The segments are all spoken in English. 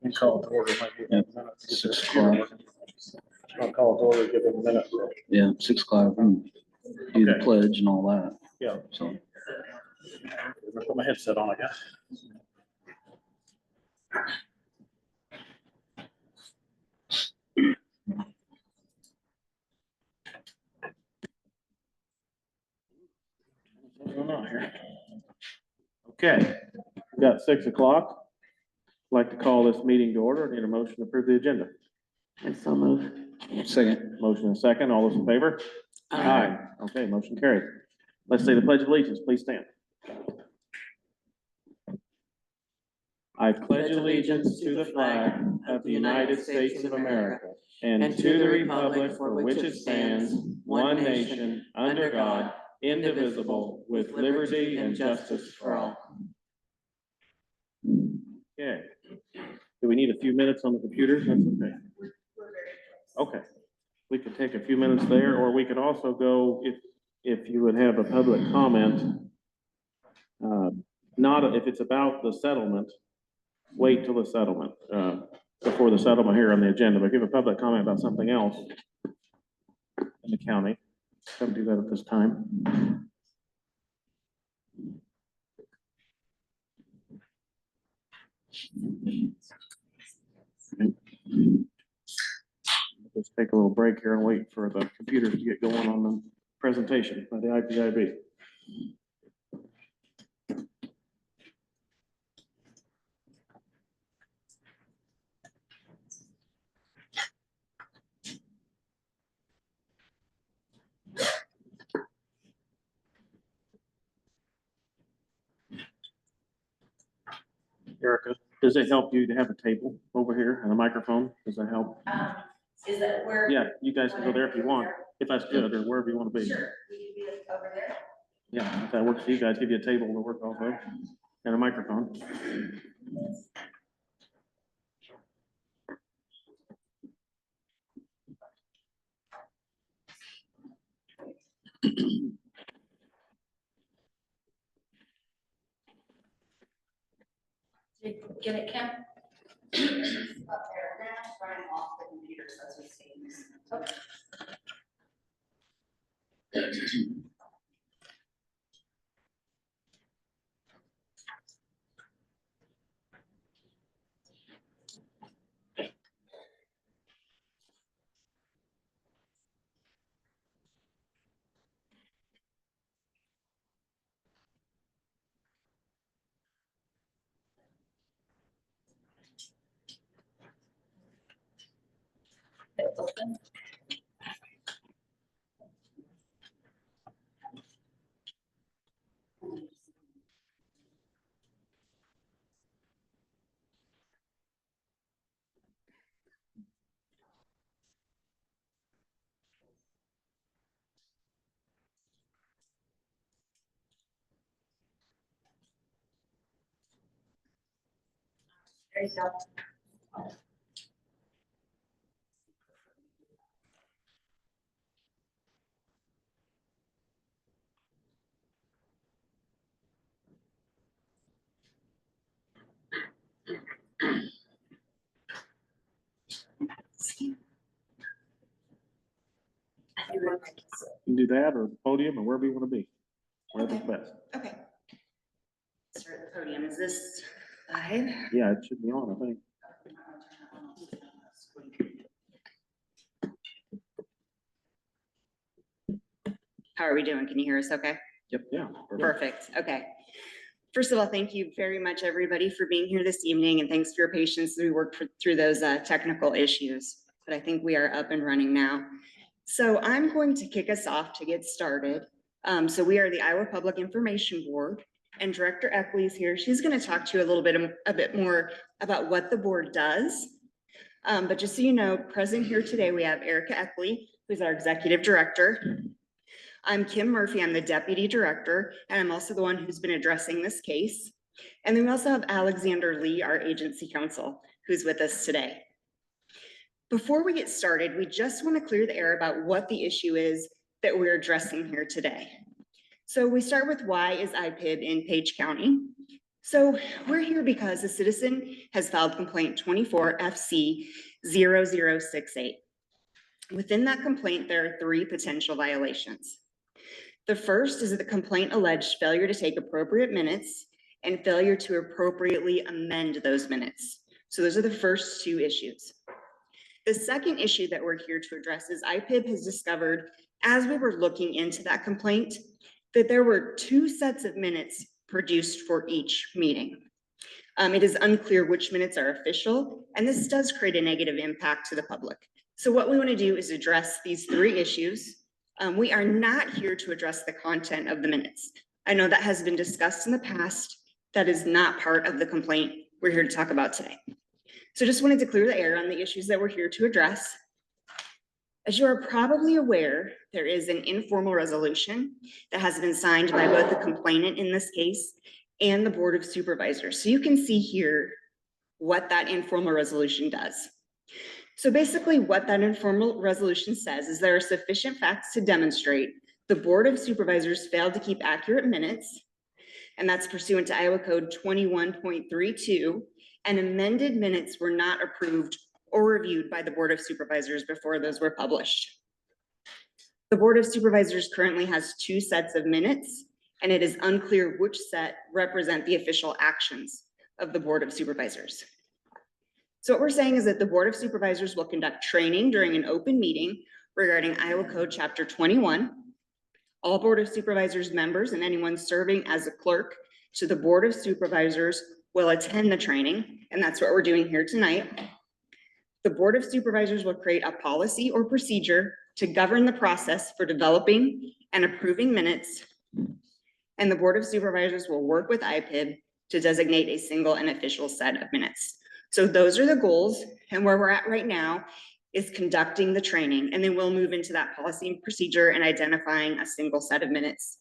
You call it to order, might be a minute. 6 o'clock. I'll call it to order, give them a minute. Yeah, 6 o'clock. And do the Okay. pledge and all that. Yeah. So Put my headset on, I guess. What's going on here? Okay, we got 6 o'clock. I'd like to call this meeting to order. Need a motion to approve the agenda. I so move. second. Motion and second. All those in favor? Aye. Okay, motion carried. Let's say the pledge of allegiance. Please stand. I pledge allegiance to the flag of the United States of America and to the republic for which it stands, one nation, under God, indivisible, with liberty and justice for all. Okay. Do we need a few minutes on the computers? That's okay. Okay. We could take a few minutes there, or we could also go, if you would have a public comment, not if it's about the settlement, wait till the settlement, before the settlement here on the agenda, but give a public comment about something else in the county. Don't do that at this time. Let's take a little break here and wait for the computers to get going on the presentation by the IPIB. Erica, does it help you to have a table over here and a microphone? Does that help? Is that where? Yeah, you guys can go there if you want, if that's good, or wherever you want to be. Sure, we can be over there. Yeah, if that works for you guys, give you a table to work off of and a microphone. Did you get it, Kim? Up there, we're gonna have to run off the computer, so that's what's taking this. Okay. It's open. There you go. You can do that or the podium or wherever you want to be. Wherever's best. Okay. Start the podium. Is this live? Yeah, it should be on, I think. How are we doing? Can you hear us okay? Yep, yeah. Perfect. Okay. First of all, thank you very much, everybody, for being here this evening, and thanks for your patience as we worked through those technical issues. But I think we are up and running now. So I'm going to kick us off to get started. So we are the Iowa Public Information Board, and Director Eckley is here. She's going to talk to you a bit more about what the board does. But just so you know, present here today, we have Erica Eckley, who's our Executive Director. I'm Kim Murphy, I'm the Deputy Director, and I'm also the one who's been addressing this case. And then we also have Alexander Lee, our Agency Counsel, who's with us today. Before we get started, we just want to clear the air about what the issue is that we're addressing here today. So we start with why is IPIB in Page County? So we're here because a citizen has filed complaint 24 FC 0068. Within that complaint, there are 3 potential violations. The first is that the complaint alleged failure to take appropriate minutes and failure to appropriately amend those minutes. So those are the first 2 issues. The second issue that we're here to address is IPIB has discovered, as we were looking into that complaint, that there were 2 sets of minutes produced for each meeting. It is unclear which minutes are official, and this does create a negative impact to the public. So what we want to do is address these 3 issues. We are not here to address the content of the minutes. I know that has been discussed in the past. That is not part of the complaint we're here to talk about today. So just wanted to clear the air on the issues that we're here to address. As you are probably aware, there is an informal resolution that has been signed by both the complainant in this case and the Board of Supervisors. So you can see here what that informal resolution does. So basically what that informal resolution says is there are sufficient facts to demonstrate the Board of Supervisors failed to keep accurate minutes, and that's pursuant to Iowa Code 21.32, and amended minutes were not approved or reviewed by the Board of Supervisors before those were published. The Board of Supervisors currently has 2 sets of minutes, and it is unclear which set represent the official actions of the Board of Supervisors. So what we're saying is that the Board of Supervisors will conduct training during an open meeting regarding Iowa Code Chapter 21. All Board of Supervisors members and anyone serving as a clerk to the Board of Supervisors will attend the training, and that's what we're doing here tonight. The Board of Supervisors will create a policy or procedure to govern the process for developing and approving minutes, and the Board of Supervisors will work with IPIB to designate a single and official set of minutes. So those are the goals, and where we're at right now is conducting the training, and then we'll move into that policy and procedure and identifying a single set of minutes.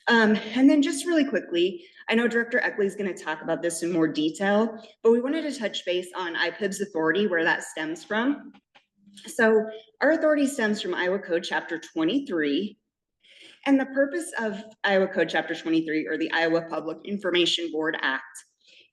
And then just really quickly, I know Director Eckley is going to talk about this in more detail, but we wanted to touch base on IPIB's authority, where that stems from. So our authority stems from Iowa Code Chapter 23. And the purpose of Iowa Code Chapter 23, or the Iowa Public Information Board Act,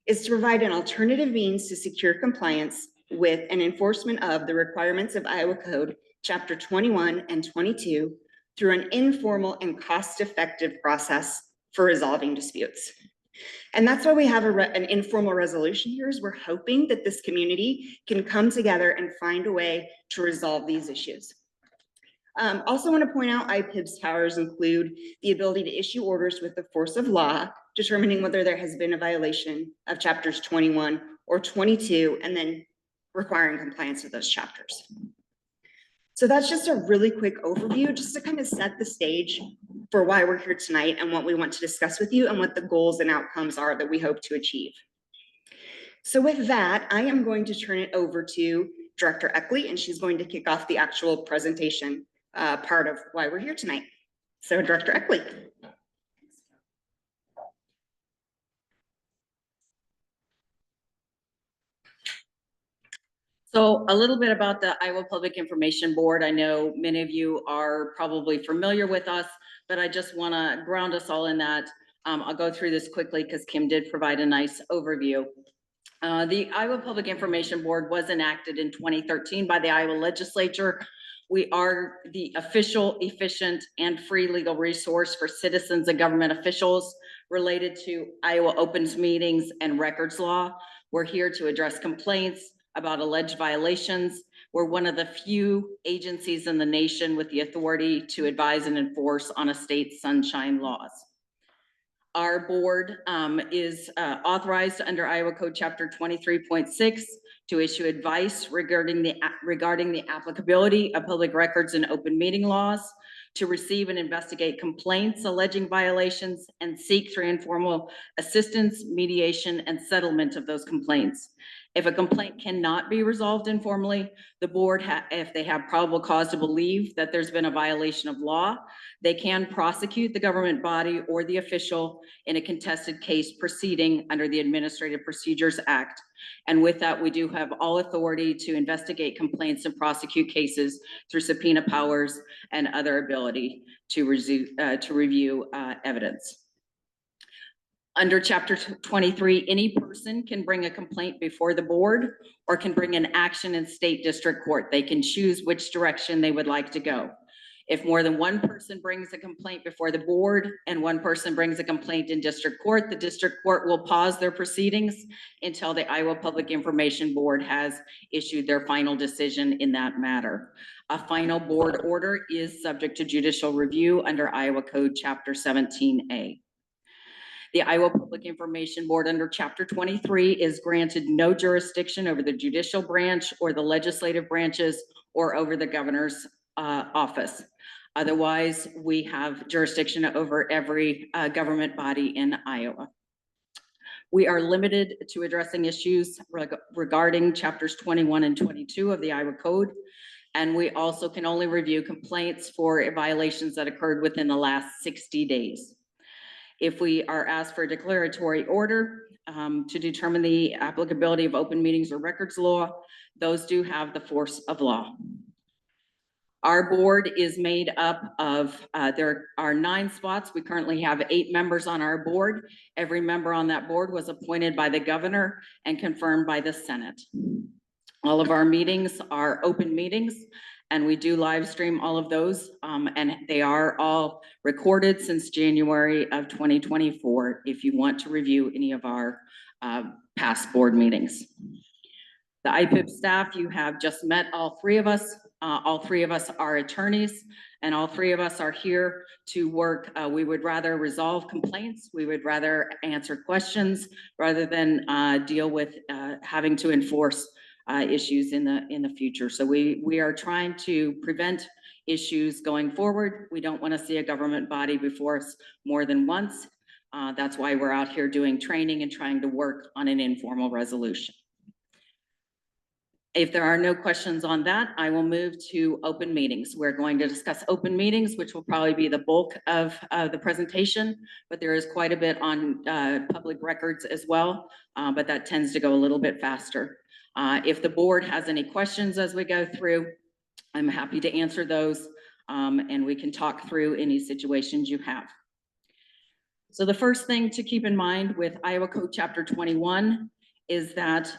is to provide an alternative means to secure compliance with and enforcement of the requirements of Iowa Code Chapter 21 and 22 through an informal and cost-effective process for resolving disputes. And that's why we have an informal resolution here, is we're hoping that this community can come together and find a way to resolve these issues. Also want to point out IPIB's powers include the ability to issue orders with the force of law, determining whether there has been a violation of chapters 21 or 22, and then requiring compliance with those chapters. So that's just a really quick overview, just to kind of set the stage for why we're here tonight and what we want to discuss with you and what the goals and outcomes are that we hope to achieve. So with that, I am going to turn it over to Director Eckley, and she's going to kick off the actual presentation part of why we're here tonight. So Director Eckley. So a little bit about the Iowa Public Information Board. I know many of you are probably familiar with us, but I just want to ground us all in that. I'll go through this quickly because Kim did provide a nice overview. The Iowa Public Information Board was enacted in 2013 by the Iowa Legislature. We are the official, efficient, and free legal resource for citizens and government officials related to Iowa opens meetings and records law. We're here to address complaints about alleged violations. We're one of the few agencies in the nation with the authority to advise and enforce on a state's sunshine laws. Our board is authorized under Iowa Code Chapter 23.6 to issue advice regarding the applicability of public records and open meeting laws, to receive and investigate complaints alleging violations, and seek through informal assistance, mediation, and settlement of those complaints. If a complaint cannot be resolved informally, the board, if they have probable cause to believe that there's been a violation of law, they can prosecute the government body or the official in a contested case proceeding under the Administrative Procedures Act, And with that, we do have all authority to investigate complaints and prosecute cases through subpoena powers and other ability to review evidence. Under Chapter 23, any person can bring a complaint before the board or can bring an action in state district court. They can choose which direction they would like to go. If more than one person brings a complaint before the board and one person brings a complaint in district court, the district court will pause their proceedings until the Iowa Public Information Board has issued their final decision in that matter. A final board order is subject to judicial review under Iowa Code Chapter 17A. The Iowa Public Information Board under Chapter 23 is granted no jurisdiction over the judicial branch or the legislative branches or over the governor's office. Otherwise, we have jurisdiction over every government body in Iowa. We are limited to addressing issues regarding Chapters 21 and 22 of the Iowa Code. And we also can only review complaints for violations that occurred within the last 60 days. If we are asked for a declaratory order to determine the applicability of open meetings or records law, those do have the force of law. Our board is made up of, there are 9 spots. We currently have 8 members on our board. Every member on that board was appointed by the governor and confirmed by the Senate. All of our meetings are open meetings, and we do live stream all of those, and they are all recorded since January of 2024, if you want to review any of our past board meetings. The IPIP staff, you have just met all 3 of us. All 3 of us are attorneys, and all 3 of us are here to work. We would rather resolve complaints. We would rather answer questions rather than deal with having to enforce issues in the future. So we are trying to prevent issues going forward. We don't want to see a government body before us more than once. That's why we're out here doing training and trying to work on an informal resolution. If there are no questions on that, I will move to open meetings. We're going to discuss open meetings, which will probably be the bulk of the presentation, but there is quite a bit on public records as well, but that tends to go a little bit faster. If the board has any questions as we go through, I'm happy to answer those, and we can talk through any situations you have. So the first thing to keep in mind with Iowa Code Chapter 21 is that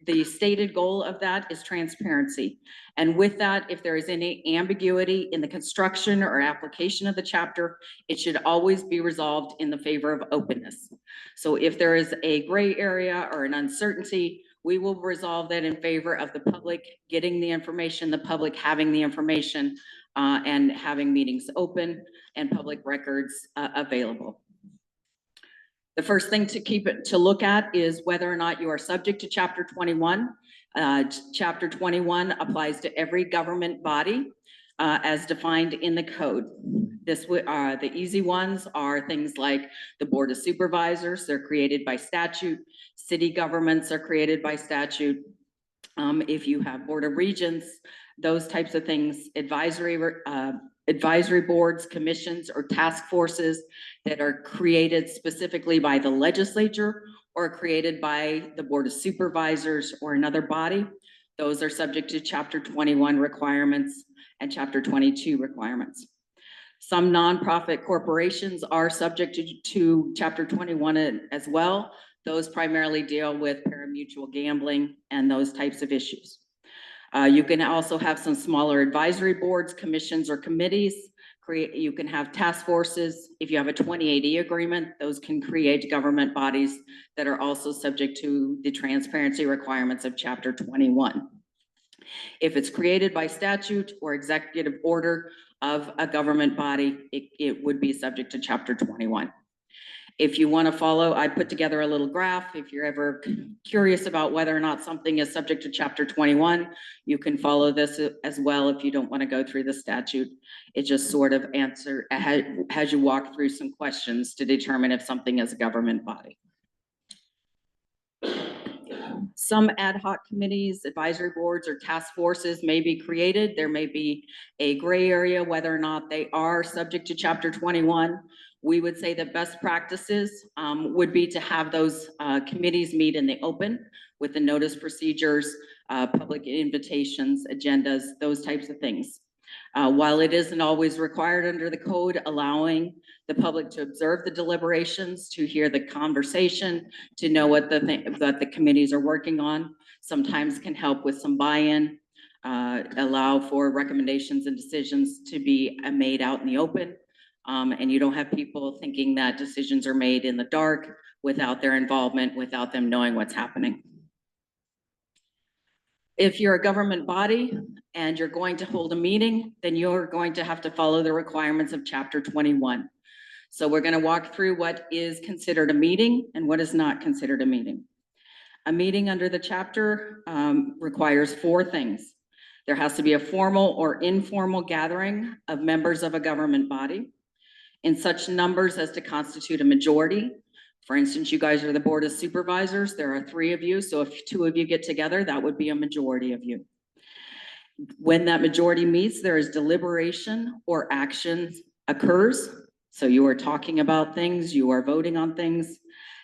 the stated goal of that is transparency. And with that, if there is any ambiguity in the construction or application of the chapter, it should always be resolved in the favor of openness. So if there is a gray area or an uncertainty, we will resolve that in favor of the public getting the information, the public having the information, and having meetings open and public records available. The first thing to look at is whether or not you are subject to Chapter 21. Chapter 21 applies to every government body as defined in the code. The easy ones are things like the Board of Supervisors. They're created by statute. City governments are created by statute. If you have Board of Regents, those types of things, advisory boards, commissions, or task forces that are created specifically by the legislature or created by the Board of Supervisors or another body, those are subject to Chapter 21 requirements and Chapter 22 requirements. Some nonprofit corporations are subject to Chapter 21 as well. Those primarily deal with pari-mutuel gambling and those types of issues. You can also have some smaller advisory boards, commissions, or committees. You can have task forces. If you have a 2080 agreement, those can create government bodies that are also subject to the transparency requirements of Chapter 21. If it's created by statute or executive order of a government body, it would be subject to Chapter 21. If you want to follow, I put together a little graph. If you're ever curious about whether or not something is subject to Chapter 21, you can follow this as well if you don't want to go through the statute. It just sort of has you walk through some questions to determine if something is a government body. Some ad hoc committees, advisory boards, or task forces may be created. There may be a gray area whether or not they are subject to Chapter 21. We would say that best practices would be to have those committees meet in the open with the notice procedures, public invitations, agendas, those types of things. While it isn't always required under the code, allowing the public to observe the deliberations, to hear the conversation, to know what the committees are working on, sometimes can help with some buy-in, allow for recommendations and decisions to be made out in the open. And you don't have people thinking that decisions are made in the dark without their involvement, without them knowing what's happening. If you're a government body and you're going to hold a meeting, then you're going to have to follow the requirements of Chapter 21. So we're going to walk through what is considered a meeting and what is not considered a meeting. A meeting under the chapter requires 4 things. There has to be a formal or informal gathering of members of a government body in such numbers as to constitute a majority. For instance, you guys are the Board of Supervisors. There are 3 of you. So if 2 of you get together, that would be a majority of you. When that majority meets, there is deliberation or actions occurs. So you are talking about things, you are voting on things,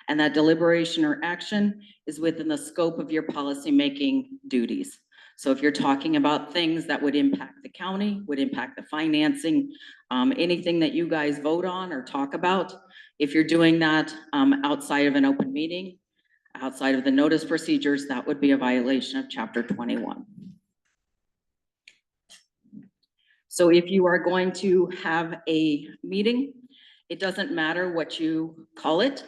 and that deliberation or action is within the scope of your policymaking duties. So if you're talking about things that would impact the county, would impact the financing, anything that you guys vote on or talk about, if you're doing that outside of an open meeting, outside of the notice procedures, that would be a violation of Chapter 21. So if you are going to have a meeting, it doesn't matter what you call it.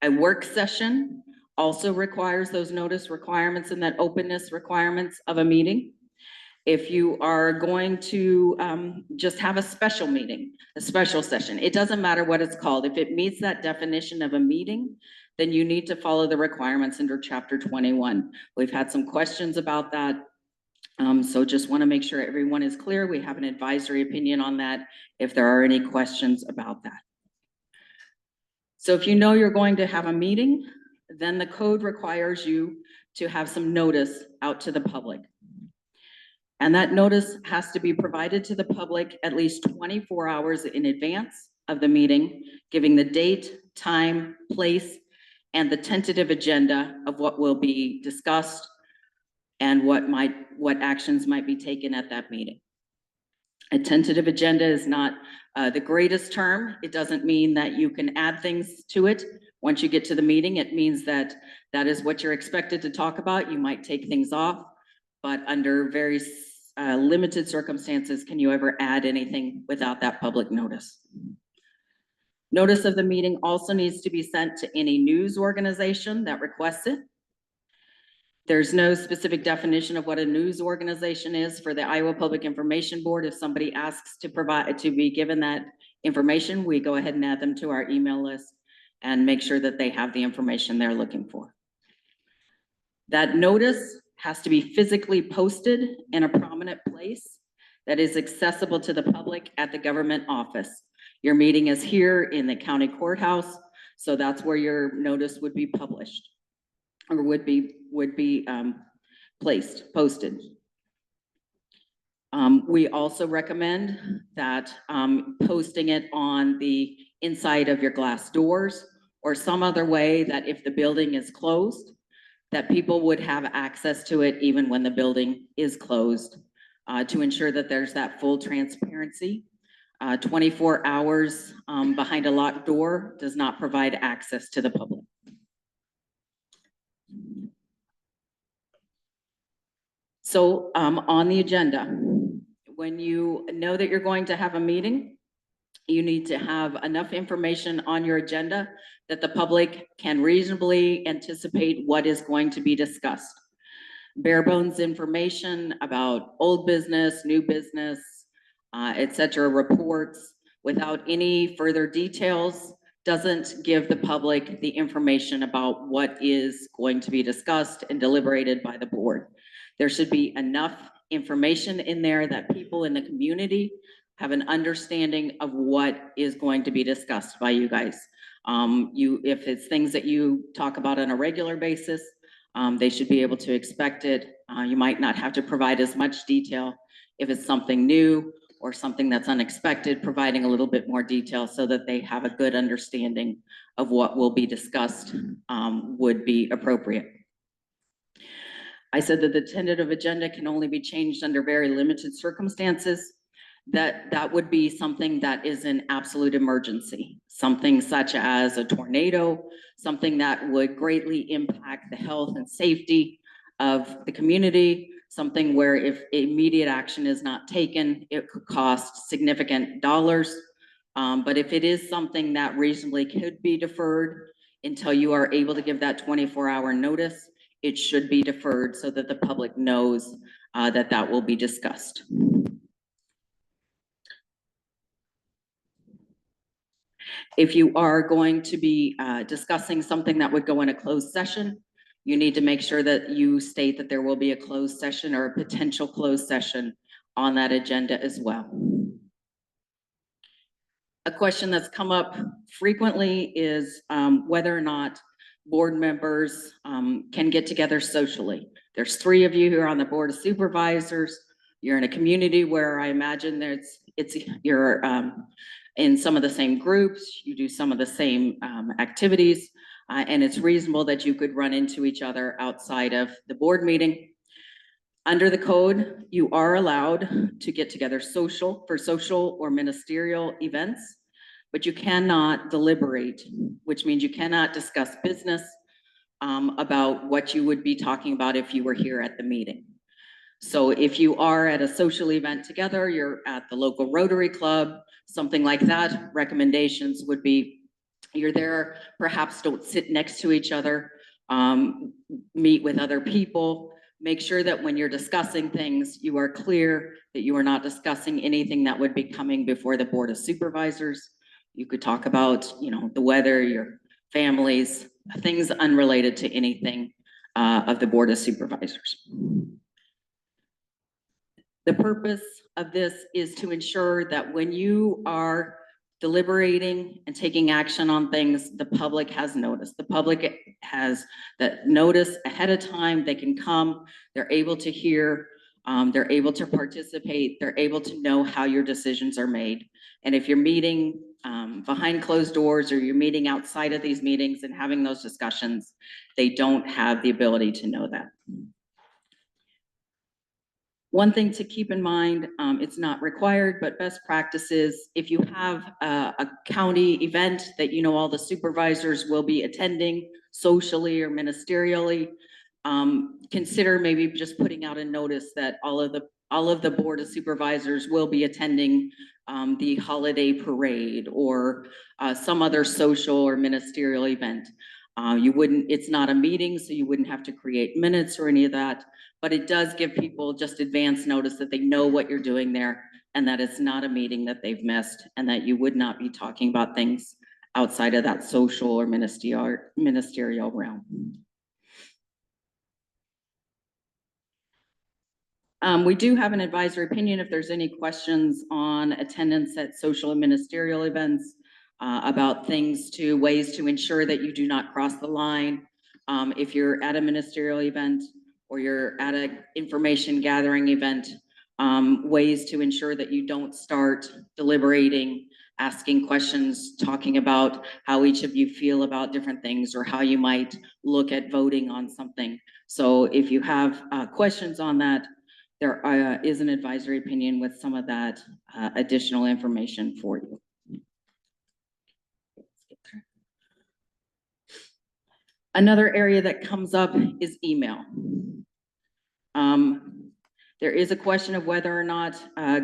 A work session also requires those notice requirements and that openness requirements of a meeting. If you are going to just have a special meeting, a special session, it doesn't matter what it's called. If it meets that definition of a meeting, then you need to follow the requirements under Chapter 21. We've had some questions about that. So just want to make sure everyone is clear. We have an advisory opinion on that if there are any questions about that. So if you know you're going to have a meeting, then the code requires you to have some notice out to the public. And that notice has to be provided to the public at least 24 hours in advance of the meeting, giving the date, time, place, and the tentative agenda of what will be discussed and what actions might be taken at that meeting. A tentative agenda is not the greatest term. It doesn't mean that you can add things to it once you get to the meeting. It means that that is what you're expected to talk about. You might take things off, but under very limited circumstances can you ever add anything without that public notice. Notice of the meeting also needs to be sent to any news organization that requests it. There's no specific definition of what a news organization is for the Iowa Public Information Board. If somebody asks to be given that information, we go ahead and add them to our email list and make sure that they have the information they're looking for. That notice has to be physically posted in a prominent place that is accessible to the public at the government office. Your meeting is here in the county courthouse, so that's where your notice would be published or would be posted. We also recommend that posting it on the inside of your glass doors or some other way that if the building is closed, that people would have access to it even when the building is closed, to ensure that there's that full transparency. 24 hours behind a locked door does not provide access to the public. So on the agenda, when you know that you're going to have a meeting, you need to have enough information on your agenda that the public can reasonably anticipate what is going to be discussed. Bare bones information about old business, new business, etc. reports without any further details doesn't give the public the information about what is going to be discussed and deliberated by the board. There should be enough information in there that people in the community have an understanding of what is going to be discussed by you guys. If it's things that you talk about on a regular basis, they should be able to expect it. You might not have to provide as much detail if it's something new or something that's unexpected, providing a little bit more detail so that they have a good understanding of what will be discussed, would be appropriate. I said that the tentative agenda can only be changed under very limited circumstances. That would be something that is an absolute emergency, something such as a tornado, something that would greatly impact the health and safety of the community, something where if immediate action is not taken, it could cost significant dollars. But if it is something that reasonably could be deferred until you are able to give that 24-hour notice, it should be deferred so that the public knows that that will be discussed. If you are going to be discussing something that would go in a closed session, you need to make sure that you state that there will be a closed session or a potential closed session on that agenda as well. A question that's come up frequently is whether or not board members can get together socially. There's 3 of you who are on the Board of Supervisors. You're in a community where I imagine you're in some of the same groups, you do some of the same activities, and it's reasonable that you could run into each other outside of the board meeting. Under the code, you are allowed to get together for social or ministerial events, but you cannot deliberate, which means you cannot discuss business about what you would be talking about if you were here at the meeting. So if you are at a social event together, you're at the local Rotary Club, something like that, recommendations would be you're there, perhaps don't sit next to each other, meet with other people, make sure that when you're discussing things, you are clear that you are not discussing anything that would be coming before the Board of Supervisors. You could talk about, the weather, your families, things unrelated to anything of the Board of Supervisors. The purpose of this is to ensure that when you are deliberating and taking action on things, the public has notice. The public has that notice ahead of time. They can come, they're able to hear, they're able to participate, they're able to know how your decisions are made. And if you're meeting behind closed doors or you're meeting outside of these meetings and having those discussions, they don't have the ability to know that. One thing to keep in mind, it's not required, but best practices, if you have a county event that all the supervisors will be attending socially or ministerially, consider maybe just putting out a notice that all of the Board of Supervisors will be attending the holiday parade or some other social or ministerial event. It's not a meeting, so you wouldn't have to create minutes or any of that, but it does give people just advance notice that they know what you're doing there and that it's not a meeting that they've missed and that you would not be talking about things outside of that social or ministerial realm. We do have an advisory opinion if there's any questions on attendance at social and ministerial events, about ways to ensure that you do not cross the line. If you're at a ministerial event or you're at an information gathering event, ways to ensure that you don't start deliberating, asking questions, talking about how each of you feel about different things or how you might look at voting on something. So if you have questions on that, there is an advisory opinion with some of that additional information for you. Another area that comes up is email. There is a question of whether or not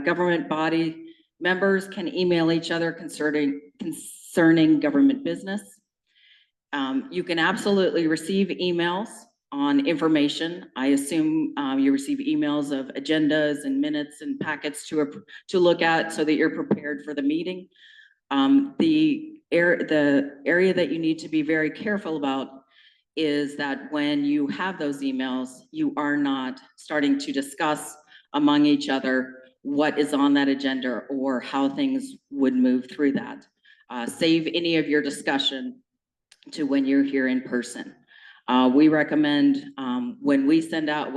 government body members can email each other concerning government business. You can absolutely receive emails on information. I assume you receive emails of agendas and minutes and packets to look at so that you're prepared for the meeting. The area that you need to be very careful about is that when you have those emails, you are not starting to discuss among each other what is on that agenda or how things would move through that. Save any of your discussion to when you're here in person. We recommend, when we send out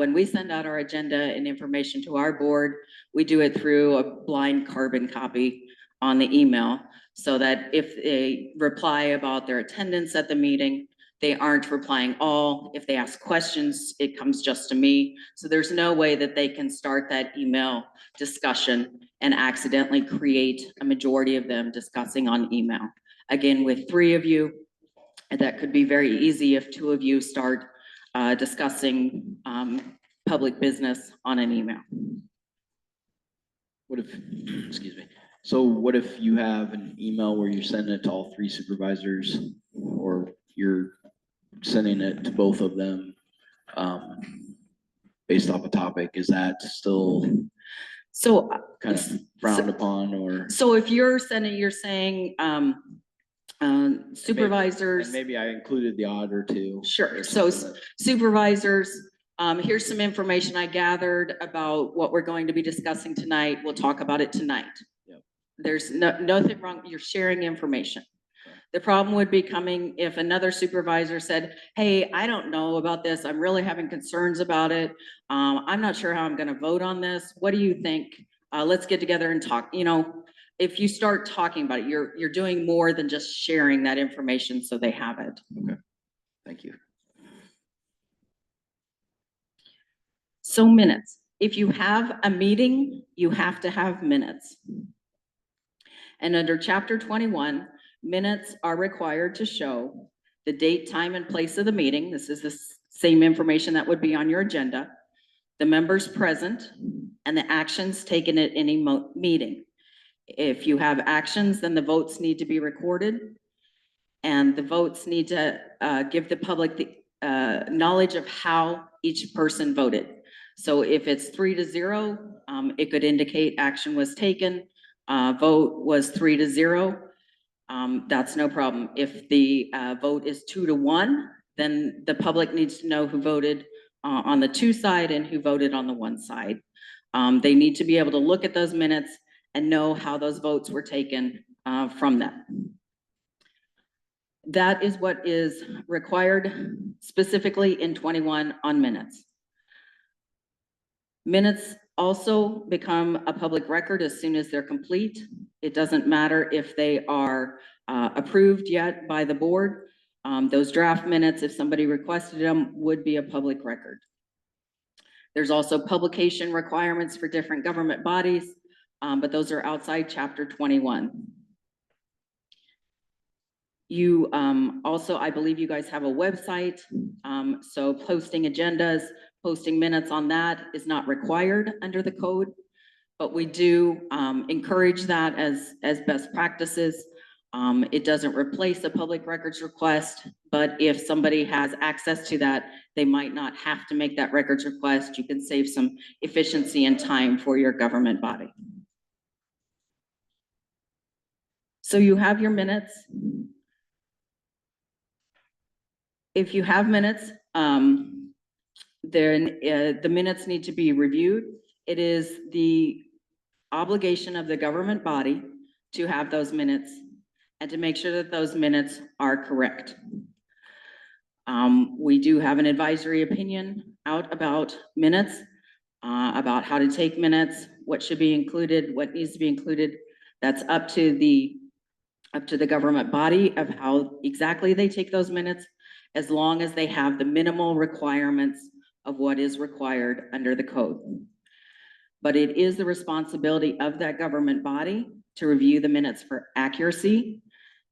our agenda and information to our board, we do it through a blind carbon copy on the email, so that if they reply about their attendance at the meeting, they aren't replying all. If they ask questions, it comes just to me. So there's no way that they can start that email discussion and accidentally create a majority of them discussing on email. Again, with 3 of you, that could be very easy if 2 of you start discussing public business on an email. What if, excuse me, so what if you have an email where you're sending it to all 3 supervisors, or you're sending it to both of them, based off a topic, is that still So kind of frowned upon, or? So if you're saying supervisors. And maybe I included the auditor too. Sure, or so something that- supervisors, here's some information I gathered about what we're going to be discussing tonight. We'll talk about it tonight. Yep. There's nothing wrong, you're sharing information. The problem would be coming if another supervisor said, hey, I don't know about this. I'm really having concerns about it. I'm not sure how I'm gonna vote on this. What do you think? Let's get together and talk. You know, if you start talking about it, you're doing more than just sharing that information so they have it. Thank you. So minutes, if you have a meeting, you have to have minutes. And under chapter 21, minutes are required to show the date, time, and place of the meeting. This is the same information that would be on your agenda, the members present, and the actions taken at any meeting. If you have actions, then the votes need to be recorded, and the votes need to give the public the knowledge of how each person voted. So if it's 3-0, it could indicate action was taken. Vote was 3-0. That's no problem. If the vote is 2-1, then the public needs to know who voted on the 2 side and who voted on the 1 side. They need to be able to look at those minutes and know how those votes were taken from them. That is what is required specifically in 21 on minutes. Minutes also become a public record as soon as they're complete. It doesn't matter if they are approved yet by the board. Those draft minutes, if somebody requested them, would be a public record. There's also publication requirements for different government bodies, but those are outside chapter 21. You also, I believe you guys have a website, so posting agendas, posting minutes on that is not required under the code, but we do encourage that as best practices. It doesn't replace a public records request, but if somebody has access to that, they might not have to make that records request. You can save some efficiency and time for your government body. So you have your minutes. If you have minutes, then the minutes need to be reviewed. It is the obligation of the government body to have those minutes and to make sure that those minutes are correct. We do have an advisory opinion out about minutes, about how to take minutes, what should be included, what needs to be included. That's up to the government body of how exactly they take those minutes, as long as they have the minimal requirements of what is required under the code. But it is the responsibility of that government body to review the minutes for accuracy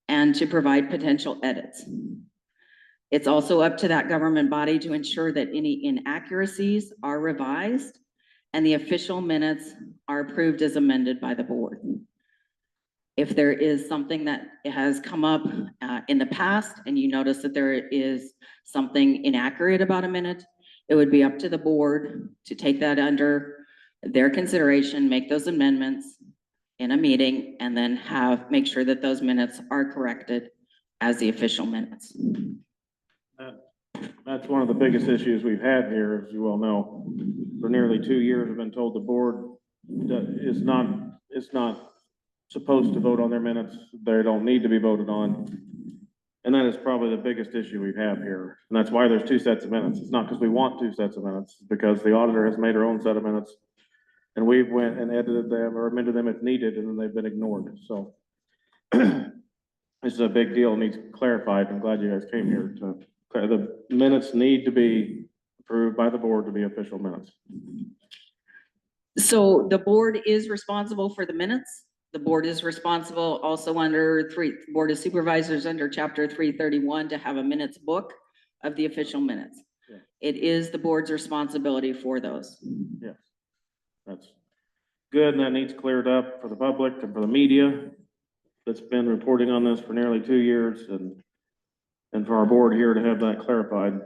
and to provide potential edits. It's also up to that government body to ensure that any inaccuracies are revised and the official minutes are approved as amended by the board. If there is something that has come up in the past and you notice that there is something inaccurate about a minute, it would be up to the board to take that under their consideration, make those amendments in a meeting, and then make sure that those minutes are corrected as the official minutes. That's one of the biggest issues we've had here, as you well know. For nearly 2 years, we've been told the board is not supposed to vote on their minutes. They don't need to be voted on. And that is probably the biggest issue we have here. And that's why there's two sets of minutes. It's not because we want two sets of minutes, it's because the auditor has made her own set of minutes. And we've went and edited them or amended them if needed, and then they've been ignored, so. This is a big deal, needs clarified. I'm glad you guys came here to, the minutes need to be approved by the board to be official minutes. So the board is responsible for the minutes. The board is responsible also under Board of Supervisors under Chapter 331 to have a minutes book of the official minutes. Yeah. It is the board's responsibility for those. Yes. That's good, and that needs cleared up for the public and for the media that's been reporting on this for nearly 2 years, and for our board here to have that clarified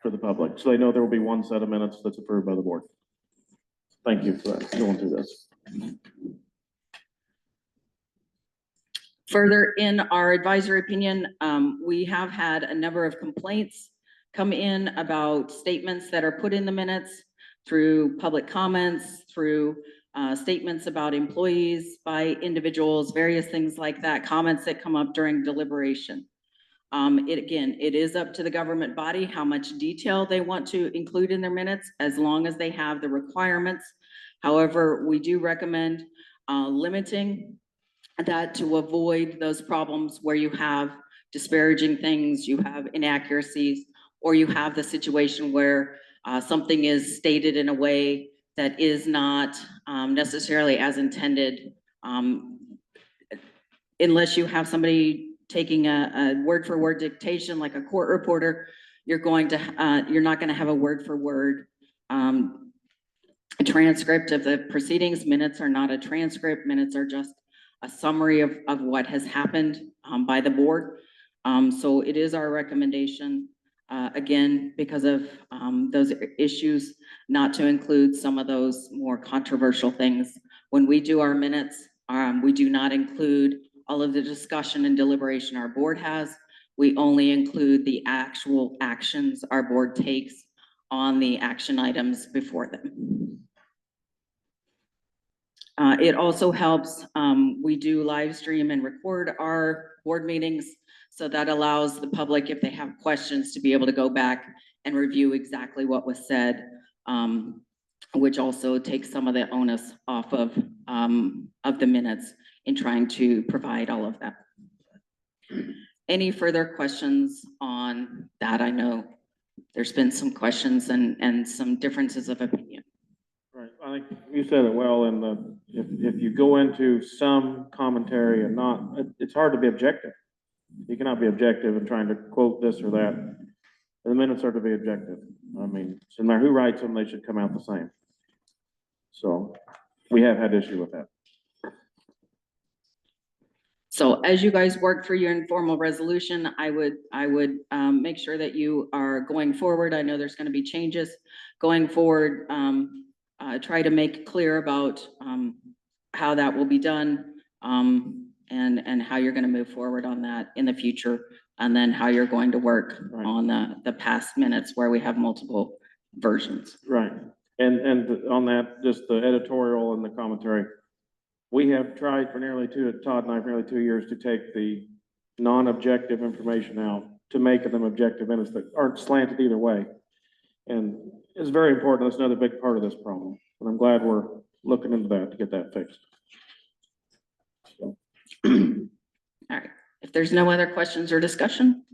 for the public, so they know there will be one set of minutes that's approved by the board. Thank you for that, going through this. Further, in our advisory opinion, we have had a number of complaints come in about statements that are put in the minutes through public comments, through statements about employees by individuals, various things like that, comments that come up during deliberation. It is up to the government body how much detail they want to include in their minutes, as long as they have the requirements. However, we do recommend limiting that to avoid those problems where you have disparaging things, you have inaccuracies, or you have the situation where something is stated in a way that is not necessarily as intended. Unless you have somebody taking a word for word dictation like a court reporter, you're not going to have a word for word transcript of the proceedings. Minutes are not a transcript. Minutes are just a summary of what has happened by the board. So it is our recommendation, again, because of those issues, not to include some of those more controversial things. When we do our minutes, we do not include all of the discussion and deliberation our board has. We only include the actual actions our board takes on the action items before them. It also helps, we do live stream and record our board meetings. So that allows the public, if they have questions, to be able to go back and review exactly what was said, which also takes some of the onus off of the minutes in trying to provide all of that. Any further questions on that? I know there's been some questions and some differences of opinion. Right, I think you said it well, and if you go into some commentary and not, it's hard to be objective. You cannot be objective in trying to quote this or that. The minutes are to be objective. I mean, no matter who writes them, they should come out the same. So we have had issue with that. So as you guys work through your informal resolution, I would make sure that you are going forward. I know there's going to be changes going forward. Try to make clear about how that will be done, and how you're going to move forward on that in the future, and then how you're going to work on the past minutes where we have multiple versions. Right, and on that, just the editorial and the commentary. We have tried for Todd and I, for nearly 2 years to take the non-objective information out to make them objective minutes that aren't slanted either way. And it's very important. That's another big part of this problem. And I'm glad we're looking into that to get that fixed. So. All right, if there's no other questions or discussion.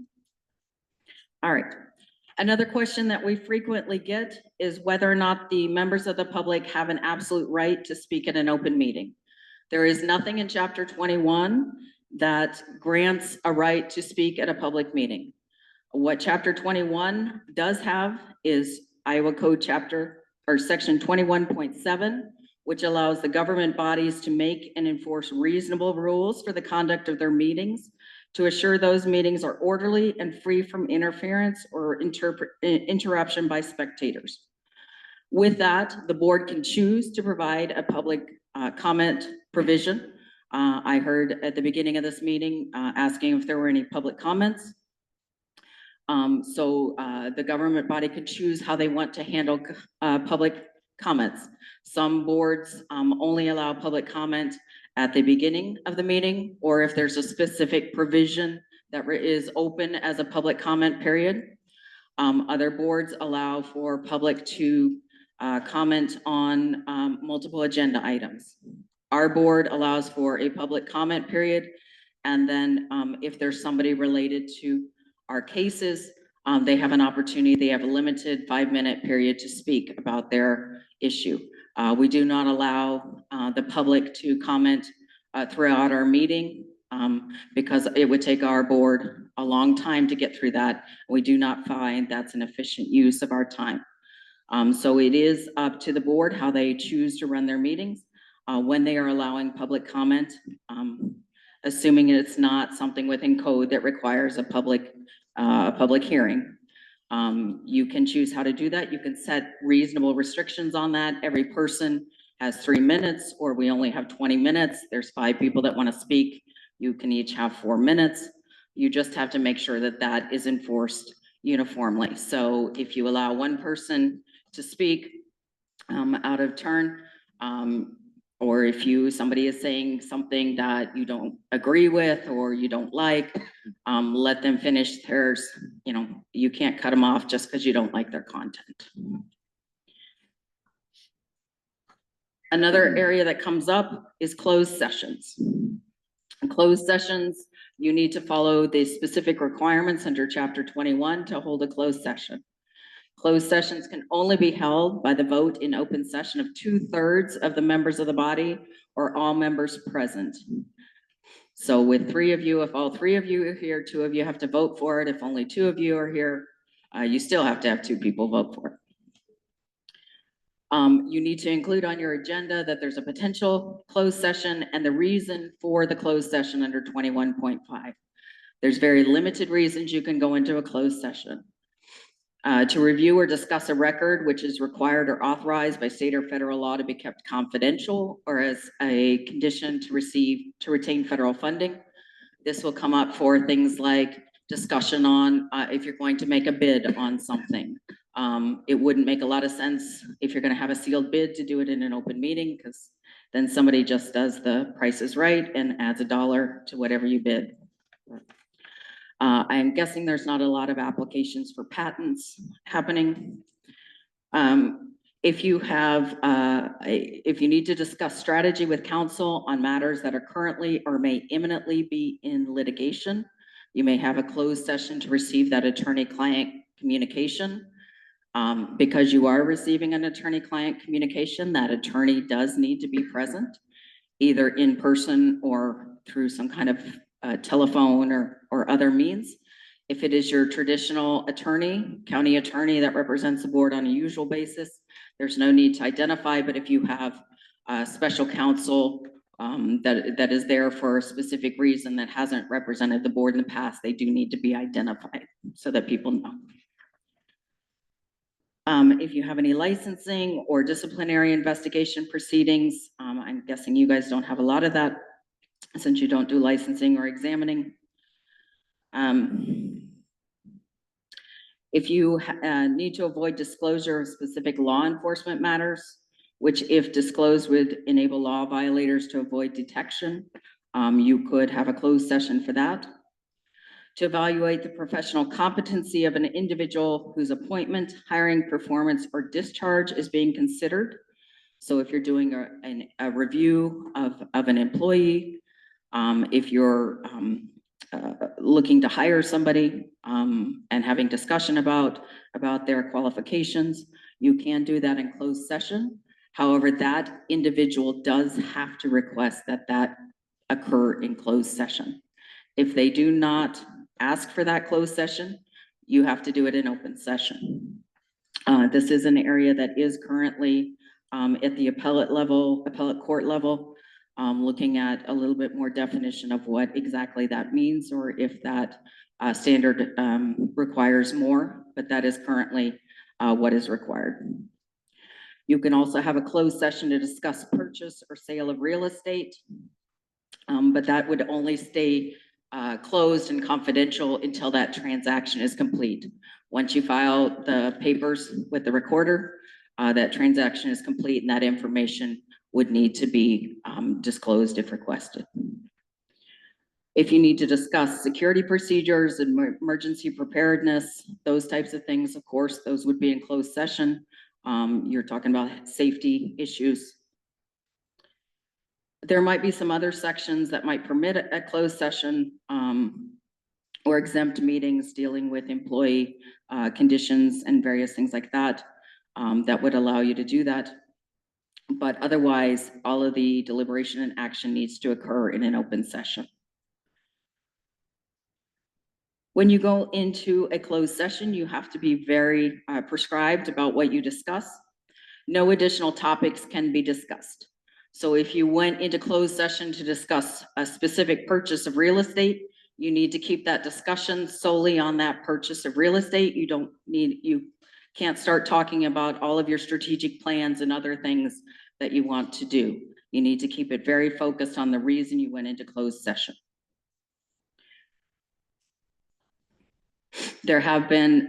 All right, another question that we frequently get is whether or not the members of the public have an absolute right to speak at an open meeting. There is nothing in Chapter 21 that grants a right to speak at a public meeting. What Chapter 21 does have is Iowa Code Section 21.7, which allows the government bodies to make and enforce reasonable rules for the conduct of their meetings to assure those meetings are orderly and free from interference or interruption by spectators. With that, the board can choose to provide a public comment provision. I heard at the beginning of this meeting asking if there were any public comments. So the government body could choose how they want to handle public comments. Some boards only allow public comment at the beginning of the meeting, or if there's a specific provision that is open as a public comment period. Other boards allow for public to comment on multiple agenda items. Our board allows for a public comment period. And then if there's somebody related to our cases, they have an opportunity, they have a limited 5-minute period to speak about their issue. We do not allow the public to comment throughout our meeting because it would take our board a long time to get through that. We do not find that's an efficient use of our time. So it is up to the board how they choose to run their meetings when they are allowing public comment, assuming it's not something within code that requires a public hearing. You can choose how to do that. You can set reasonable restrictions on that. Every person has 3 minutes, or we only have 20 minutes. There's 5 people that want to speak. You can each have 4 minutes. You just have to make sure that that is enforced uniformly. So if you allow one person to speak out of turn, or if somebody is saying something that you don't agree with or you don't like, let them finish theirs. You know, you can't cut them off just because you don't like their content. Another area that comes up is closed sessions. In closed sessions, you need to follow the specific requirements under Chapter 21 to hold a closed session. Closed sessions can only be held by the vote in open session of 2/3 of the members of the body or all members present. So with 3 of you, if all 3 of you are here, 2 of you have to vote for it. If only 2 of you are here, you still have to have 2 people vote for it. You need to include on your agenda that there's a potential closed session and the reason for the closed session under 21.5. There's very limited reasons you can go into a closed session. To review or discuss a record which is required or authorized by state or federal law to be kept confidential or as a condition to retain federal funding. This will come up for things like discussion on if you're going to make a bid on something. It wouldn't make a lot of sense if you're going to have a sealed bid to do it in an open meeting, because then somebody just does the Price is Right and adds $1 to whatever you bid. I'm guessing there's not a lot of applications for patents happening. If you need to discuss strategy with counsel on matters that are currently or may imminently be in litigation, you may have a closed session to receive that attorney-client communication. Because you are receiving an attorney-client communication, that attorney does need to be present, either in person or through some kind of telephone or other means. If it is your traditional attorney, county attorney that represents the board on a usual basis, there's no need to identify, but if you have special counsel that is there for a specific reason that hasn't represented the board in the past, they do need to be identified so that people know. If you have any licensing or disciplinary investigation proceedings, I'm guessing you guys don't have a lot of that since you don't do licensing or examining. If you need to avoid disclosure of specific law enforcement matters, which if disclosed would enable law violators to avoid detection, you could have a closed session for that. To evaluate the professional competency of an individual whose appointment, hiring, performance, or discharge is being considered. So if you're doing a review of an employee, if you're looking to hire somebody and having discussion about their qualifications, you can do that in closed session. However, that individual does have to request that occur in closed session. If they do not ask for that closed session, you have to do it in open session. This is an area that is currently at the appellate court level, looking at a little bit more definition of what exactly that means, or if that standard requires more, but that is currently what is required. You can also have a closed session to discuss purchase or sale of real estate, but that would only stay closed and confidential until that transaction is complete. Once you file the papers with the recorder, that transaction is complete and that information would need to be disclosed if requested. If you need to discuss security procedures and emergency preparedness, those types of things, of course, those would be in closed session. You're talking about safety issues. There might be some other sections that might permit a closed session, or exempt meetings dealing with employee conditions and various things like that, that would allow you to do that. But otherwise, all of the deliberation and action needs to occur in an open session. When you go into a closed session, you have to be very prescribed about what you discuss. No additional topics can be discussed. So if you went into closed session to discuss a specific purchase of real estate, you need to keep that discussion solely on that purchase of real estate. You can't start talking about all of your strategic plans and other things that you want to do. You need to keep it very focused on the reason you went into closed session. There have been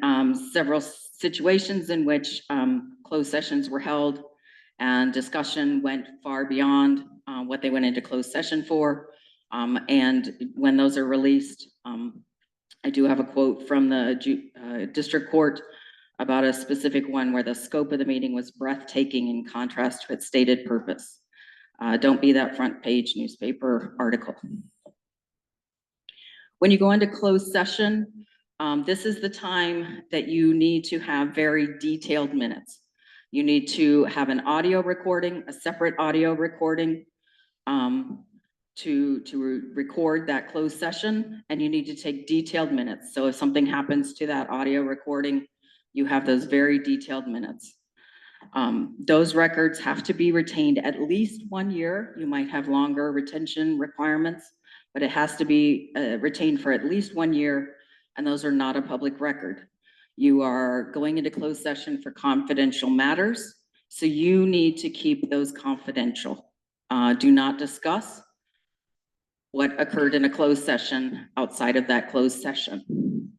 several situations in which closed sessions were held and discussion went far beyond what they went into closed session for. And when those are released, I do have a quote from the district court about a specific one where the scope of the meeting was breathtaking in contrast to its stated purpose. Don't be that front page newspaper article. When you go into closed session, this is the time that you need to have very detailed minutes. You need to have an audio recording, a separate audio recording to record that closed session, and you need to take detailed minutes. So if something happens to that audio recording, you have those very detailed minutes. Those records have to be retained at least 1 year. You might have longer retention requirements, but it has to be retained for at least 1 year, and those are not a public record. You are going into closed session for confidential matters, so you need to keep those confidential. Do not discuss what occurred in a closed session outside of that closed session.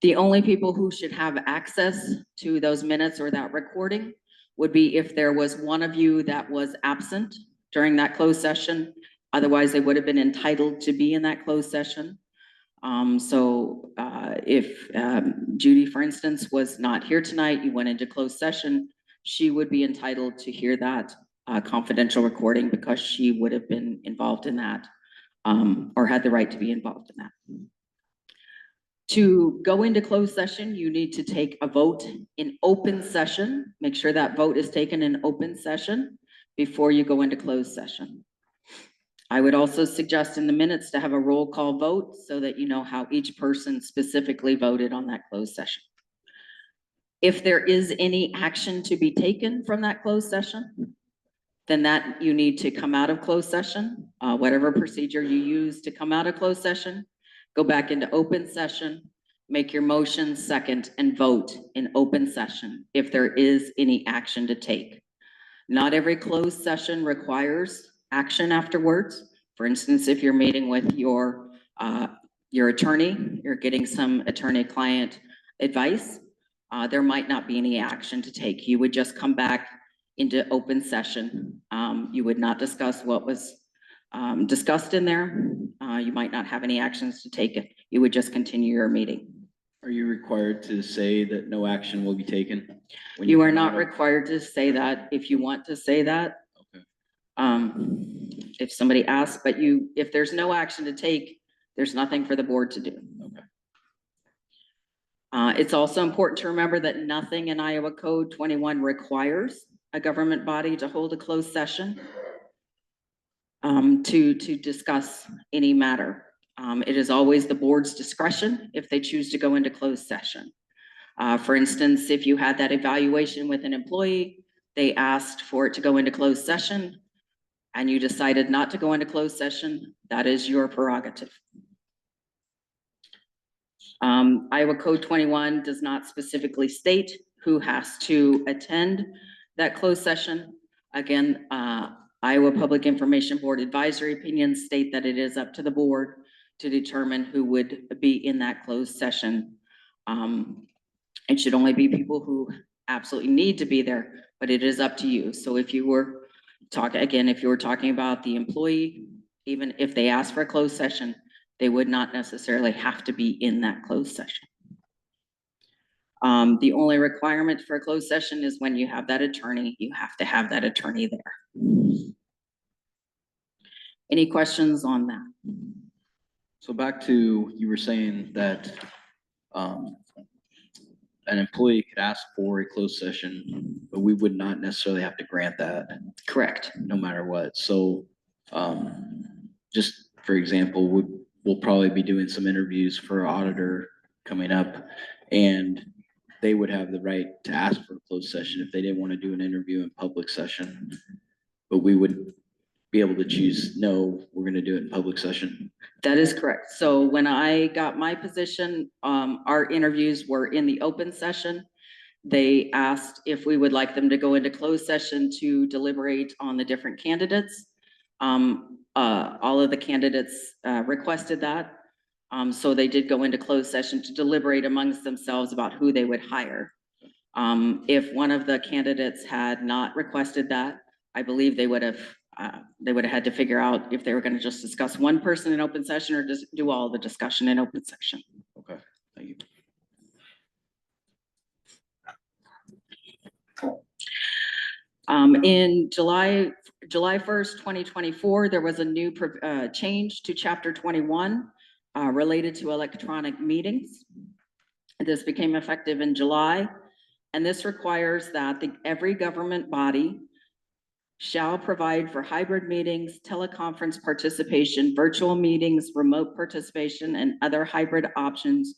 The only people who should have access to those minutes or that recording would be if there was one of you that was absent during that closed session. Otherwise, they would have been entitled to be in that closed session. If Judy, for instance, was not here tonight, you went into closed session, she would be entitled to hear that confidential recording because she would have been involved in that, or had the right to be involved in that. To go into closed session, you need to take a vote in open session. Make sure that vote is taken in open session before you go into closed session. I would also suggest in the minutes to have a roll call vote so that you know how each person specifically voted on that closed session. If there is any action to be taken from that closed session, then that you need to come out of closed session, whatever procedure you use to come out of closed session, go back into open session, make your motion, second, and vote in open session if there is any action to take. Not every closed session requires action afterwards. For instance, if you're meeting with your attorney, you're getting some attorney-client advice, there might not be any action to take. You would just come back into open session. You would not discuss what was discussed in there. You might not have any actions to take. You would just continue your meeting. Are you required to say that no action will be taken? You are not required to say that. If you want to say that, Okay. If somebody asks, but if there's no action to take, there's nothing for the board to do. Okay. It's also important to remember that nothing in Iowa Code 21 requires a government body to hold a closed session to discuss any matter. It is always the board's discretion if they choose to go into closed session. For instance, if you had that evaluation with an employee, they asked for it to go into closed session, and you decided not to go into closed session, that is your prerogative. Iowa Code 21 does not specifically state who has to attend that closed session. Again, Iowa Public Information Board advisory opinions state that it is up to the board to determine who would be in that closed session. It should only be people who absolutely need to be there, but it is up to you. So if you were talking about the employee Even if they ask for a closed session, they would not necessarily have to be in that closed session. The only requirement for a closed session is when you have that attorney, you have to have that attorney there. Any questions on that? So back to, you were saying that, an employee could ask for a closed session, but we would not necessarily have to grant that Correct. no matter what. So, just for example, we'll probably be doing some interviews for our auditor coming up, and they would have the right to ask for a closed session if they didn't want to do an interview in public session. But we would be able to choose, no, we're gonna do it in public session. That is correct. So when I got my position, our interviews were in the open session. They asked if we would like them to go into closed session to deliberate on the different candidates. All of the candidates requested that. So they did go into closed session to deliberate amongst themselves about who they would hire. If one of the candidates had not requested that, I believe they would have had to figure out if they were gonna just discuss one person in open session or just do all the discussion in open session. Okay, thank you. In July 1st, 2024, there was a new change to Chapter 21 related to electronic meetings. This became effective in July, and this requires that every government body shall provide for hybrid meetings, teleconference participation, virtual meetings, remote participation, and other hybrid options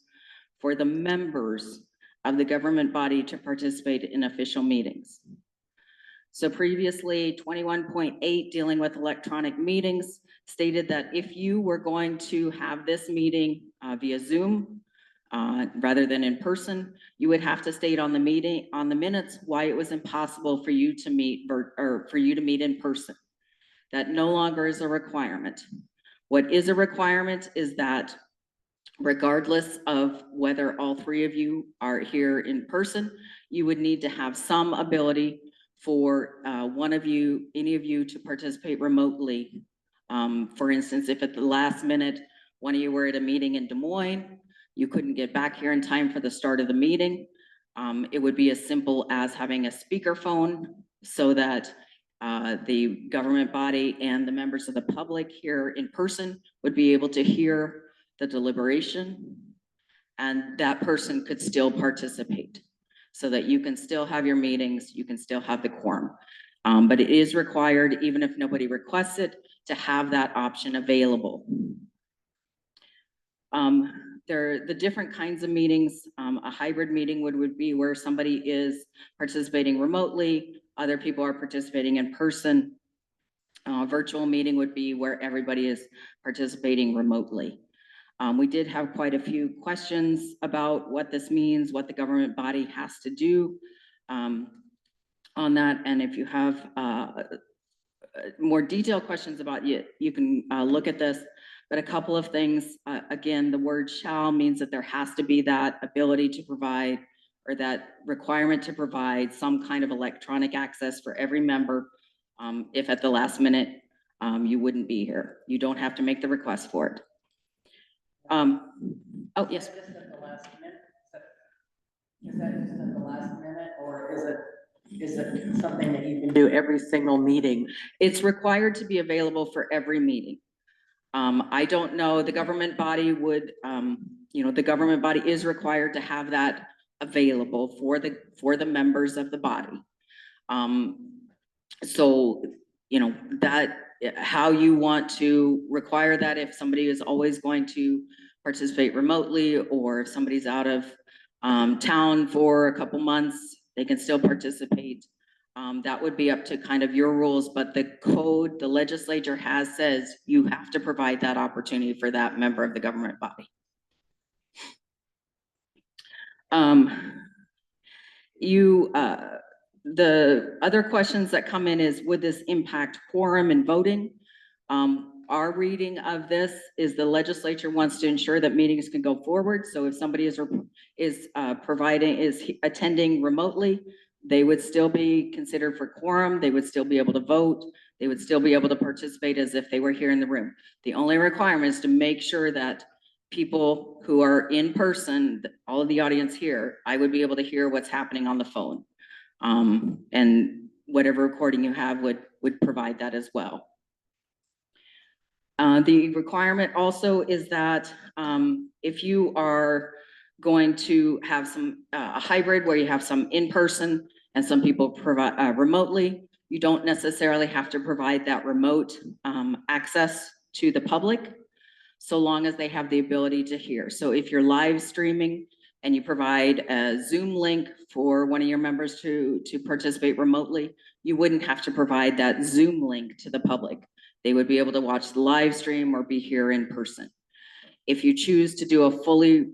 for the members of the government body to participate in official meetings. So previously, 21.8 dealing with electronic meetings stated that if you were going to have this meeting via Zoom, rather than in person, you would have to state on the meeting, on the minutes, why it was impossible for you to meet or for you to meet in person. That no longer is a requirement. What is a requirement is that regardless of whether all three of you are here in person, you would need to have some ability for one of you, any of you to participate remotely. For instance, if at the last minute, one of you were at a meeting in Des Moines, you couldn't get back here in time for the start of the meeting. It would be as simple as having a speakerphone so that the government body and the members of the public here in person would be able to hear the deliberation, and that person could still participate so that you can still have your meetings, you can still have the quorum. But it is required, even if nobody requests it, to have that option available. There are the different kinds of meetings. A hybrid meeting would be where somebody is participating remotely, other people are participating in person. Virtual meeting would be where everybody is participating remotely. We did have quite a few questions about what this means, what the government body has to do on that. And if you have more detailed questions about it, you can look at this. But a couple of things, again, the word shall means that there has to be that ability to provide or that requirement to provide some kind of electronic access for every member. If at the last minute, you wouldn't be here. You don't have to make the request for it. Oh, yes. Is that just at the last minute, or is it something that you can do every single meeting? It's required to be available for every meeting. I don't know, the government body would, the government body is required to have that available for the members of the body. So, that, how you want to require that, if somebody is always going to participate remotely, or if somebody's out of town for a couple months, they can still participate. That would be up to kind of your rules, but the code, the legislature says you have to provide that opportunity for that member of the government body. The other questions that come in is, would this impact quorum and voting? Our reading of this is the legislature wants to ensure that meetings can go forward. So if somebody is attending remotely, They would still be considered for quorum, they would still be able to vote, they would still be able to participate as if they were here in the room. The only requirement is to make sure that people who are in person, all of the audience here, I would be able to hear what's happening on the phone. And whatever recording you have would provide that as well. The requirement also is that if you are going to have some a hybrid where you have some in person and some people provide remotely, you don't necessarily have to provide that remote access to the public, so long as they have the ability to hear. So if you're live streaming and you provide a Zoom link for one of your members to participate remotely, you wouldn't have to provide that Zoom link to the public. They would be able to watch the live stream or be here in person. If you choose to do a fully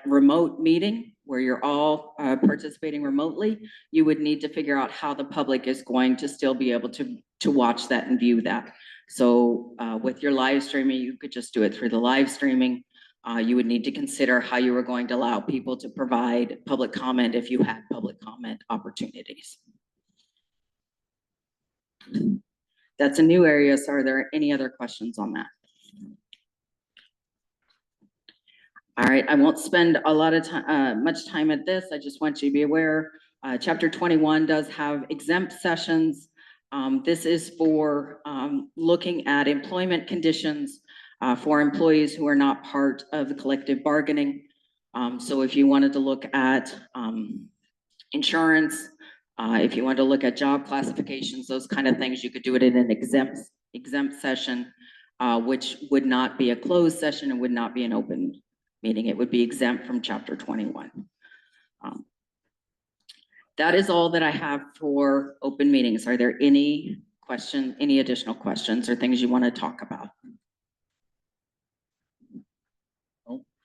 remote meeting where you're all participating remotely, you would need to figure out how the public is going to still be able to watch that and view that. So with your live streaming, you could just do it through the live streaming. You would need to consider how you were going to allow people to provide public comment if you had public comment opportunities. That's a new area, so are there any other questions on that? All right, I won't spend a lot of time, much time at this. I just want you to be aware, chapter 21 does have exempt sessions. This is for looking at employment conditions for employees who are not part of the collective bargaining. So if you wanted to look at insurance, if you wanted to look at job classifications, those kind of things, you could do it in an exempt session, which would not be a closed session and would not be an open meeting. It would be exempt from chapter 21. That is all that I have for open meetings. Are there any questions, any additional questions or things you want to talk about?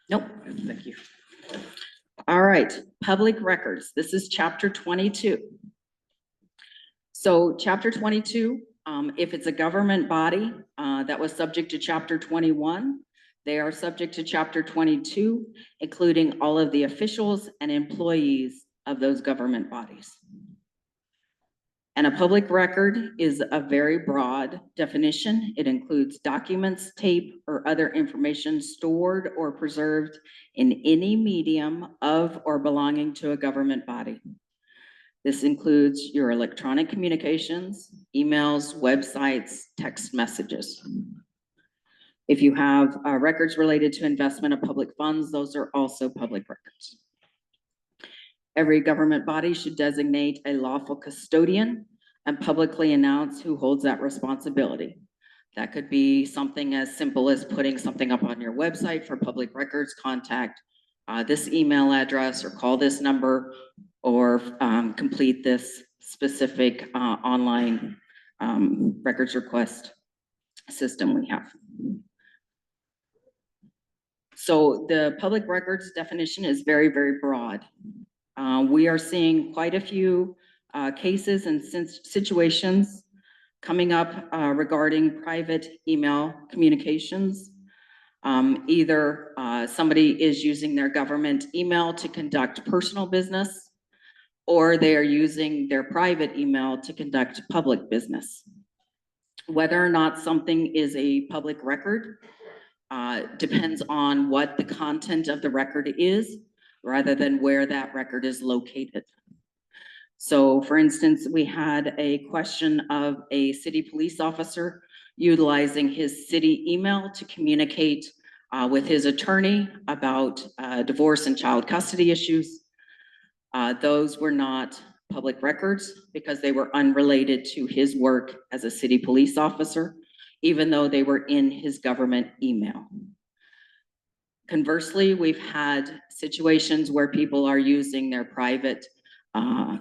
Nope. Thank you. All right, public records. This is chapter 22. So chapter 22, if it's a government body that was subject to chapter 21, they are subject to chapter 22, including all of the officials and employees of those government bodies. And a public record is a very broad definition. It includes documents, tape, or other information stored or preserved in any medium of or belonging to a government body. This includes your electronic communications, emails, websites, text messages. If you have records related to investment of public funds, those are also public records. Every government body should designate a lawful custodian and publicly announce who holds that responsibility. That could be something as simple as putting something up on your website for public records, contact this email address or call this number, or complete this specific online records request system we have. So the public records definition is very, very broad. We are seeing quite a few cases and situations coming up regarding private email communications. Either somebody is using their government email to conduct personal business, or they are using their private email to conduct public business. Whether or not something is a public record depends on what the content of the record is, rather than where that record is located. So for instance, we had a question of a city police officer utilizing his city email to communicate with his attorney about divorce and child custody issues. Those were not public records because they were unrelated to his work as a city police officer, even though they were in his government email. Conversely, we've had situations where people are using their private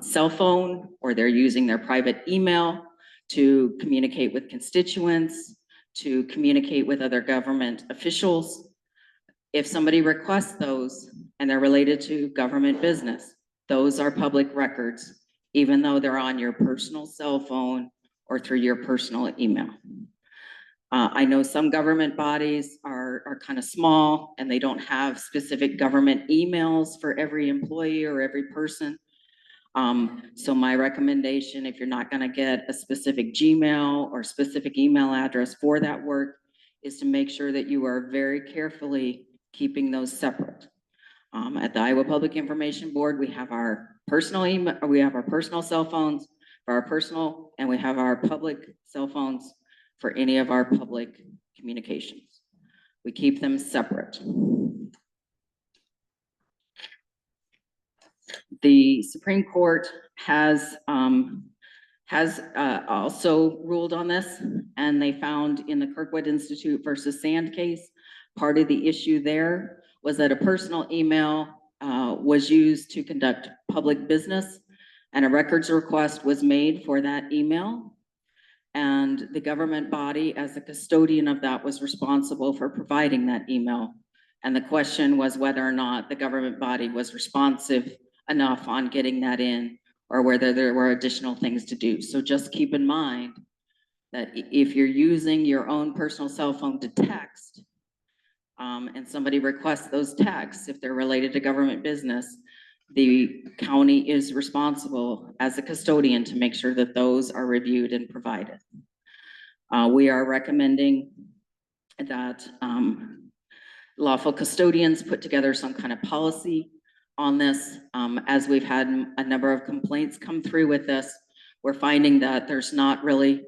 cell phone, or they're using their private email to communicate with constituents, to communicate with other government officials. If somebody requests those and they're related to government business, those are public records, even though they're on your personal cell phone or through your personal email. I know some government bodies are kind of small and they don't have specific government emails for every employee or every person. So my recommendation, if you're not gonna get a specific Gmail or specific email address for that work, is to make sure that you are very carefully keeping those separate. At the Iowa Public Information Board, we have our personal email, we have our personal cell phones for our personal, and we have our public cell phones for any of our public communications. We keep them separate. The Supreme Court has also ruled on this, and they found in the Kirkwood Institute versus Sand case, part of the issue there was that a personal email was used to conduct public business, and a records request was made for that email. And the government body, as the custodian of that, was responsible for providing that email. And the question was whether or not the government body was responsive enough on getting that in, or whether there were additional things to do. So just keep in mind that if you're using your own personal cell phone to text, and somebody requests those texts, if they're related to government business, the county is responsible as a custodian to make sure that those are reviewed and provided. We are recommending that lawful custodians put together some kind of policy on this. As we've had a number of complaints come through with this, we're finding that there's not really,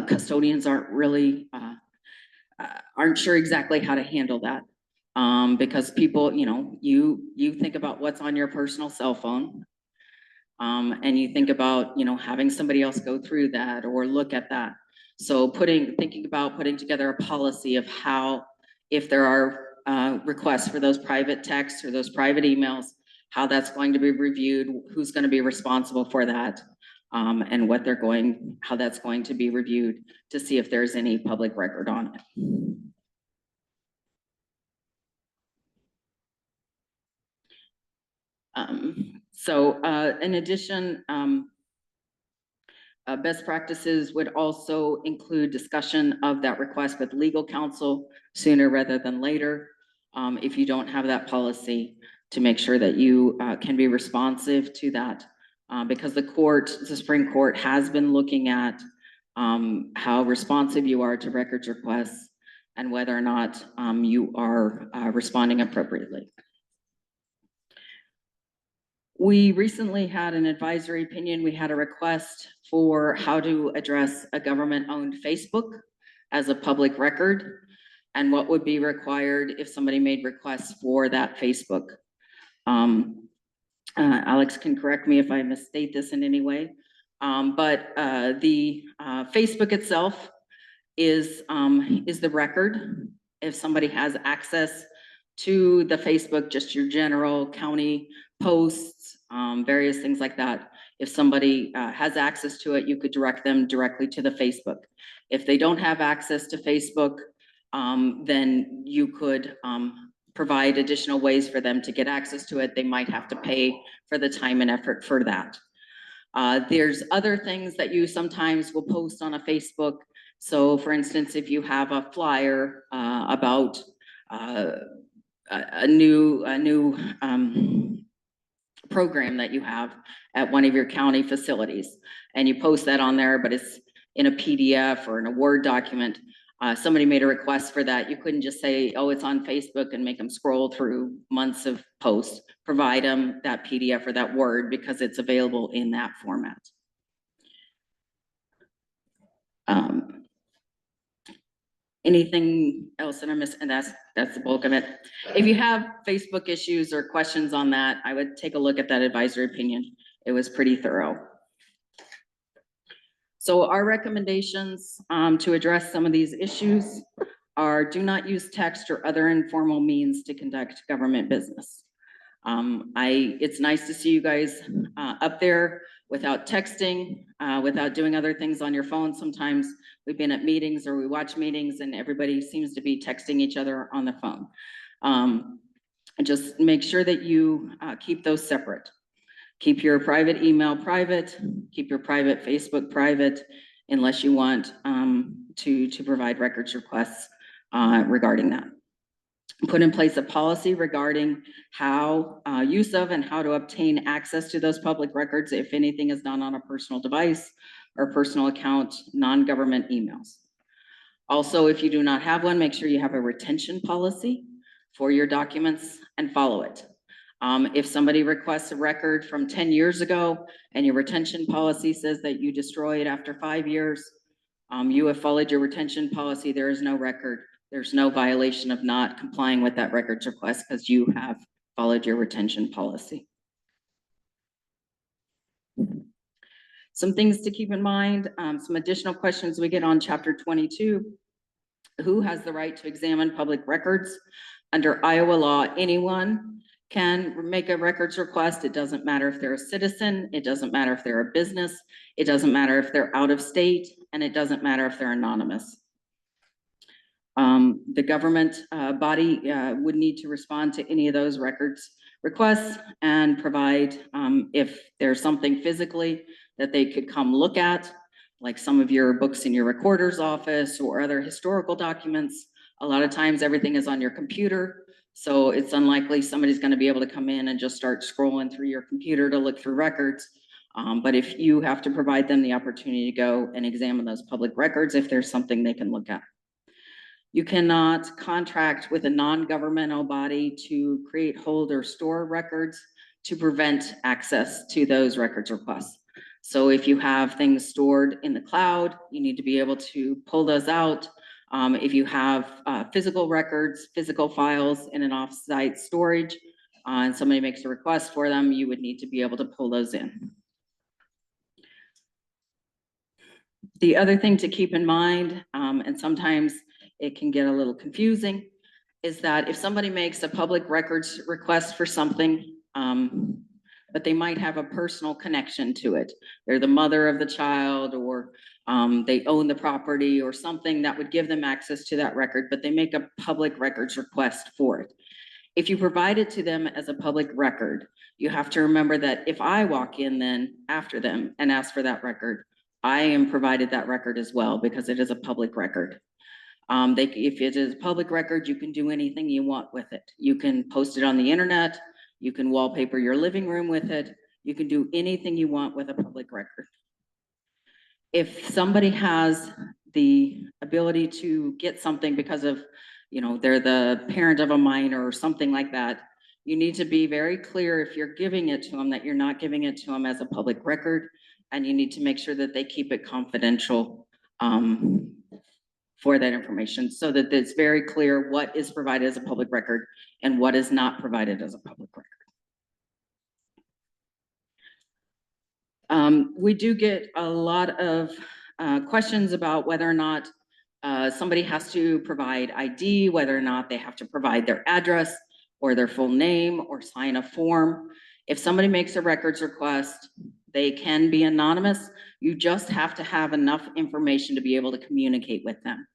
custodians aren't sure exactly how to handle that. Because people, you think about what's on your personal cell phone. And you think about, having somebody else go through that or look at that. So thinking about putting together a policy of how, if there are requests for those private texts or those private emails, how that's going to be reviewed, who's going to be responsible for that, and how that's going to be reviewed to see if there's any public record on it. In addition, best practices would also include discussion of that request with legal counsel sooner rather than later. If you don't have that policy, to make sure that you can be responsive to that. Because the Supreme Court has been looking at how responsive you are to records requests and whether or not you are responding appropriately. We recently had an advisory opinion. We had a request for how to address a government-owned Facebook as a public record and what would be required if somebody made requests for that Facebook. Alex can correct me if I misstate this in any way, but the Facebook itself is the record. If somebody has access to the Facebook, just your general county posts, various things like that. If somebody has access to it, you could direct them directly to the Facebook. If they don't have access to Facebook, then you could provide additional ways for them to get access to it. They might have to pay for the time and effort for that. There's other things that you sometimes will post on a Facebook. So for instance, if you have a flyer about a new program that you have at one of your county facilities, and you post that on there, but it's in a PDF or in a Word document, somebody made a request for that. You couldn't just say, oh, it's on Facebook and make them scroll through months of posts. Provide them that PDF or that Word because it's available in that format. Anything else that I'm missing? And that's the bulk of it. If you have Facebook issues or questions on that, I would take a look at that advisory opinion. It was pretty thorough. So our recommendations to address some of these issues are: do not use text or other informal means to conduct government business. It's nice to see you guys up there without texting, without doing other things on your phone. Sometimes we've been at meetings or we watch meetings and everybody seems to be texting each other on the phone. Just make sure that you keep those separate. Keep your private email private, keep your private Facebook private, unless you want to provide records requests regarding that. put in place a policy regarding how use of and how to obtain access to those public records if anything is done on a personal device or personal account, non-government emails. Also, if you do not have one, make sure you have a retention policy for your documents and follow it. If somebody requests a record from 10 years ago and your retention policy says that you destroy it after 5 years, you have followed your retention policy, there is no record. There's no violation of not complying with that records request because you have followed your retention policy. Some things to keep in mind, some additional questions we get on chapter 22. Who has the right to examine public records? Under Iowa law, anyone can make a records request. It doesn't matter if they're a citizen. It doesn't matter if they're a business. It doesn't matter if they're out of state, and it doesn't matter if they're anonymous. The government body would need to respond to any of those records requests and provide, if there's something physically that they could come look at, like some of your books in your recorder's office or other historical documents. A lot of times everything is on your computer, so it's unlikely somebody's going to be able to come in and just start scrolling through your computer to look through records. But if you have to provide them the opportunity to go and examine those public records, if there's something they can look at. You cannot contract with a non-governmental body to create, hold, or store records to prevent access to those records requests. So if you have things stored in the cloud, you need to be able to pull those out. If you have physical records, physical files in an off-site storage, and somebody makes a request for them, you would need to be able to pull those in. The other thing to keep in mind, and sometimes it can get a little confusing, is that if somebody makes a public records request for something, but they might have a personal connection to it. They're the mother of the child, or they own the property or something that would give them access to that record, but they make a public records request for it. If you provide it to them as a public record, you have to remember that if I walk in then after them and ask for that record, I am provided that record as well because it is a public record. If it is a public record, you can do anything you want with it. You can post it on the internet. You can wallpaper your living room with it. You can do anything you want with a public record. If somebody has the ability to get something because of, they're the parent of a minor or something like that, you need to be very clear if you're giving it to them that you're not giving it to them as a public record, and you need to make sure that they keep it confidential for that information so that it's very clear what is provided as a public record and what is not provided as a public record. We do get a lot of questions about whether or not somebody has to provide ID, whether or not they have to provide their address or their full name or sign a form. If somebody makes a records request, they can be anonymous. You just have to have enough information to be able to communicate with them.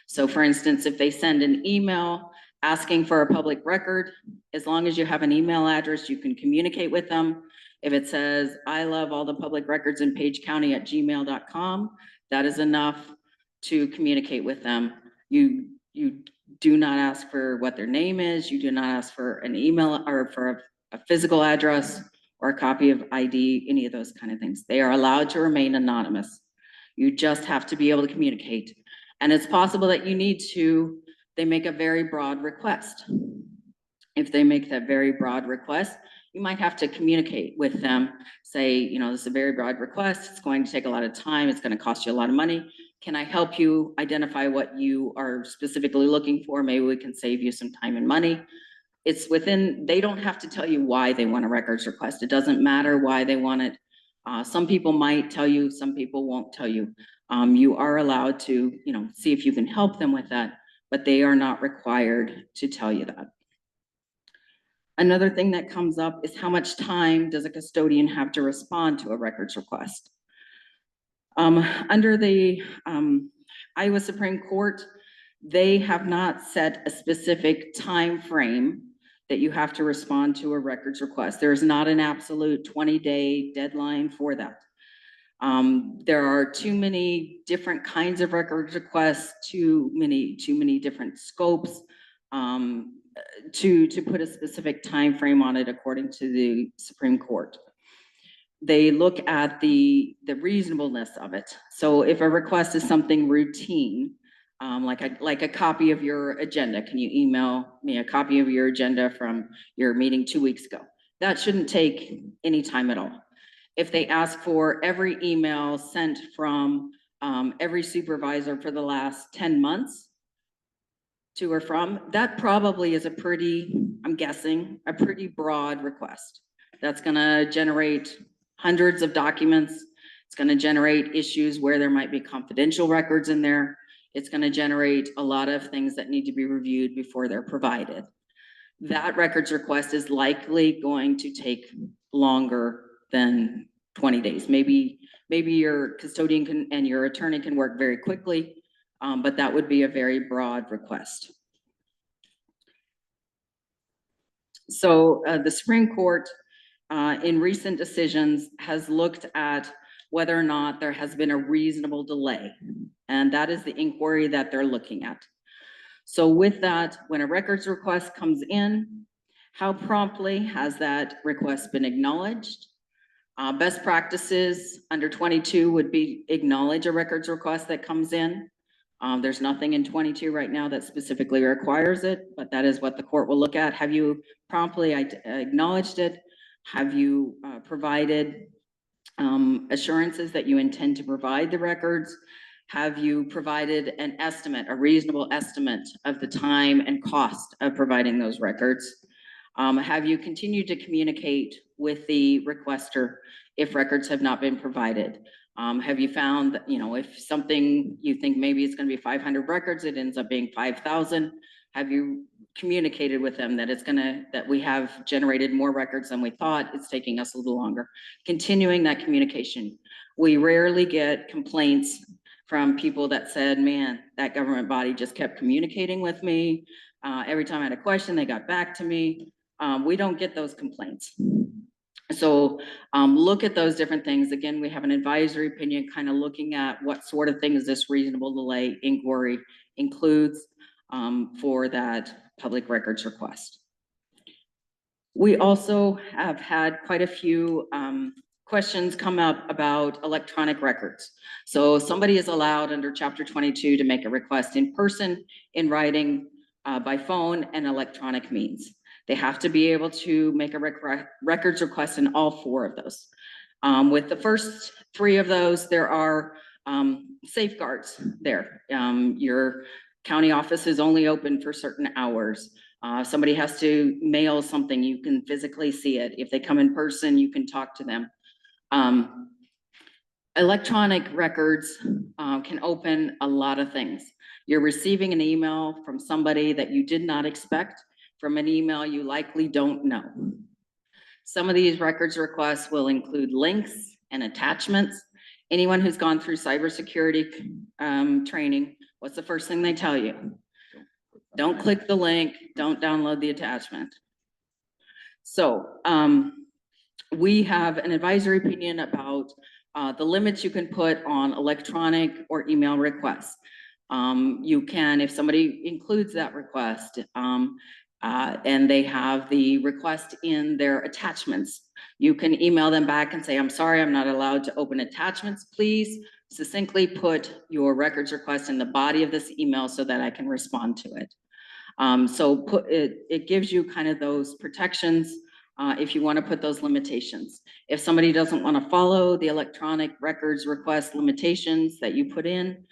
So for instance, if they send an email asking for a public record, as long as you have an email address, you can communicate with them. If it says, I love all the public records in Page County at gmail.com, that is enough to communicate with them. You do not ask for what their name is. You do not ask for an email or for a physical address or a copy of ID, any of those kind of things. They are allowed to remain anonymous. You just have to be able to communicate. And it's possible that they make a very broad request. If they make that very broad request, you might have to communicate with them, say, this is a very broad request. It's going to take a lot of time. It's going to cost you a lot of money. Can I help you identify what you are specifically looking for? Maybe we can save you some time and money. They don't have to tell you why they want a records request. It doesn't matter why they want it. Some people might tell you, some people won't tell you. You are allowed to, see if you can help them with that, but they are not required to tell you that. Another thing that comes up is how much time does a custodian have to respond to a records request? Under the Iowa Supreme Court, they have not set a specific time frame that you have to respond to a records request. There is not an absolute 20-day deadline for that. There are too many different kinds of records requests, too many different scopes. to put a specific time frame on it according to the Supreme Court. They look at the reasonableness of it. So if a request is something routine, like a copy of your agenda, can you email me a copy of your agenda from your meeting 2 weeks ago? That shouldn't take any time at all. If they ask for every email sent from every supervisor for the last 10 months to or from, that probably is a pretty, I'm guessing, a pretty broad request. That's gonna generate hundreds of documents. It's gonna generate issues where there might be confidential records in there. It's gonna generate a lot of things that need to be reviewed before they're provided. That records request is likely going to take longer than 20 days. Maybe your custodian can, and your attorney can work very quickly, but that would be a very broad request. So the Supreme Court in recent decisions has looked at whether or not there has been a reasonable delay. And that is the inquiry that they're looking at. So with that, when a records request comes in, how promptly has that request been acknowledged? Best practices under 22 would be acknowledge a records request that comes in. There's nothing in 22 right now that specifically requires it, but that is what the court will look at. Have you promptly acknowledged it? Have you provided assurances that you intend to provide the records? Have you provided an estimate, a reasonable estimate of the time and cost of providing those records? Have you continued to communicate with the requester if records have not been provided? Have you found that, if something you think maybe it's going to be 500 records, it ends up being 5,000? Have you communicated with them that that we have generated more records than we thought? It's taking us a little longer. Continuing that communication. We rarely get complaints from people that said, man, that government body just kept communicating with me. Every time I had a question, they got back to me. We don't get those complaints. So look at those different things. Again, we have an advisory opinion kind of looking at what sort of things this reasonable delay inquiry includes for that public records request. We also have had quite a few questions come up about electronic records. So somebody is allowed under Chapter 22 to make a request in person, in writing, by phone, and electronic means. They have to be able to make a records request in all 4 of those. With the first 3 of those, there are safeguards there. Your county office is only open for certain hours. Somebody has to mail something, you can physically see it. If they come in person, you can talk to them. Electronic records can open a lot of things. You're receiving an email from somebody that you did not expect, from an email you likely don't know. Some of these records requests will include links and attachments. Anyone who's gone through cybersecurity training, what's the first thing they tell you? Don't click the link, don't download the attachment. So we have an advisory opinion about the limits you can put on electronic or email requests. You can, if somebody includes that request and they have the request in their attachments, you can email them back and say, I'm sorry, I'm not allowed to open attachments. Please succinctly put your records request in the body of this email so that I can respond to it. So it gives you kind of those protections if you want to put those limitations. If somebody doesn't want to follow the electronic records request limitations that you put in,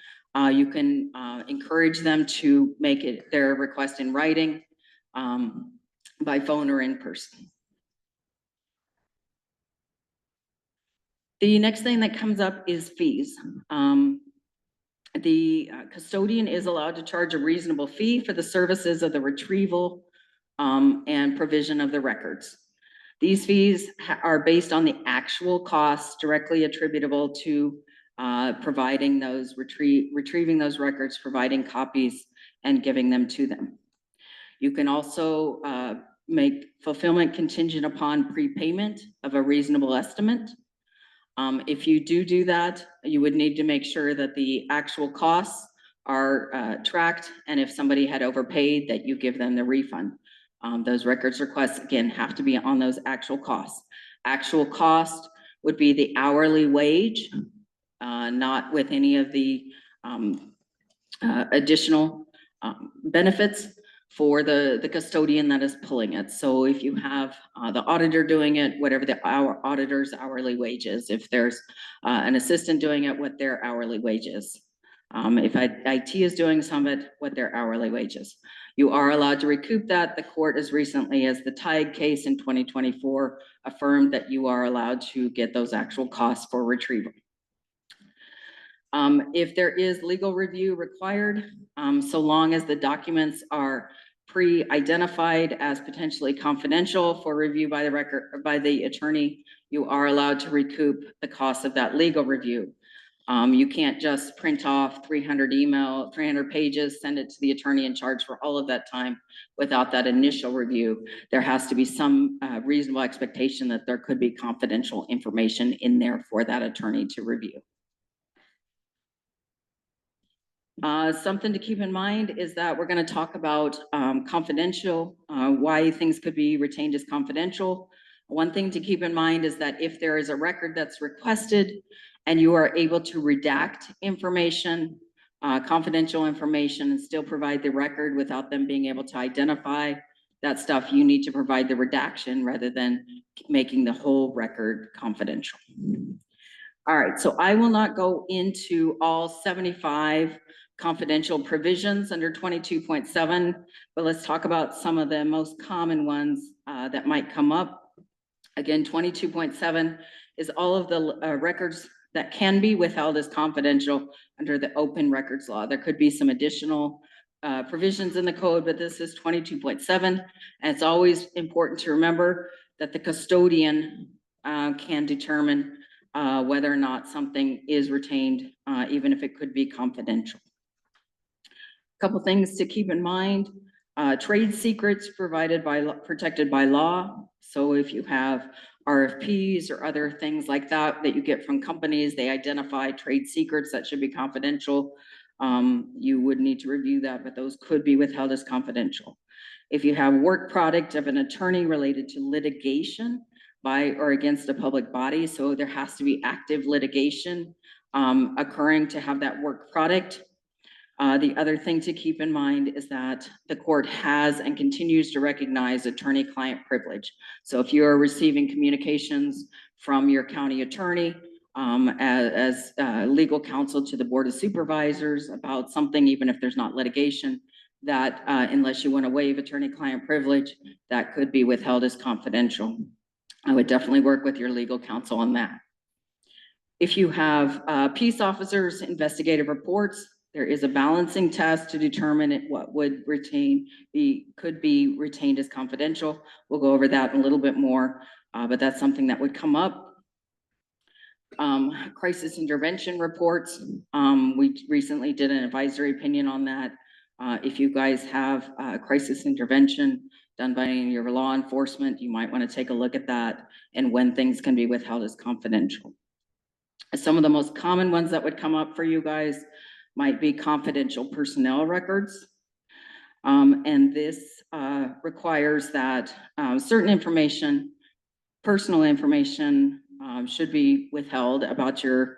you can encourage them to make their request in writing by phone or in person. The next thing that comes up is fees. The custodian is allowed to charge a reasonable fee for the services of the retrieval and provision of the records. These fees are based on the actual costs directly attributable to providing those, retrieving those records, providing copies, and giving them to them. You can also make fulfillment contingent upon prepayment of a reasonable estimate. If you do that, you would need to make sure that the actual costs are tracked, and if somebody had overpaid, that you give them the refund. Those records requests, again, have to be on those actual costs. Actual cost would be the hourly wage, not with any of the additional benefits for the custodian that is pulling it. So if you have the auditor doing it, whatever our auditor's hourly wage is, if there's an assistant doing it, what their hourly wage is. If IT is doing some of it, what their hourly wage is. You are allowed to recoup that. The court as recently as the Tide case in 2024 affirmed that you are allowed to get those actual costs for retrieval. If there is legal review required, so long as the documents are pre-identified as potentially confidential for review by the attorney, you are allowed to recoup the cost of that legal review. You can't just print off 300 pages, send it to the attorney and charge for all of that time without that initial review. There has to be some reasonable expectation that there could be confidential information in there for that attorney to review. Something to keep in mind is that we're going to talk about confidential, why things could be retained as confidential. One thing to keep in mind is that if there is a record that's requested and you are able to redact information, confidential information, and still provide the record without them being able to identify that stuff, you need to provide the redaction rather than making the whole record confidential. All right, so I will not go into all 75 confidential provisions under 22.7, but let's talk about some of the most common ones that might come up. Again, 22.7 is all of the records that can be withheld as confidential under the open records law. There could be some additional provisions in the code, but this is 22.7. And it's always important to remember that the custodian can determine whether or not something is retained, even if it could be confidential. A couple things to keep in mind, trade secrets protected by law. So if you have RFPs or other things like that you get from companies, they identify trade secrets that should be confidential. You would need to review that, but those could be withheld as confidential. If you have work product of an attorney related to litigation by or against a public body, so there has to be active litigation occurring to have that work product. The other thing to keep in mind is that the court has and continues to recognize attorney-client privilege. So if you are receiving communications from your county attorney as legal counsel to the Board of Supervisors about something, even if there's not litigation, that unless you want to waive attorney-client privilege, that could be withheld as confidential. I would definitely work with your legal counsel on that. If you have peace officers' investigative reports, there is a balancing test to determine what would could be retained as confidential. We'll go over that a little bit more, but that's something that would come up. Crisis intervention reports. We recently did an advisory opinion on that. If you guys have crisis intervention done by your law enforcement, you might want to take a look at that and when things can be withheld as confidential. Some of the most common ones that would come up for you guys might be confidential personnel records. And this requires that certain information, personal information, should be withheld about your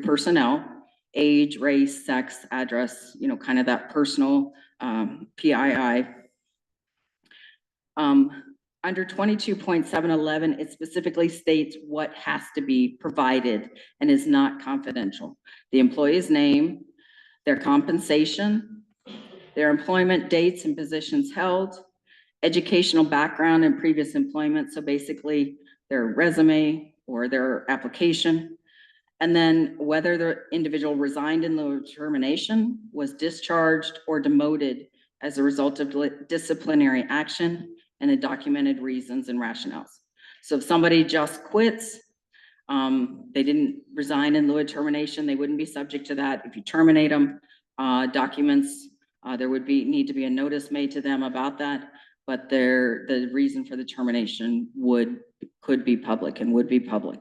personnel, age, race, sex, address, kind of that personal PII. Under 22.711, it specifically states what has to be provided and is not confidential. The employee's name, their compensation, their employment dates and positions held, educational background and previous employment, so basically their resume or their application, and then whether the individual resigned in the termination, was discharged or demoted as a result of disciplinary action, and the documented reasons and rationales. So if somebody just quits, they didn't resign in lieu of termination, they wouldn't be subject to that. If you terminate them, documents, there would need to be a notice made to them about that, but the reason for the termination could be public and would be public.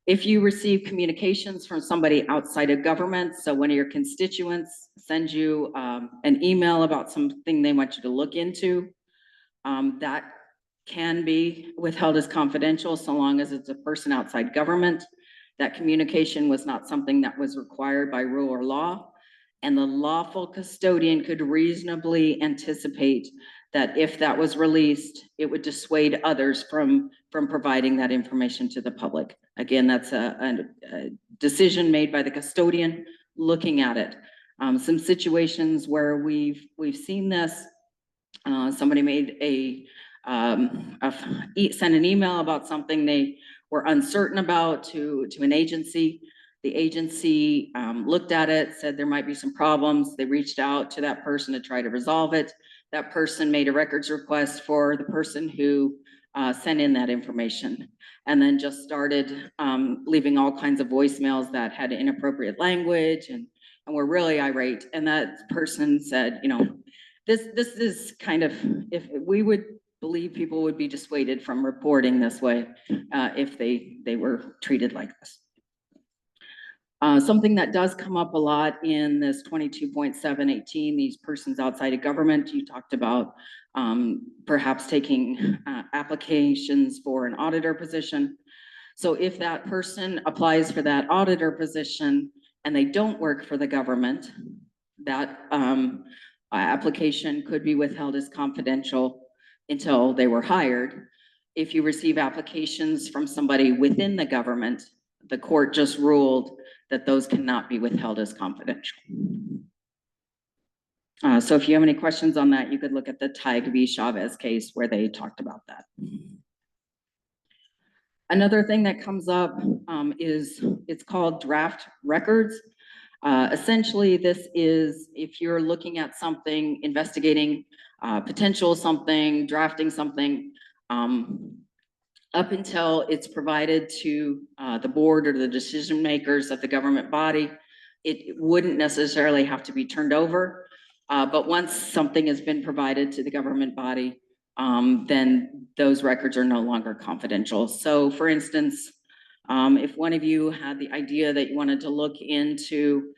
If you receive communications from somebody outside of government, so one of your constituents sends you an email about something they want you to look into, that can be withheld as confidential so long as it's a person outside government. That communication was not something that was required by rule or law. And the lawful custodian could reasonably anticipate that if that was released, it would dissuade others from providing that information to the public. Again, that's a decision made by the custodian looking at it. Some situations where we've seen this, somebody made sent an email about something they were uncertain about to an agency. The agency looked at it, said there might be some problems. They reached out to that person to try to resolve it. That person made a records request for the person who sent in that information, and then just started leaving all kinds of voicemails that had inappropriate language and were really irate. And that person said, you know, this is kind of, if we would believe people would be dissuaded from reporting this way if they were treated like this. Something that does come up a lot in this 22.718, these persons outside of government, you talked about perhaps taking applications for an auditor position. So if that person applies for that auditor position and they don't work for the government, that application could be withheld as confidential until they were hired. If you receive applications from somebody within the government, the court just ruled that those cannot be withheld as confidential. So if you have any questions on that, you could look at the Teig v. Chavez case where they talked about that. Another thing that comes up is it's called draft records. Essentially, this is if you're looking at something, investigating potential something, drafting something, up until it's provided to the board or the decision makers of the government body, it wouldn't necessarily have to be turned over. But once something has been provided to the government body, then those records are no longer confidential. So for instance, if one of you had the idea that you wanted to look into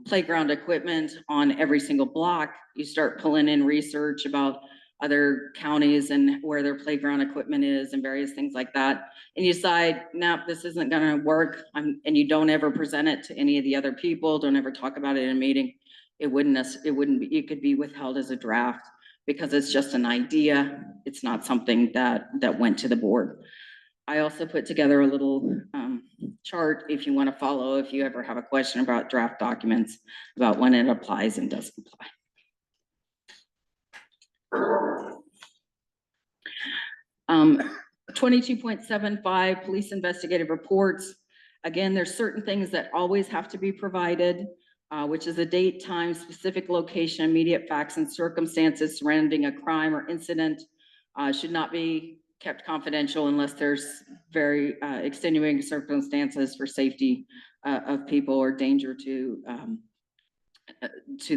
playground equipment on every single block, you start pulling in research about other counties and where their playground equipment is and various things like that. And you decide, no, this isn't gonna work. And you don't ever present it to any of the other people, don't ever talk about it in a meeting. It could be withheld as a draft because it's just an idea. It's not something that went to the board. I also put together a little chart if you want to follow, if you ever have a question about draft documents, about when it applies and doesn't apply. 22.75 police investigative reports. Again, there's certain things that always have to be provided, which is a date, time, specific location, immediate facts and circumstances surrounding a crime or incident. Should not be kept confidential unless there's very extenuating circumstances for safety of people or danger to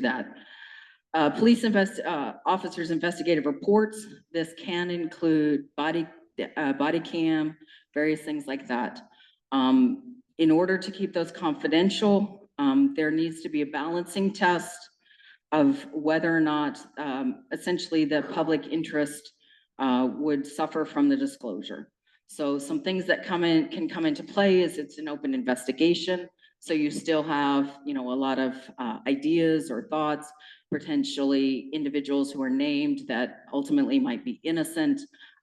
that. Police officers' investigative reports. This can include body cam, various things like that. In order to keep those confidential, there needs to be a balancing test of whether or not essentially the public interest would suffer from the disclosure. So some things that can come into play is it's an open investigation. So you still have, you know, a lot of ideas or thoughts, potentially individuals who are named that ultimately might be innocent.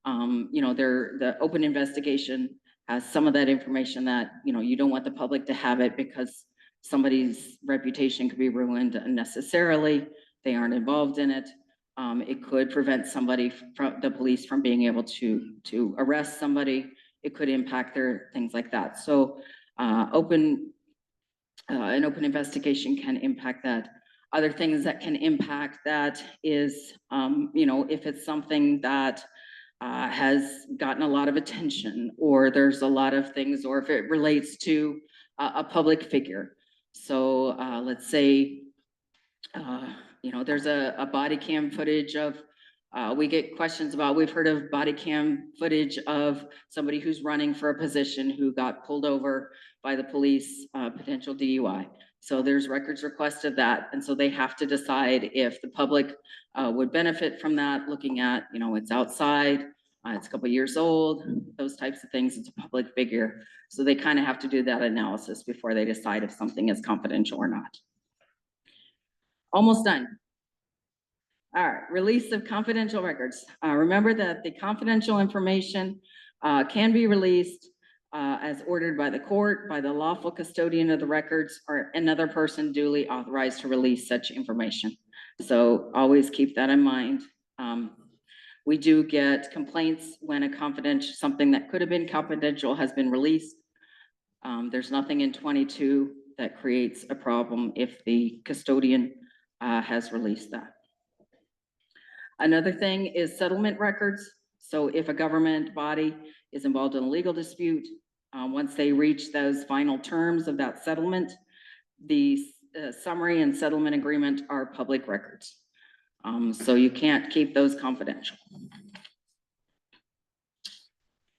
You know, the open investigation has some of that information that, you know, you don't want the public to have it because somebody's reputation could be ruined unnecessarily. They aren't involved in it. It could prevent somebody from the police from being able to arrest somebody. It could impact their things like that. So an open investigation can impact that. Other things that can impact that is, you know, if it's something that has gotten a lot of attention, or there's a lot of things, or if it relates to a public figure. So let's say, you know, there's a body cam footage of We get questions about, we've heard of body cam footage of somebody who's running for a position who got pulled over by the police, potential DUI. So there's records request of that, and so they have to decide if the public would benefit from that, looking at, you know, it's outside, it's a couple years old, those types of things, it's a public figure. So they kind of have to do that analysis before they decide if something is confidential or not. Almost done. All right, release of confidential records. Remember that the confidential information can be released as ordered by the court, by the lawful custodian of the records, or another person duly authorized to release such information. So always keep that in mind. We do get complaints when something that could have been confidential has been released. There's nothing in 22 that creates a problem if the custodian has released that. Another thing is settlement records. So if a government body is involved in a legal dispute, once they reach those final terms of that settlement, the summary and settlement agreement are public records. So you can't keep those confidential.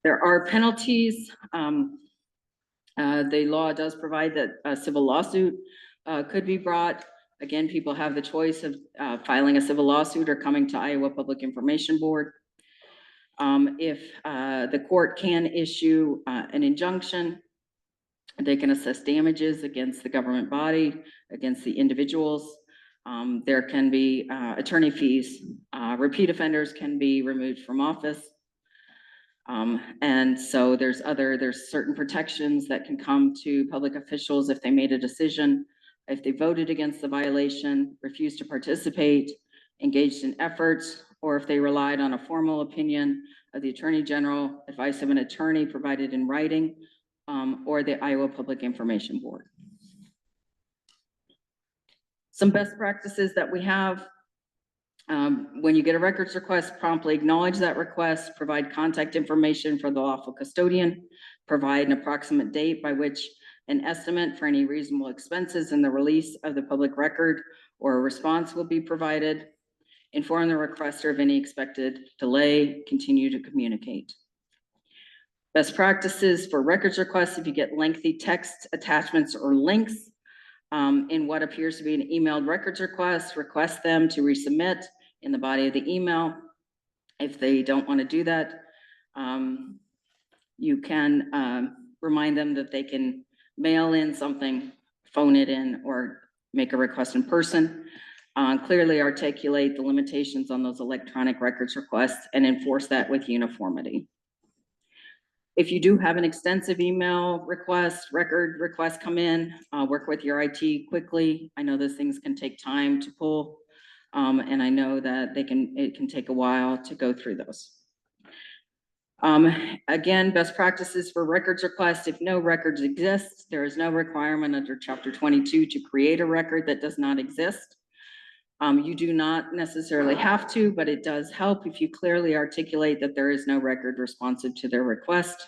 There are penalties. The law does provide that a civil lawsuit could be brought. Again, people have the choice of filing a civil lawsuit or coming to Iowa Public Information Board. If the court can issue an injunction, they can assess damages against the government body, against the individuals. There can be attorney fees. Repeat offenders can be removed from office. And so there's certain protections that can come to public officials if they made a decision, if they voted against the violation, refused to participate, engaged in efforts, or if they relied on a formal opinion of the Attorney General, advice of an attorney provided in writing, or the Iowa Public Information Board. Some best practices that we have. When you get a records request, promptly acknowledge that request, provide contact information for the lawful custodian, provide an approximate date by which an estimate for any reasonable expenses in the release of the public record or a response will be provided, inform the requester of any expected delay, continue to communicate. Best practices for records requests: if you get lengthy text attachments or links in what appears to be an emailed records request, request them to resubmit in the body of the email. If they don't want to do that, you can remind them that they can mail in something, phone it in, or make a request in person. Clearly articulate the limitations on those electronic records requests and enforce that with uniformity. If you do have an extensive email record request come in, work with your IT quickly. I know those things can take time to pull, and I know that it can take a while to go through those. Again, best practices for records requests: if no records exist, there is no requirement under Chapter 22 to create a record that does not exist. You do not necessarily have to, but it does help if you clearly articulate that there is no record responsive to their request.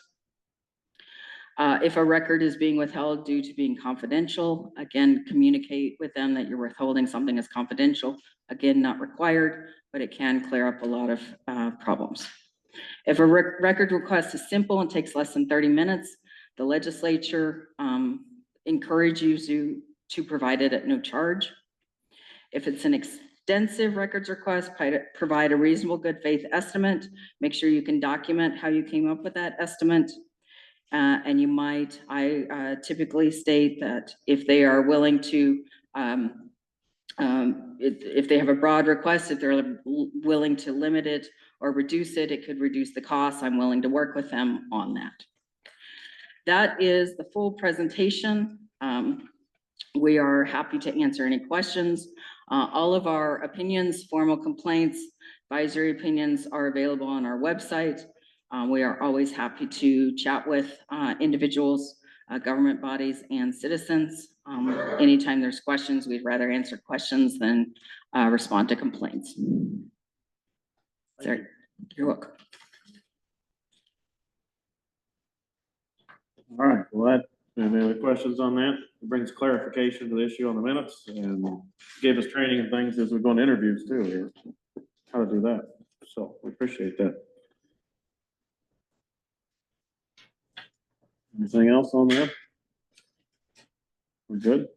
If a record is being withheld due to being confidential, again, communicate with them that you're withholding something as confidential. Again, not required, but it can clear up a lot of problems. If a record request is simple and takes less than 30 minutes, the legislature encourages you to provide it at no charge. If it's an extensive records request, provide a reasonable good faith estimate. Make sure you can document how you came up with that estimate. And you might, I typically state that if they are willing to, if they have a broad request, if they're willing to limit it or reduce it, it could reduce the cost. I'm willing to work with them on that. That is the full presentation. We are happy to answer any questions. All of our opinions, formal complaints, advisory opinions are available on our website. We are always happy to chat with individuals, government bodies, and citizens. Anytime there's questions, we'd rather answer questions than respond to complaints. Sorry, you're welcome. All right, well, any other questions on that? It brings clarification to the issue on the minutes and gave us training and things as we go into interviews too here, how to do that. So we appreciate that. Anything else on there? We're good?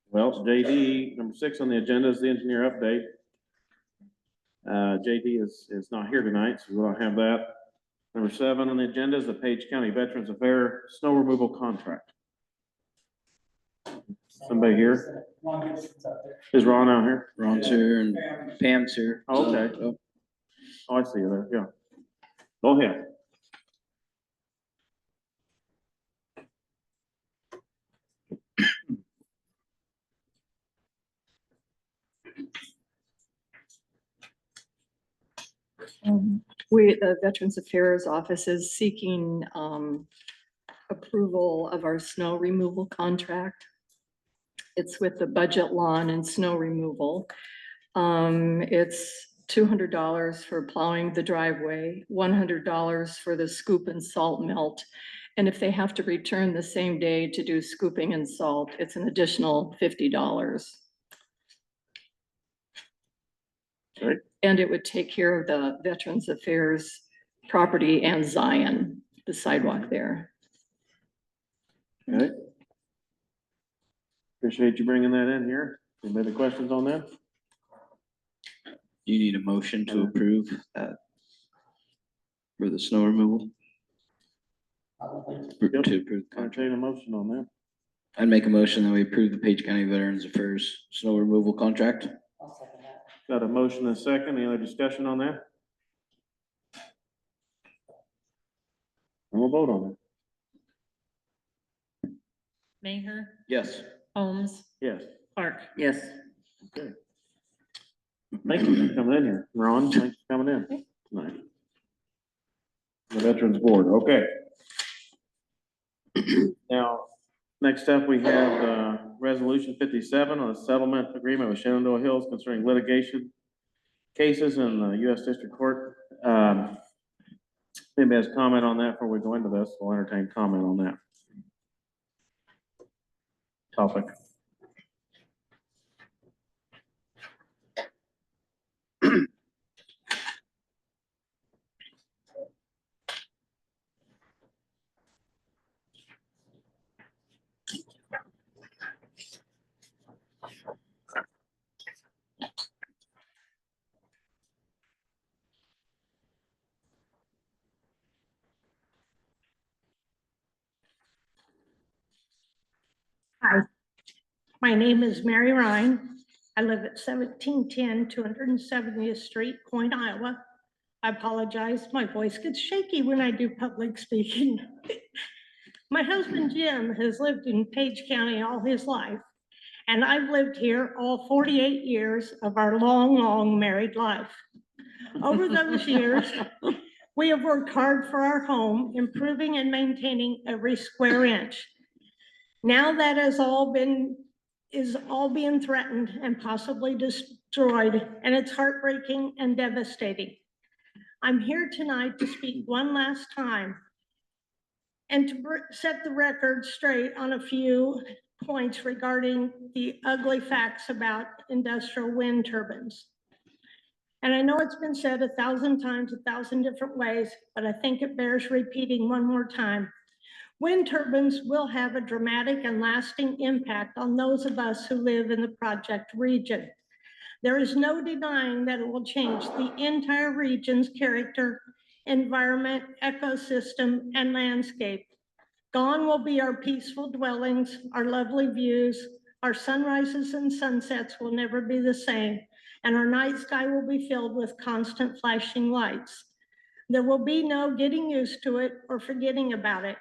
Well, JD, number 6 on the agenda is the engineer update. JD is not here tonight, so we don't have that. Number 7 on the agenda is the Page County Veterans Affairs snow removal contract. Somebody here? Is Ron out here? Ron's here and Pam's here. Oh, okay. So, Oh, I see you there, yeah. Go ahead. The Veterans Affairs Office is seeking approval of our snow removal contract. It's with the budget lawn and snow removal. It's $200 for plowing the driveway, $100 for the scoop and salt melt. And if they have to return the same day to do scooping and salt, it's an additional $50. Great. And it would take care of the Veterans Affairs property and Zion, the sidewalk there. Okay. Appreciate you bringing that in here. Any other questions on that? you need a motion to approve that for the snow removal? Yep. To approve the contract. Entertain a motion on that. I'd make a motion that we approve the Page County Veterans Affairs snow removal contract. Got a motion and a second. Any other discussion on that? And we'll vote on it. Mayor, Yes. Holmes, Yes. Clark. Yes. Okay. Thank you for coming in here. Ron, thanks for coming in tonight. The Veterans Board, okay. Now, next up, we have, Resolution 57 on a settlement agreement with Shenandoah Hills concerning litigation cases in the U.S. District Court. Anybody has comment on that before we go into this? We'll entertain comment on that topic. Hi, my name is Mary Ryan. I live at 1710 270th Street, Point, Iowa. I apologize, my voice gets shaky when I do public speaking. My husband Jim has lived in Page County all his life, and I've lived here all 48 years of our long, long married life. Over those years, we have worked hard for our home, improving and maintaining every square inch. Now that is all being threatened and possibly destroyed, and it's heartbreaking and devastating. I'm here tonight to speak one last time and to set the record straight on a few points regarding the ugly facts about industrial wind turbines. And I know it's been said 1,000 times, 1,000 different ways, but I think it bears repeating one more time. Wind turbines will have a dramatic and lasting impact on those of us who live in the project region. There is no denying that it will change the entire region's character, environment, ecosystem, and landscape. Gone will be our peaceful dwellings, our lovely views, our sunrises and sunsets will never be the same, and our night sky will be filled with constant flashing lights. There will be no getting used to it or forgetting about it.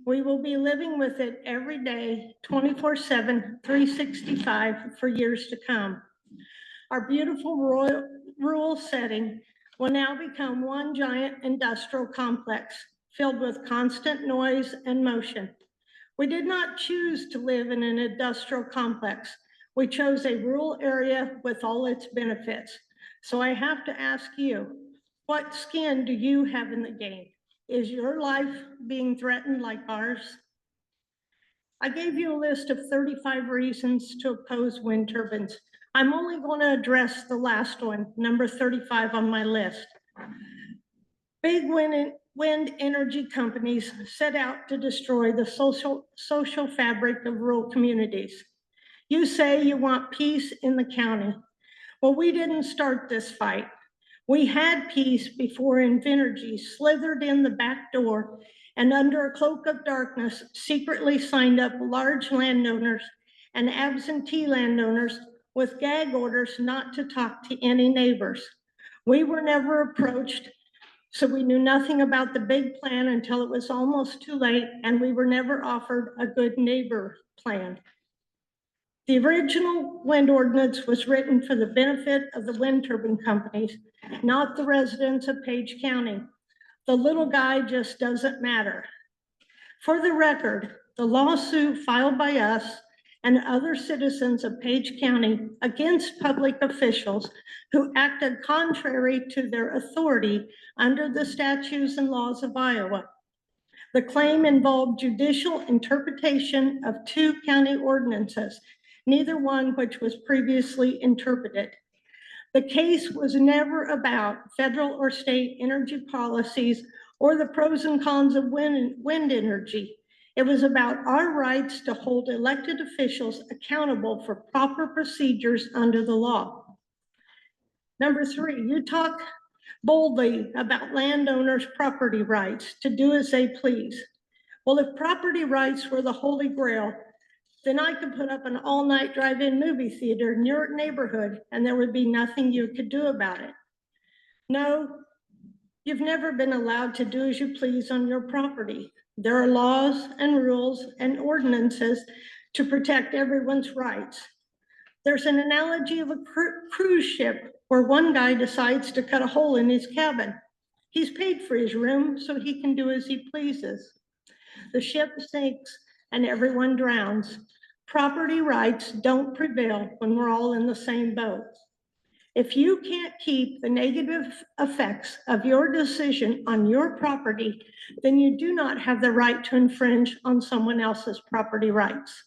We will be living with it every day, 24/7, 365 for years to come. Our beautiful rural setting will now become one giant industrial complex filled with constant noise and motion. We did not choose to live in an industrial complex. We chose a rural area with all its benefits. So I have to ask you, what skin do you have in the game? Is your life being threatened like ours? I gave you a list of 35 reasons to oppose wind turbines. I'm only going to address the last one, number 35 on my list. Big wind energy companies set out to destroy the social fabric of rural communities. You say you want peace in the county. Well, we didn't start this fight. We had peace before Invenergy slithered in the back door and under a cloak of darkness secretly signed up large landowners and absentee landowners with gag orders not to talk to any neighbors. We were never approached, so we knew nothing about the big plan until it was almost too late, and we were never offered a good neighbor plan. The original wind ordinance was written for the benefit of the wind turbine companies, not the residents of Page County. The little guy just doesn't matter. For the record, the lawsuit filed by us and other citizens of Page County against public officials who acted contrary to their authority under the statutes and laws of Iowa. The claim involved judicial interpretation of 2 county ordinances, neither one which was previously interpreted. The case was never about federal or state energy policies or the pros and cons of wind energy. It was about our rights to hold elected officials accountable for proper procedures under the law. Number 3, you talk boldly about landowners' property rights to do as they please. Well, if property rights were the holy grail, then I could put up an all-night drive-in movie theater in your neighborhood and there would be nothing you could do about it. No, you've never been allowed to do as you please on your property. There are laws and rules and ordinances to protect everyone's rights. There's an analogy of a cruise ship where one guy decides to cut a hole in his cabin. He's paid for his room, so he can do as he pleases. The ship sinks and everyone drowns. Property rights don't prevail when we're all in the same boat. If you can't keep the negative effects of your decision on your property, then you do not have the right to infringe on someone else's property rights.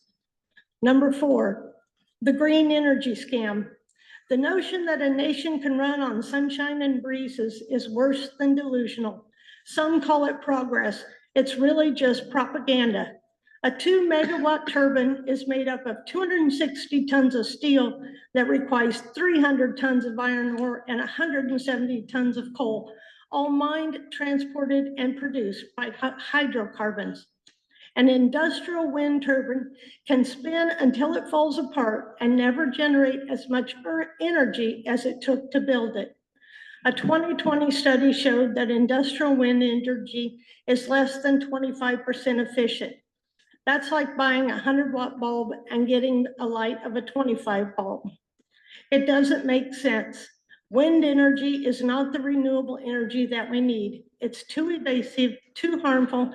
Number 4, the green energy scam. The notion that a nation can run on sunshine and breezes is worse than delusional. Some call it progress. It's really just propaganda. A 2 megawatt turbine is made up of 260 tons of steel that requires 300 tons of iron ore and 170 tons of coal, all mined, transported, and produced by hydrocarbons. An industrial wind turbine can spin until it falls apart and never generate as much energy as it took to build it. A 2020 study showed that industrial wind energy is less than 25% efficient. That's like buying a 100-watt bulb and getting a light of a 25 bulb. It doesn't make sense. Wind energy is not the renewable energy that we need. It's too evasive, too harmful,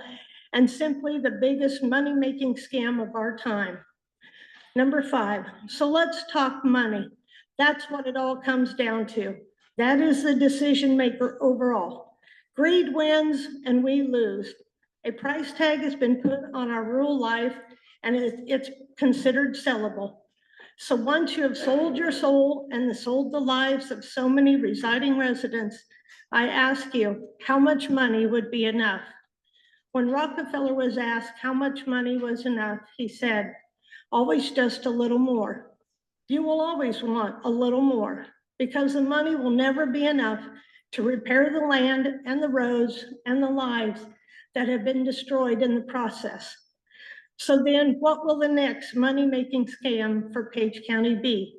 and simply the biggest money-making scam of our time. Number 5, so let's talk money. That's what it all comes down to. That is the decision maker overall. Greed wins and we lose. A price tag has been put on our rural life and it's considered sellable. So once you have sold your soul and sold the lives of so many residing residents, I ask you, how much money would be enough? When Rockefeller was asked how much money was enough, he said, always just a little more. You will always want a little more because the money will never be enough to repair the land and the roads and the lives that have been destroyed in the process. So then what will the next money-making scam for Page County be?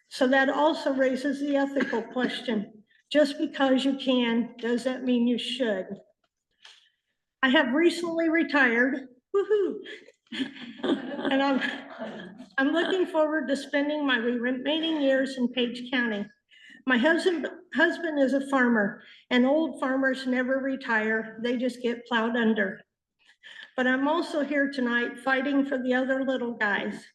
So that also raises the ethical question. Just because you can, does that mean you should? I have recently retired, woohoo! And I'm looking forward to spending my remaining years in Page County. My husband is a farmer, and old farmers never retire, they just get plowed under. But I'm also here tonight fighting for the other little guys.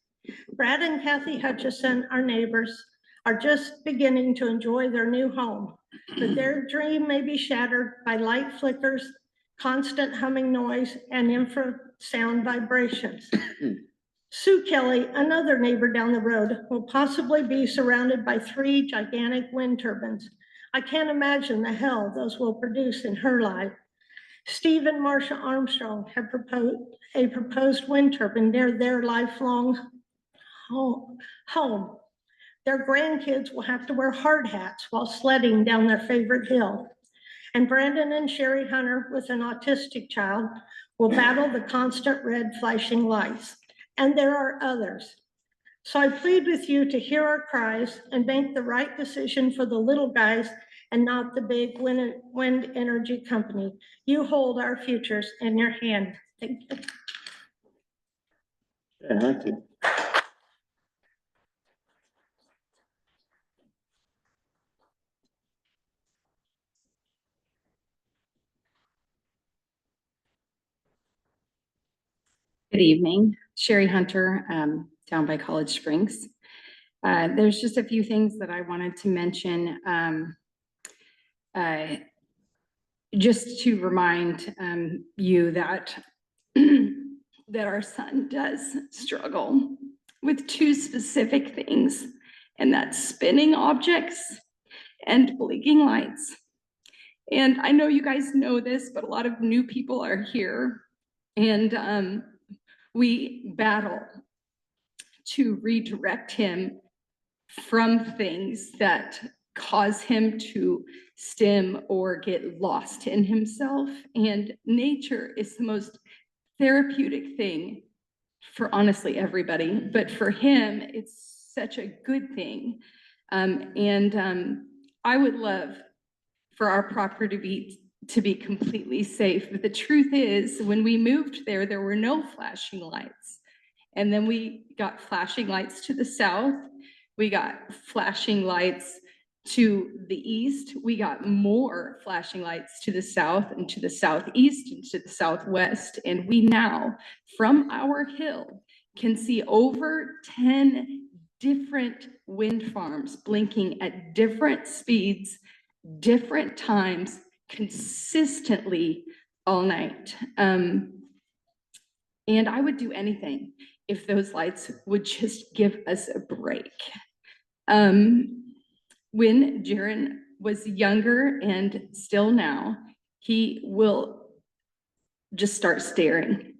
Brad and Kathy Hutchison, our neighbors, are just beginning to enjoy their new home, but their dream may be shattered by light flickers, constant humming noise, and infrasound vibrations. Sue Kelly, another neighbor down the road, will possibly be surrounded by 3 gigantic wind turbines. I can't imagine the hell those will produce in her life. Steve and Marcia Armstrong have proposed a proposed wind turbine near their lifelong home. Their grandkids will have to wear hard hats while sledding down their favorite hill. And Brandon and Sherry Hunter, with an autistic child, will battle the constant red flashing lights. And there are others. So I plead with you to hear our cries and make the right decision for the little guys and not the big wind energy company. You hold our futures in your hand. Thank you. Yeah, Hunter. Good evening, Sherry Hunter, down by College Springs. There's just a few things that I wanted to mention. Just to remind you that that our son does struggle with 2 specific things, and that's spinning objects and blinking lights. And I know you guys know this, but a lot of new people are here, and we battle to redirect him from things that cause him to stim or get lost in himself. And nature is the most therapeutic thing for honestly everybody, but for him, it's such a good thing. I would love for our property to be completely safe. But the truth is, when we moved there, there were no flashing lights. And then we got flashing lights to the south. We got flashing lights to the east. We got more flashing lights to the south and to the southeast and to the southwest. And we now, from our hill, can see over 10 different wind farms blinking at different speeds, different times, consistently all night. And I would do anything if those lights would just give us a break. When Jaron was younger, and still now, he will just start staring.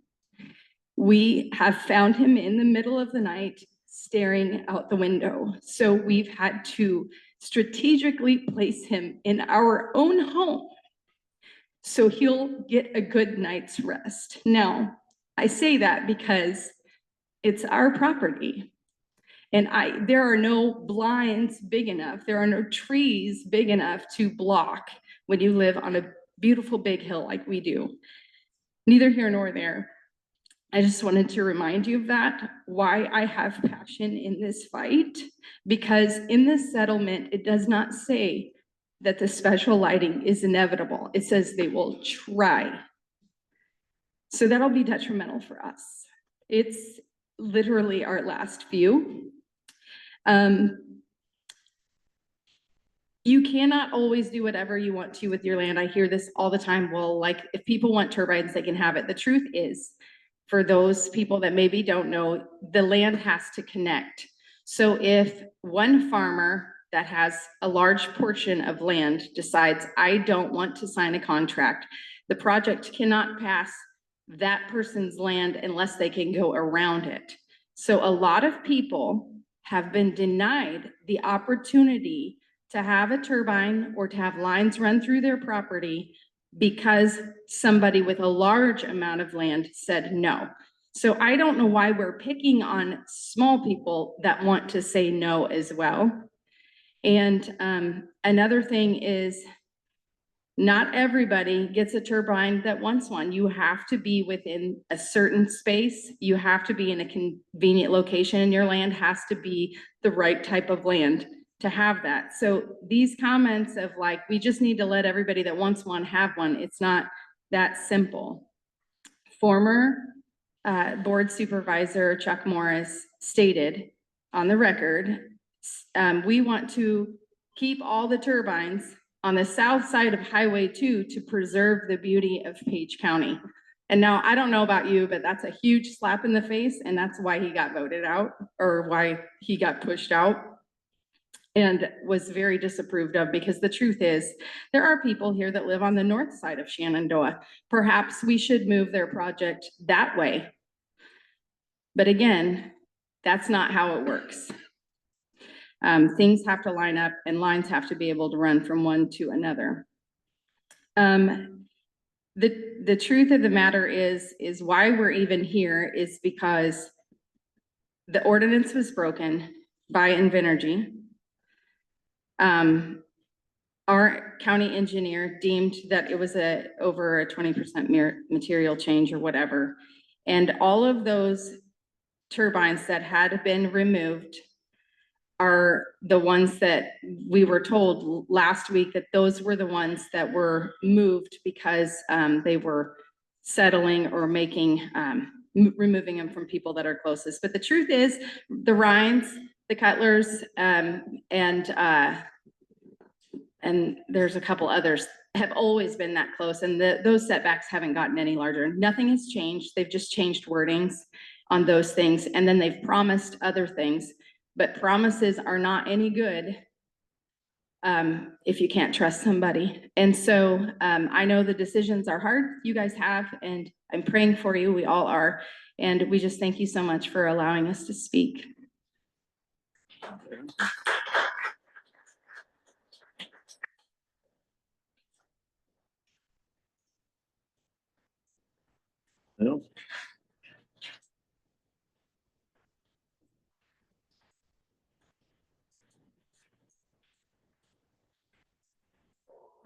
We have found him in the middle of the night staring out the window. So we've had to strategically place him in our own home so he'll get a good night's rest. Now, I say that because it's our property. And there are no blinds big enough. There are no trees big enough to block when you live on a beautiful big hill like we do. Neither here nor there. I just wanted to remind you of that, why I have passion in this fight, because in this settlement, it does not say that the special lighting is inevitable. It says they will try. So that'll be detrimental for us. It's literally our last few. You cannot always do whatever you want to with your land. I hear this all the time. Well, like if people want turbines, they can have it. The truth is, for those people that maybe don't know, the land has to connect. So if one farmer that has a large portion of land decides, I don't want to sign a contract, the project cannot pass that person's land unless they can go around it. So a lot of people have been denied the opportunity to have a turbine or to have lines run through their property because somebody with a large amount of land said no. So I don't know why we're picking on small people that want to say no as well. And another thing is, not everybody gets a turbine that wants one. You have to be within a certain space. You have to be in a convenient location, and your land has to be the right type of land to have that. So these comments of like, we just need to let everybody that wants one have one, it's not that simple. Former board supervisor Chuck Morris stated on the record, we want to keep all the turbines on the south side of Highway 2 to preserve the beauty of Page County. And now I don't know about you, but that's a huge slap in the face, and that's why he got voted out or why he got pushed out and was very disapproved of, because the truth is, there are people here that live on the north side of Shenandoah. Perhaps we should move their project that way. But again, that's not how it works. Things have to line up and lines have to be able to run from one to another. The truth of the matter is why we're even here is because the ordinance was broken by Invenergy. Our county engineer deemed that it was over a 20% material change or whatever. And all of those turbines that had been removed are the ones that we were told last week that those were the ones that were moved because they were settling or making, removing them from people that are closest. But the truth is, the Rhines, the Cutlers, and there's a couple others have always been that close, and those setbacks haven't gotten any larger. Nothing has changed. They've just changed wordings on those things, and then they've promised other things. But promises are not any good if you can't trust somebody. And so I know the decisions are hard, you guys have, and I'm praying for you, we all are. And we just thank you so much for allowing us to speak. No?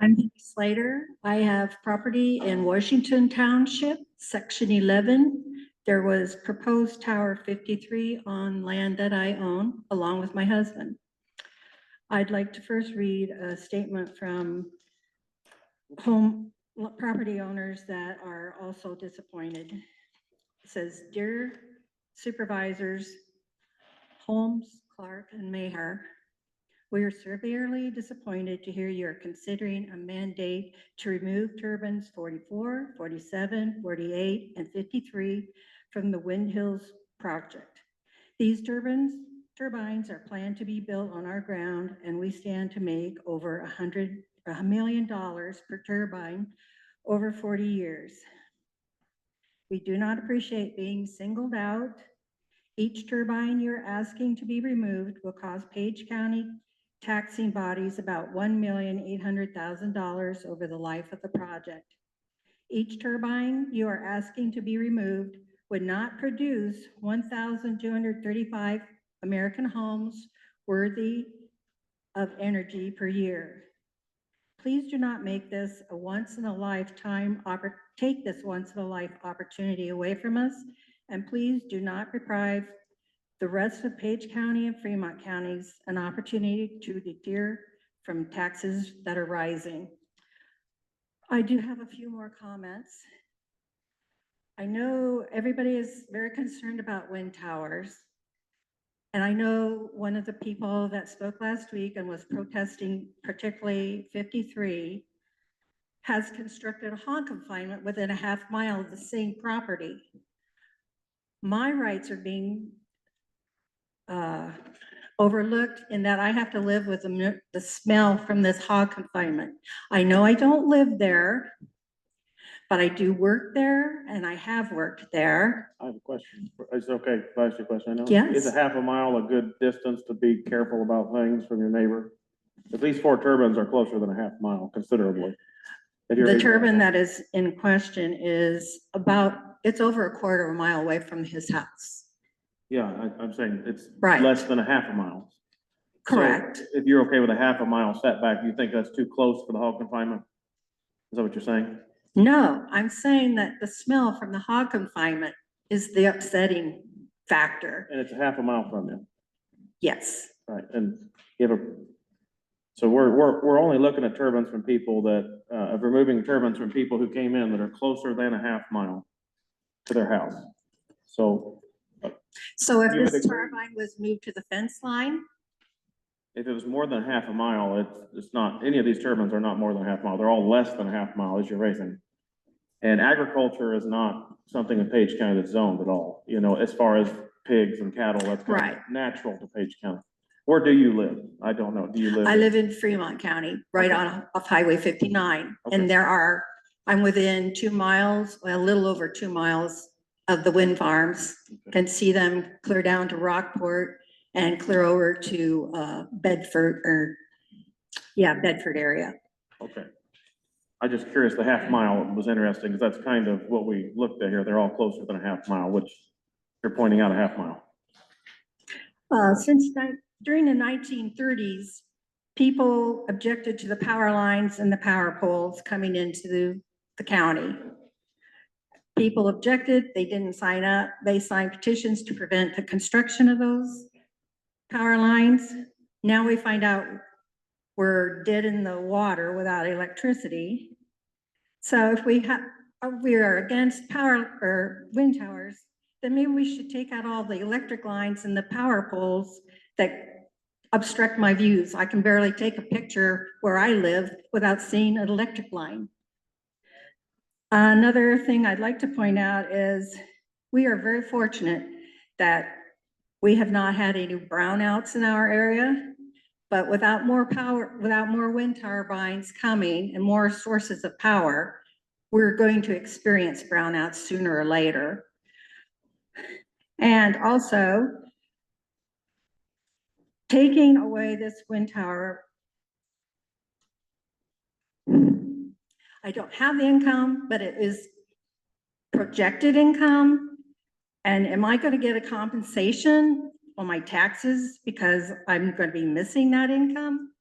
I'm Vicky Slater. I have property in Washington Township, Section 11. There was proposed Tower 53 on land that I own, along with my husband. I'd like to first read a statement from home property owners that are also disappointed. It says, "Dear Supervisors Holmes, Clark, and Maher, we are severely disappointed to hear you are considering a mandate to remove turbines 44, 47, 48, and 53 from the Wind Hills project. These turbines are planned to be built on our ground, and we stand to make over $100 million per turbine over 40 years. We do not appreciate being singled out. Each turbine you're asking to be removed will cost Page County taxing bodies about $1,800,000 over the life of the project. Each turbine you are asking to be removed would not produce 1,235 American homes worthy of energy per year. Please do not make this a take this once in a life opportunity away from us, and please do not deprive the rest of Page County and Fremont counties an opportunity to deter from taxes that are rising." I do have a few more comments. I know everybody is very concerned about wind towers. And I know one of the people that spoke last week and was protesting particularly 53 has constructed a hog confinement within a half mile of the same property. My rights are being overlooked in that I have to live with the smell from this hog confinement. I know I don't live there, but I do work there and I have worked there. I have a question. Is it okay if I ask you a question? I know. Yes. Is a half a mile a good distance to be careful about things from your neighbor? At least 4 turbines are closer than a half mile considerably. The turbine that is in question is it's over a quarter of a mile away from his house. Yeah, I'm saying it's Right. less than a half a mile. Correct. So if you're okay with a half a mile setback, you think that's too close for the hog confinement? Is that what you're saying? No, I'm saying that the smell from the hog confinement is the upsetting factor. And it's a half a mile from you, Yes. right? And so we're only looking at turbines from people that, of removing turbines from people who came in that are closer than a half mile to their house. So So if You would this agree? turbine was moved to the fence line, if it was more than half a mile, it's not, any of these turbines are not more than a half mile. They're all less than a half mile as you're raising. And agriculture is not something in Page County that's zoned at all, you know, as far as pigs and cattle, that's kind Right. of natural to Page County. Where do you live? I don't know. Do you live? I live in Fremont County, right Okay. on, off Highway 59. Okay. And I'm within 2 miles, well, a little over 2 miles of the wind farms. Okay. Can see them clear down to Rockport and clear over to Bedford Bedford area. Okay. I just curious, the half mile was interesting, because that's kind of what we looked at here. They're all closer than a half mile, which you're pointing out a half mile. During the 1930s, people objected to the power lines and the power poles coming into the county. People objected, they didn't sign up, they signed petitions to prevent the construction of those power lines. Now we find out we're dead in the water without electricity. So if we are against power or wind towers, then maybe we should take out all the electric lines and the power poles that obstruct my views. I can barely take a picture where I live without seeing an electric line. Another thing I'd like to point out is we are very fortunate that we have not had any brownouts in our area, but without more power, without more wind turbines coming and more sources of power, we're going to experience brownouts sooner or later. And also, taking away this wind tower, I don't have the income, but it is projected income. And am I going to get a compensation on my taxes because I'm going to be missing that income?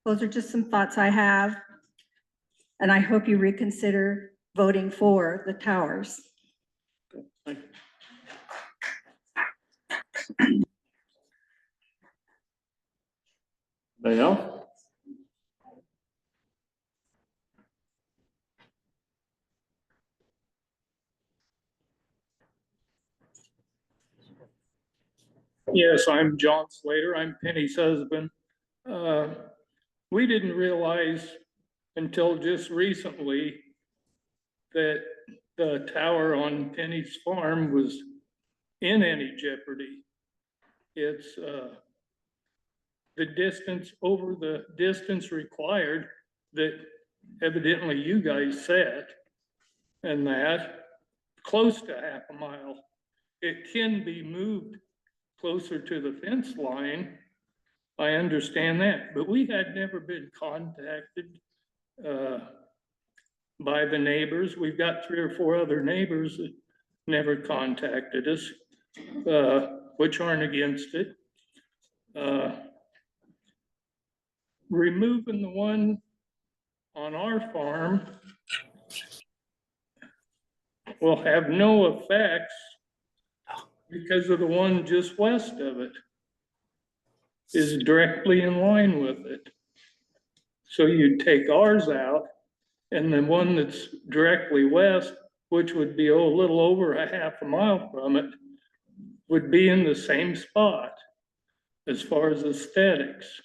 Those are just some thoughts I have. And I hope you reconsider voting for the towers. Anybody else? Yes, I'm John Slater. I'm Penny's husband. We didn't realize until just recently that the tower on Penny's farm was in any jeopardy. It's the distance over the distance required that evidently you guys set, and that close to half a mile. It can be moved closer to the fence line. I understand that, but we had never been contacted by the neighbors. We've got 3 or 4 other neighbors that never contacted us, which aren't against it. Removing the one on our farm will have no effects because of the one just west of it is directly in line with it. So you'd take ours out, and the one that's directly west, which would be a little over a half a mile from it, would be in the same spot as far as aesthetics.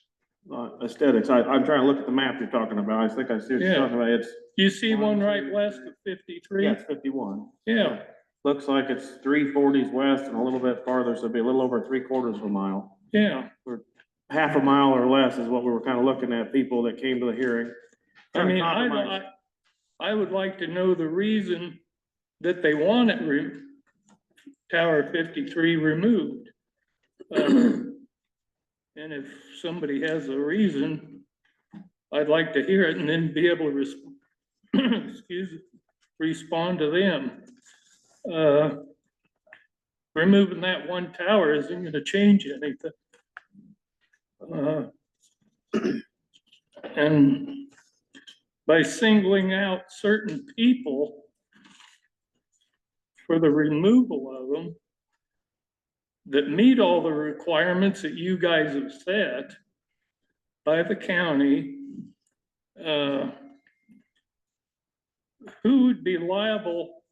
Aesthetics, I'm trying to look at the map you're talking about. I think I see what you're Yeah. talking about. It's, You see one right 1, 2, west of 53? yeah, it's 51. Yeah, Looks like it's 340s west and a little bit farther, so it'd be a little over 3/4 of a mile. yeah. Half a mile or less is what we were kind of looking at, people that came to the hearing. I mean, Compromise. I would like to know the reason that they want it Tower 53 removed. And if somebody has a reason, I'd like to hear it and then be able to respond to them. Removing that one tower isn't gonna change anything. And by singling out certain people for the removal of them that meet all the requirements that you guys have set by the county, who would be liable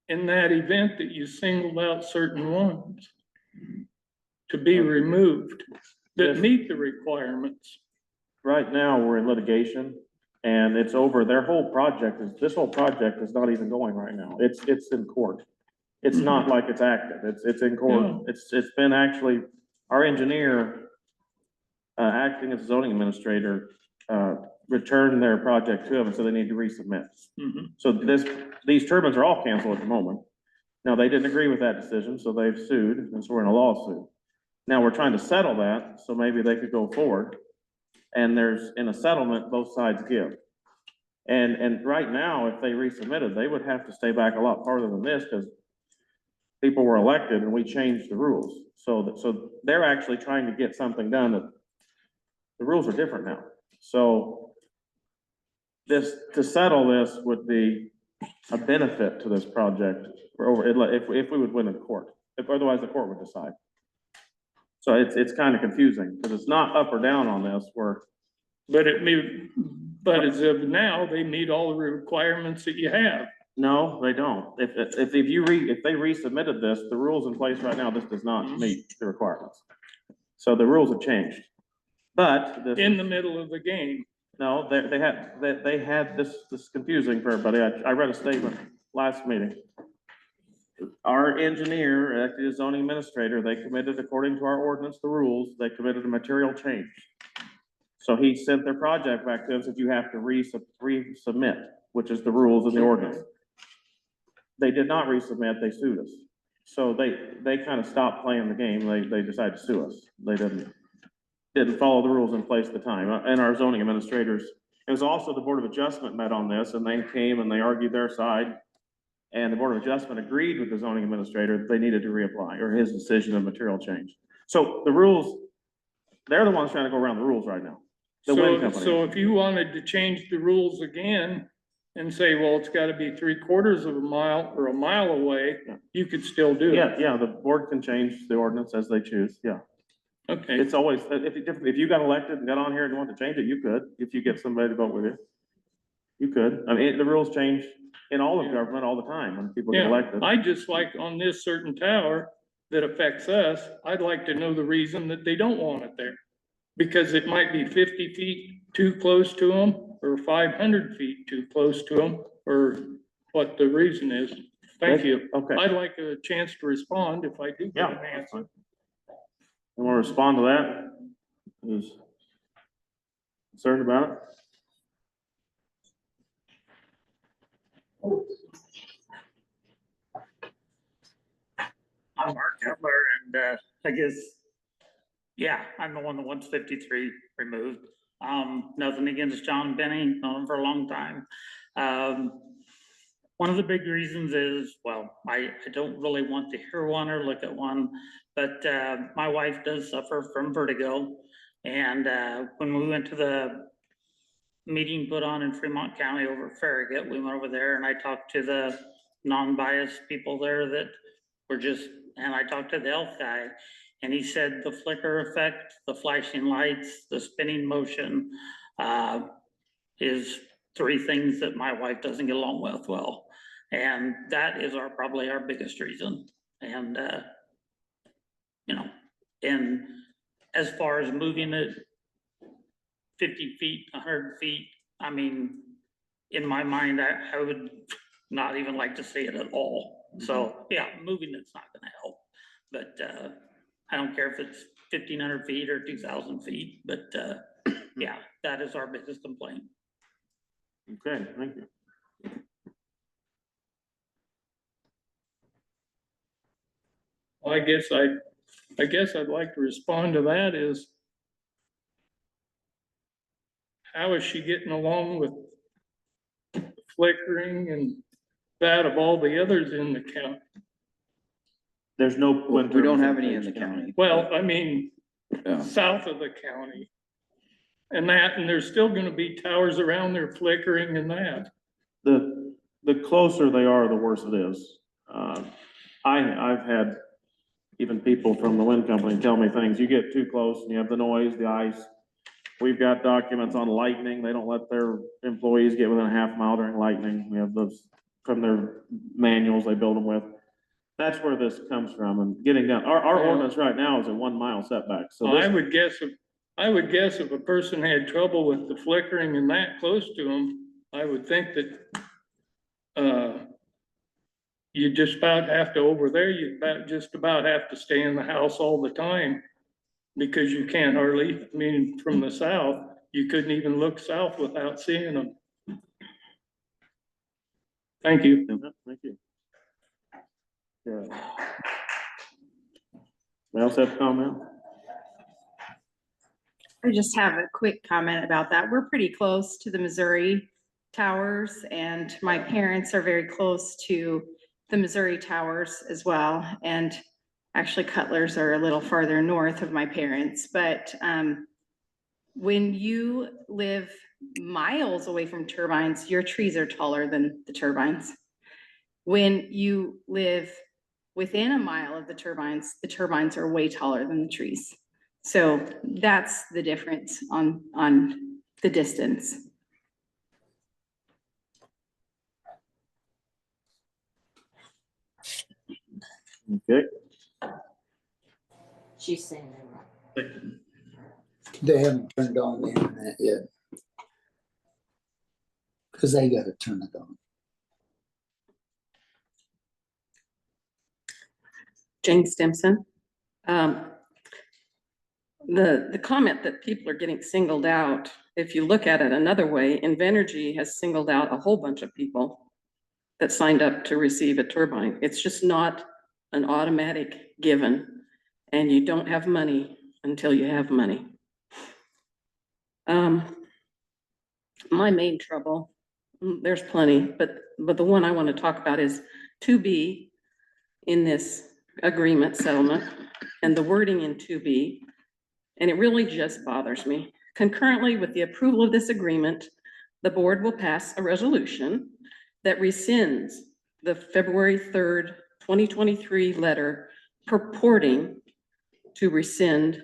in that event that you singled out certain ones to be removed that meet the requirements? Right now, we're in litigation, And it's over, their whole project is, this whole project is not even going right now. It's in court. It's not like it's active. It's in court. No. It's been actually, our engineer, acting as zoning administrator, returned their project to them and said they need to resubmit. Mhm. So these turbines are all canceled at the moment. Now, they didn't agree with that decision, so they've sued, and so we're in a lawsuit. Now, we're trying to settle that, so maybe they could go forward. And there's, in a settlement, both sides give. And right now, if they resubmitted, they would have to stay back a lot farther than this, because people were elected and we changed the rules. So they're actually trying to get something done that, the rules are different now. So to settle this would be a benefit to this project, if we would win in court, if otherwise the court would decide. So it's kind of confusing, because it's not up or down on this, But as of now, they meet all the requirements that you have. no, they don't. If they resubmitted this, the rules in place right now, this does not meet the requirements. So the rules have changed. But In the middle of the game. no, they had this is confusing for everybody. I read a statement last meeting. Our engineer, acting as zoning administrator, they committed according to our ordinance, the rules, they committed a material change. So he sent their project back to them, said you have to resubmit, which is the rules in the ordinance. They did not resubmit, they sued us. So they kind of stopped playing the game, they decided to sue us. They didn't follow the rules in place at the time, and our zoning administrators. It was also the Board of Adjustment met on this, and they came and they argued their side. And the Board of Adjustment agreed with the zoning administrator that they needed to reapply, or his decision of material change. So the rules, they're the ones trying to go around the rules right now. The wind company. So if you wanted to change the rules again and say, well, it's gotta be 3/4 of a mile or a mile away, Yeah. you could still do it. Yeah, the board can change the ordinance as they choose, yeah. Okay, It's always, if you got elected and got on here and wanted to change it, you could, if you get somebody to vote with you. You could, I mean, the rules change in all of government all the time when people get yeah, elected. I just like on this certain tower that affects us, I'd like to know the reason that they don't want it there. Because it might be 50 feet too close to them, or 500 feet too close to them, or what the reason is. Thank you. Okay. I'd like a chance to respond if I do get Yeah, an that's answer. fine. And we'll respond to that. Is concerned about it? I'm Mark Cutler, and I guess, yeah, I'm the one that wants 53 removed. Nothing against John Benny, known him for a long time. One of the big reasons is, well, I don't really want to hear one or look at one, but my wife does suffer from vertigo. And when we went to the meeting put on in Fremont County over at Farragut, we went over there and I talked to the non-biased people there that were just, and I talked to the health guy, and he said the flicker effect, the flashing lights, the spinning motion is 3 things that my wife doesn't get along with well. And that is probably our biggest reason. And, you know, and as far as moving it 50 feet, 100 feet, I mean, in my mind, I would not even like to see it at all. So, yeah, moving it's not gonna help, but, I don't care if it's 1,500 feet or 2,000 feet, but, yeah, that is our biggest complaint. Okay, thank you. Well, I guess I'd like to respond to that is, how is she getting along with flickering and that of all the others in the county? There's no. We don't have any in the county. Well, I mean, Yeah. south of the county. And there's still gonna be towers around there flickering and that. The closer they are, the worse it is. I've had even people from the wind company tell me things, you get too close and you have the noise, the ice. We've got documents on lightning, they don't let their employees get within a half mile during lightning. We have those from their manuals they build them with. That's where this comes from and getting done. Our ordinance right now is a 1 mile setback, so I this, would guess I would guess if a person had trouble with the flickering and that close to them, I would think that, you just about have to, over there, you just about have to stay in the house all the time. Because you can't hardly, I mean, from the south, you couldn't even look south without seeing them. Thank you. Thank you. Good. Anyone else have a comment? I just have a quick comment about that. We're pretty close to the Missouri towers, and my parents are very close to the Missouri towers as well. And actually Cutlers are a little farther north of my parents, but when you live miles away from turbines, your trees are taller than the turbines. When you live within a mile of the turbines are way taller than the trees. So that's the difference on the distance. Okay. She's saying they're wrong. They haven't turned on the internet yet. Cause they gotta turn it on. Jane Stimson. The comment that people are getting singled out, if you look at it another way, Invenergy has singled out a whole bunch of people that signed up to receive a turbine. It's just not an automatic given, and you don't have money until you have money. My main trouble, there's plenty, but the one I want to talk about is 2B in this agreement settlement and the wording in 2B. And it really just bothers me. Concurrently with the approval of this agreement, the board will pass a resolution that rescinds the February 3rd, 2023 letter purporting to rescind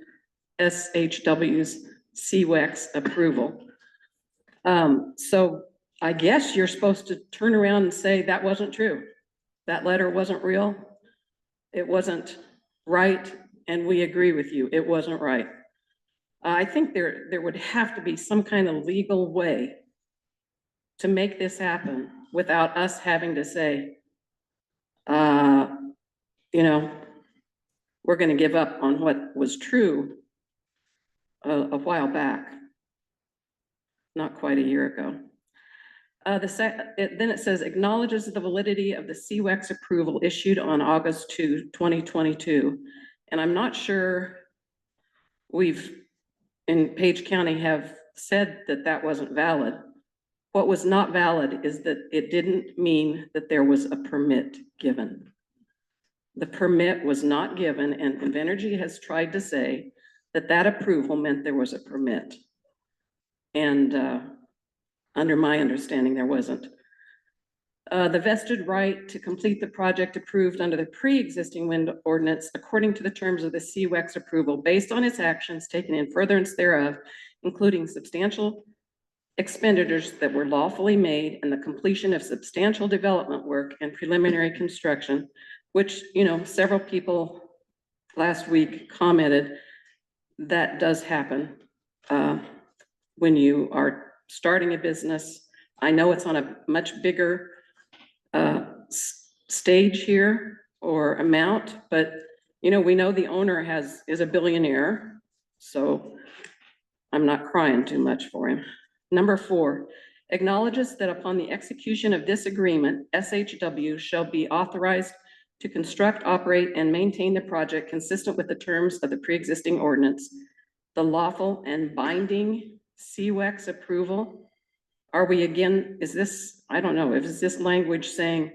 SHW's CWEX approval. So I guess you're supposed to turn around and say that wasn't true. That letter wasn't real. It wasn't right. And we agree with you. It wasn't right. I think there would have to be some kind of legal way to make this happen without us having to say, you know, we're going to give up on what was true a while back, not quite a year ago. Then it says acknowledges the validity of the CWEX approval issued on August 2, 2022. And I'm not sure we've in Page County have said that that wasn't valid. What was not valid is that it didn't mean that there was a permit given. The permit was not given, and Invenergy has tried to say that that approval meant there was a permit. And under my understanding, there wasn't. The vested right to complete the project approved under the pre-existing wind ordinance according to the terms of the CWEX approval based on its actions taken in furtherance thereof, including substantial expenditures that were lawfully made and the completion of substantial development work and preliminary construction, which, you know, several people last week commented that does happen when you are starting a business. I know it's on a much bigger stage here or amount, but you know, we know the owner is a billionaire, so I'm not crying too much for him. Number 4, acknowledges that upon the execution of this agreement, SHW shall be authorized to construct, operate, and maintain the project consistent with the terms of the pre-existing ordinance. The lawful and binding CWEX approval. Are we again, is this, I don't know, is this language saying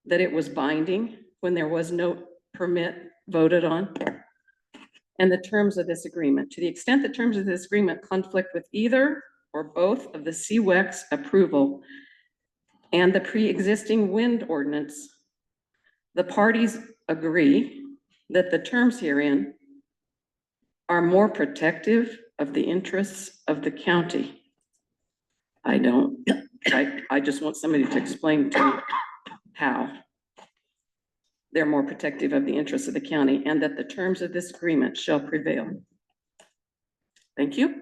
that it was binding when there was no permit voted on? And the terms of this agreement, to the extent that terms of this agreement conflict with either or both of the CWEX approval and the pre-existing wind ordinance, the parties agree that the terms herein are more protective of the interests of the county. I don't, I just want somebody to explain to me how they're more protective of the interests of the county and that the terms of this agreement shall prevail. Thank you.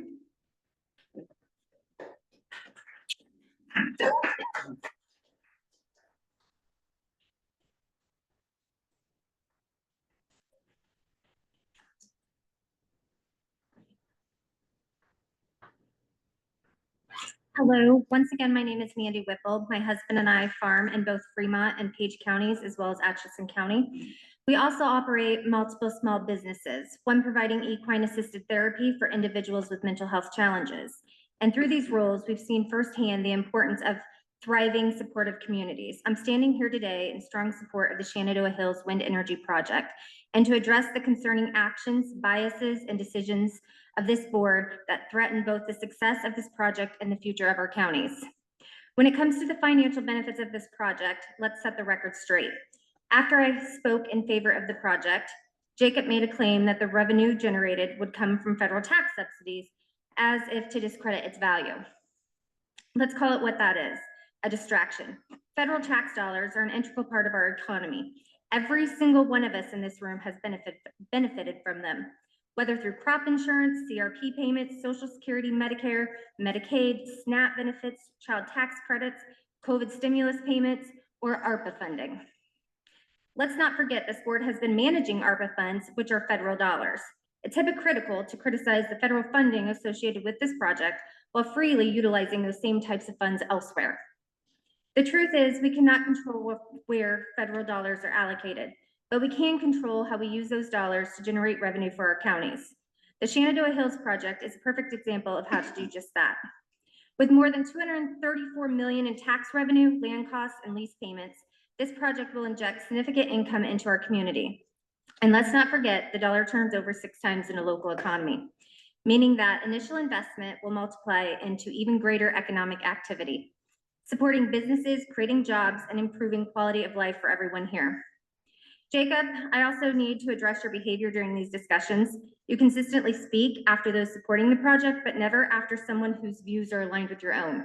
Hello, once again, my name is Mandy Whipple. My husband and I farm in both Fremont and Page counties, as well as Atchison County. We also operate multiple small businesses, one providing equine assisted therapy for individuals with mental health challenges. And through these roles, we've seen firsthand the importance of thriving, supportive communities. I'm standing here today in strong support of the Shenandoah Hills Wind Energy Project and to address the concerning actions, biases, and decisions of this board that threaten both the success of this project and the future of our counties. When it comes to the financial benefits of this project, let's set the record straight. After I spoke in favor of the project, Jacob made a claim that the revenue generated would come from federal tax subsidies, as if to discredit its value. Let's call it what that is, a distraction. Federal tax dollars are an integral part of our economy. Every single one of us in this room has benefited from them, whether through crop insurance, CRP payments, Social Security, Medicare, Medicaid, SNAP benefits, child tax credits, COVID stimulus payments, or ARPA funding. Let's not forget this board has been managing ARPA funds, which are federal dollars. It's hypocritical to criticize the federal funding associated with this project while freely utilizing those same types of funds elsewhere. The truth is, we cannot control where federal dollars are allocated, but we can control how we use those dollars to generate revenue for our counties. The Shenandoah Hills Project is a perfect example of how to do just that. With more than $234 million in tax revenue, land costs, and lease payments, this project will inject significant income into our community. And let's not forget, the dollar turns over 6 times in a local economy, meaning that initial investment will multiply into even greater economic activity, supporting businesses, creating jobs, and improving quality of life for everyone here. Jacob, I also need to address your behavior during these discussions. You consistently speak after those supporting the project, but never after someone whose views are aligned with your own.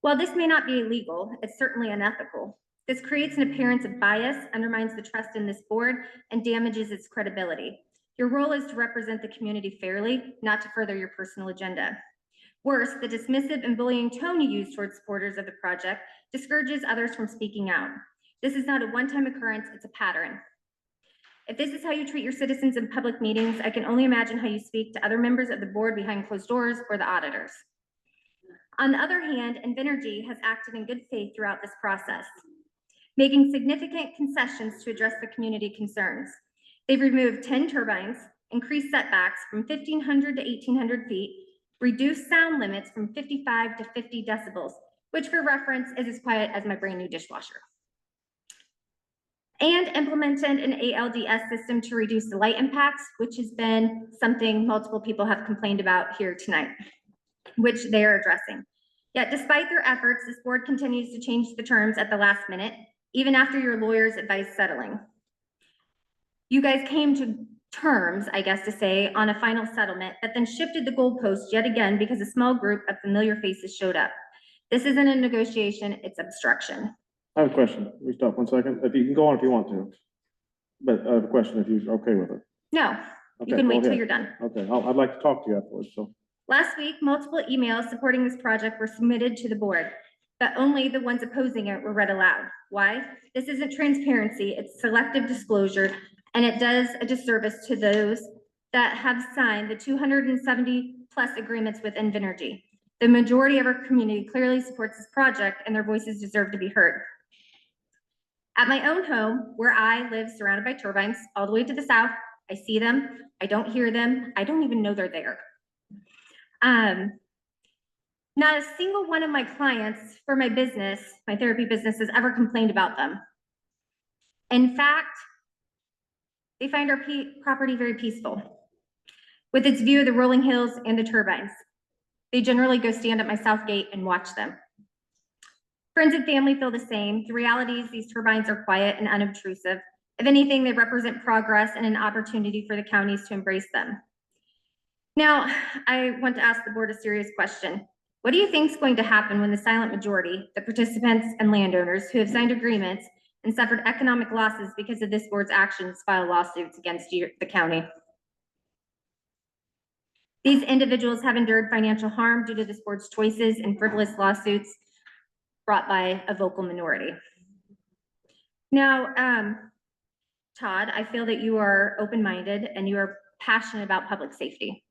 While this may not be illegal, it's certainly unethical. This creates an appearance of bias, undermines the trust in this board, and damages its credibility. Your role is to represent the community fairly, not to further your personal agenda. Worse, the dismissive and bullying tone you use towards supporters of the project discourages others from speaking out. This is not a one-time occurrence, it's a pattern. If this is how you treat your citizens in public meetings, I can only imagine how you speak to other members of the board behind closed doors or the auditors. On the other hand, Invenergy has acted in good faith throughout this process, making significant concessions to address the community concerns. They've removed 10 turbines, increased setbacks from 1,500 to 1,800 feet, reduced sound limits from 55 to 50 decibels, which for reference is as quiet as my brand new dishwasher, and implemented an ALDS system to reduce the light impacts, which has been something multiple people have complained about here tonight, which they are addressing. Yet despite their efforts, this board continues to change the terms at the last minute, even after your lawyers advised settling. You guys came to terms, I guess to say, on a final settlement, but then shifted the goalpost yet again because a small group of familiar faces showed up. This isn't a negotiation, it's obstruction. I have a question. We stop 1 second. If you can go on if you want to. But I have a question if you're okay with it. No, you Okay, can go wait till ahead. you're done. Okay, I'd like to talk to you afterwards, so. Last week, multiple emails supporting this project were submitted to the board, but only the ones opposing it were read aloud. Why? This isn't transparency, it's selective disclosure, and it does a disservice to those that have signed the 270 plus agreements with Invenergy. The majority of our community clearly supports this project and their voices deserve to be heard. At my own home, where I live surrounded by turbines all the way to the south, I see them, I don't hear them, I don't even know they're there. Not a single one of my clients for my business, my therapy business, has ever complained about them. In fact, they find our property very peaceful, with its view of the rolling hills and the turbines. They generally go stand at my south gate and watch them. Friends and family feel the same. The reality is these turbines are quiet and unobtrusive. If anything, they represent progress and an opportunity for the counties to embrace them. Now, I want to ask the board a serious question. What do you think is going to happen when the silent majority, the participants and landowners who have signed agreements and suffered economic losses because of this board's actions, file lawsuits against the county? These individuals have endured financial harm due to this board's choices and frivolous lawsuits brought by a vocal minority. Now, Todd, I feel that you are open-minded and you are passionate about public safety.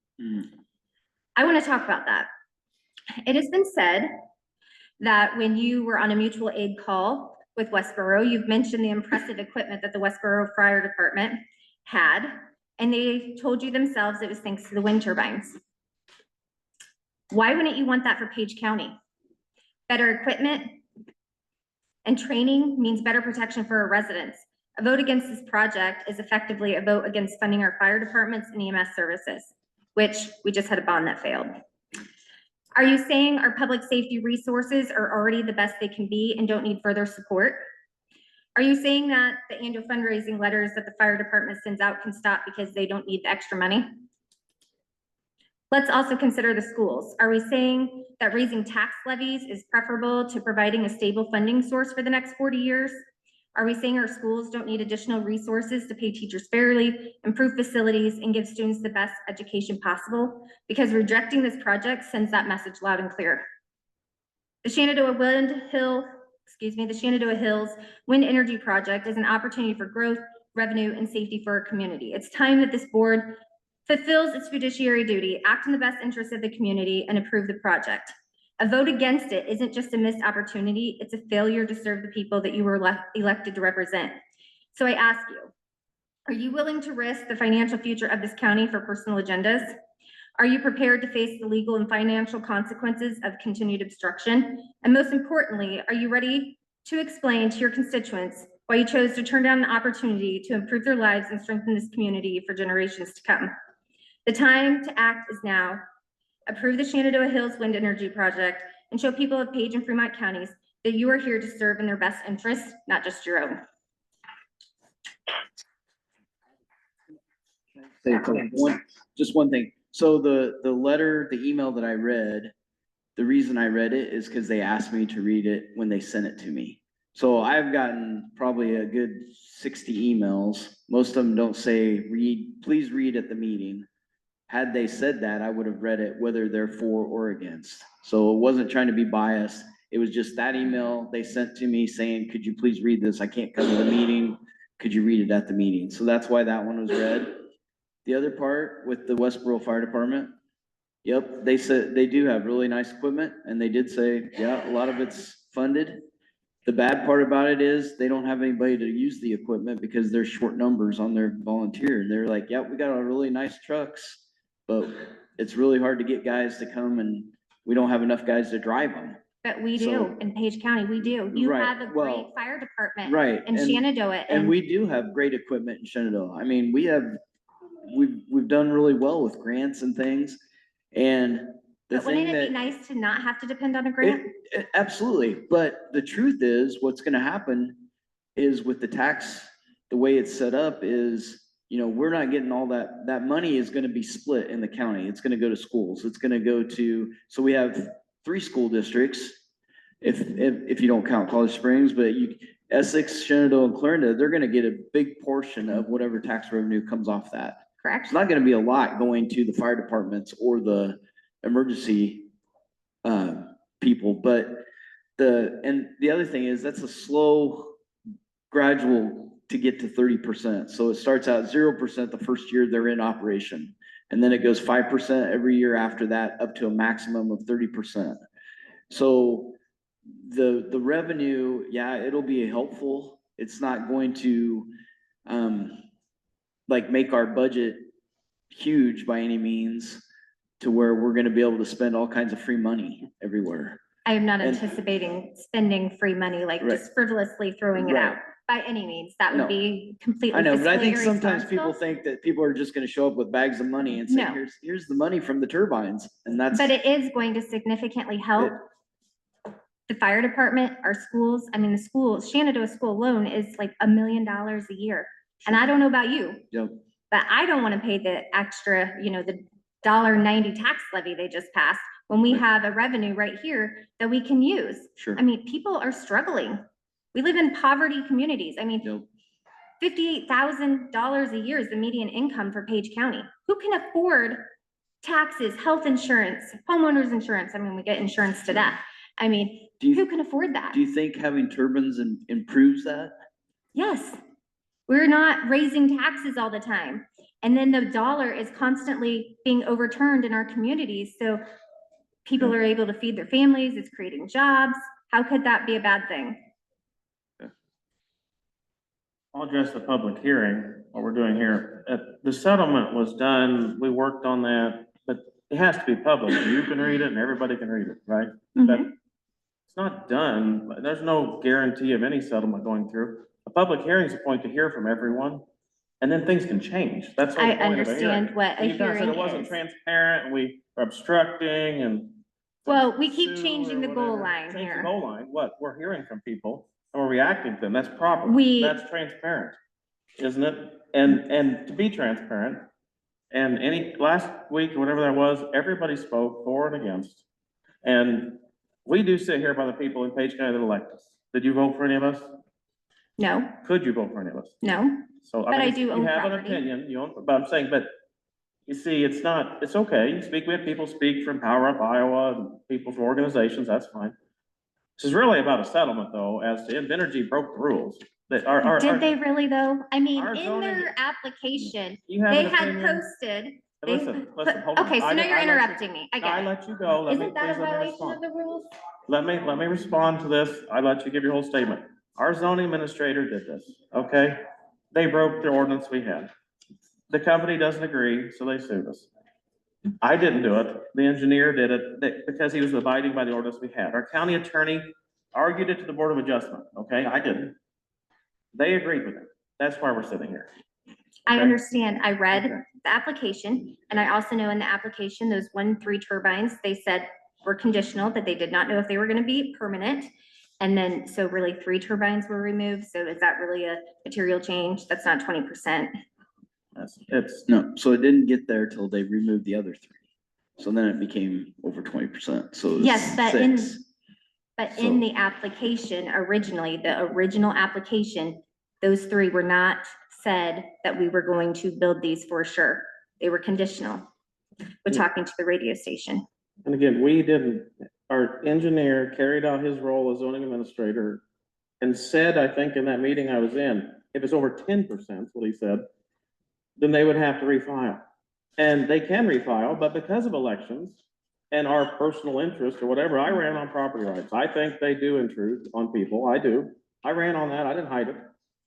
I want to talk about that. It has been said that when you were on a mutual aid call with Westboro, you've mentioned the impressive equipment that the Westboro Fire Department had, and they told you themselves it was thanks to the wind turbines. Why wouldn't you want that for Page County? Better equipment and training means better protection for our residents. A vote against this project is effectively a vote against funding our fire departments and EMS services, which we just had a bond that failed. Are you saying our public safety resources are already the best they can be and don't need further support? Are you saying that the annual fundraising letters that the fire department sends out can stop because they don't need the extra money? Let's also consider the schools. Are we saying that raising tax levies is preferable to providing a stable funding source for the next 40 years? Are we saying our schools don't need additional resources to pay teachers fairly, improve facilities, and give students the best education possible? Because rejecting this project sends that message loud and clear. The Shenandoah Hills Wind Energy Project is an opportunity for growth, revenue, and safety for our community. It's time that this board fulfills its fiduciary duty, act in the best interest of the community, and approve the project. A vote against it isn't just a missed opportunity, it's a failure to serve the people that you were elected to represent. So I ask you, are you willing to risk the financial future of this county for personal agendas? Are you prepared to face the legal and financial consequences of continued obstruction? And most importantly, are you ready to explain to your constituents why you chose to turn down the opportunity to improve their lives and strengthen this community for generations to come? The time to act is now. Approve the Shenandoah Hills Wind Energy Project and show people of Page and Fremont counties that you are here to serve in their best interests, not just your own. Say just one thing. So the letter, the email that I read, the reason I read it is because they asked me to read it when they sent it to me. So I've gotten probably a good 60 emails. Most of them don't say, please read at the meeting. Had they said that, I would have read it whether they're for or against. So it wasn't trying to be biased. It was just that email they sent to me saying, could you please read this? I can't come to the meeting. Could you read it at the meeting? So that's why that one was read. The other part with the Westboro Fire Department, yep, they said they do have really nice equipment, and they did say, yeah, a lot of it's funded. The bad part about it is they don't have anybody to use the equipment because they're short numbers on their volunteer. They're like, yeah, we got a really nice trucks, but it's really hard to get guys to come, and we don't have enough guys to drive them. But we do So- in Page County, we do. You Right, have a well, great fire department Right. in and- Shenandoah. And we do have great equipment in Shenandoah. I mean, we've done really well with grants and things. And the But wouldn't thing it be that, nice to not have to depend on a grant? absolutely, but the truth is, what's gonna happen is with the tax, the way it's set up is, we're not getting all that money is gonna be split in the county. It's gonna go to schools. It's gonna go to, so we have 3 school districts. If you don't count College Springs, but Essex, Shenandoah, and Clarendon, they're gonna get a big portion of whatever tax revenue comes off that. Correct? It's not gonna be a lot going to the fire departments or the emergency people, but the other thing is that's a slow gradual to get to 30%. So it starts out 0% the first year they're in operation. And then it goes 5% every year after that, up to a maximum of 30%. So the revenue, yeah, it'll be helpful. It's not going to make our budget huge by any means to where we're gonna be able to spend all kinds of free money everywhere. I am not And- anticipating spending free money, like just frivolously throwing it out. Right. By any means, that No. would be completely. I know, but I think fiscally sometimes people irresponsible. think that people are just gonna show up with bags of money and say, No. here's the money from the turbines, and that's. But it is going to significantly help the fire department, our schools. I mean, the schools, Shenandoah School alone is like $1 million a year. And I don't know about you, Yep. but I don't want to pay the extra, the $1.90 tax levy they just passed when we have a revenue right here that we can use. Sure. I mean, people are struggling. We live in poverty communities. I mean, Yep. $58,000 a year is the median income for Page County. Who can afford taxes, health insurance, homeowners insurance. I mean, we get insurance to death. I mean, Do you- who can afford that? Do you think having turbines improves that? Yes. We're not raising taxes all the time. And then the dollar is constantly being overturned in our communities. So people are able to feed their families. It's creating jobs. How could that be a bad thing? I'll address the public hearing, what we're doing here. The settlement was done, we worked on that, but it has to be public. You can read it and everybody can read it, right? But it's not done. There's no guarantee of any settlement going through. A public hearing is a point to hear from everyone, and then things can change. That's the I whole point of a hearing. understand what a You guys said hearing it wasn't is. transparent, and we were obstructing and. Well, we keep sue changing or the goal whatever. line Change the here. goal line, what? We're hearing from people and we're reacting to them. That's proper. That's transparent, isn't it? And to be transparent, and any, last week, or whatever that was, everybody spoke for and against. And we do sit here by the people in Page County that elect us. Did you vote for any of us? No, Could you vote for any of us? no. So, But I mean, do you own have an property. opinion, you own, but I'm saying, but you see, it's not, it's okay. You speak, we have people speak from Power Up Iowa, and people from organizations, that's fine. This is really about a settlement though, as to Invenergy broke the rules. That are. Did they really though? I mean, our in zoning- their application, You have they an had opinion? posted. they Listen, put- hold on. Okay, so I now let- you're I let you- interrupting me. I I get it. let you go. Let me, Isn't that a please let me violation respond. of the rules? Let me respond to this. I let you give your whole statement. Our zoning administrator did this, okay? They broke the ordinance we had. The company doesn't agree, so they sued us. I didn't do it. The engineer did it because he was abiding by the ordinance we had. Our county attorney argued it to the Board of Adjustment, okay? I didn't. They agreed with it. That's why we're sitting here. I Okay. understand. I read Okay. the application, and I also know in the application, those 3 turbines, they said were conditional, that they did not know if they were gonna be permanent. And then, so really 3 turbines were removed. So is that really a material change? That's not 20%. It's, No, so it didn't get there till they removed the other 3. So then it became over 20%, so it was Yes, but 6. in the application originally, the original application, those 3 were not said that we were going to build these for sure. They were conditional. We're talking to the radio station. and again, we didn't, our engineer carried out his role as zoning administrator and said, I think in that meeting I was in, if it's over 10%, what he said, then they would have to refile. And they can refile, but because of elections and our personal interest or whatever, I ran on property rights. I think they do intrude on people. I do. I ran on that. I didn't hide it.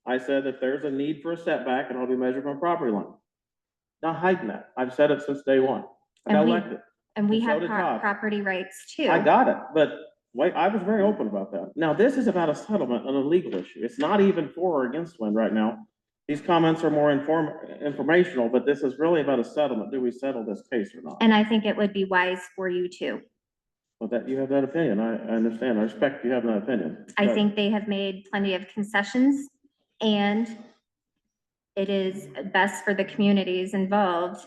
I said that there's a need for a setback and it'll be measured from property line. Not hiding that. I've said it since day one. I got And we- elected. And we And so have did Todd. property rights too. I got it, but wait, I was very open about that. Now, this is about a settlement on a legal issue. It's not even for or against Wind right now. These comments are more informational, but this is really about a settlement. Do we settle this case or not? And I think it would be wise for you too. Well, that, you have that opinion. I understand. I respect you having that opinion. I but- think they have made plenty of concessions, and it is best for the communities involved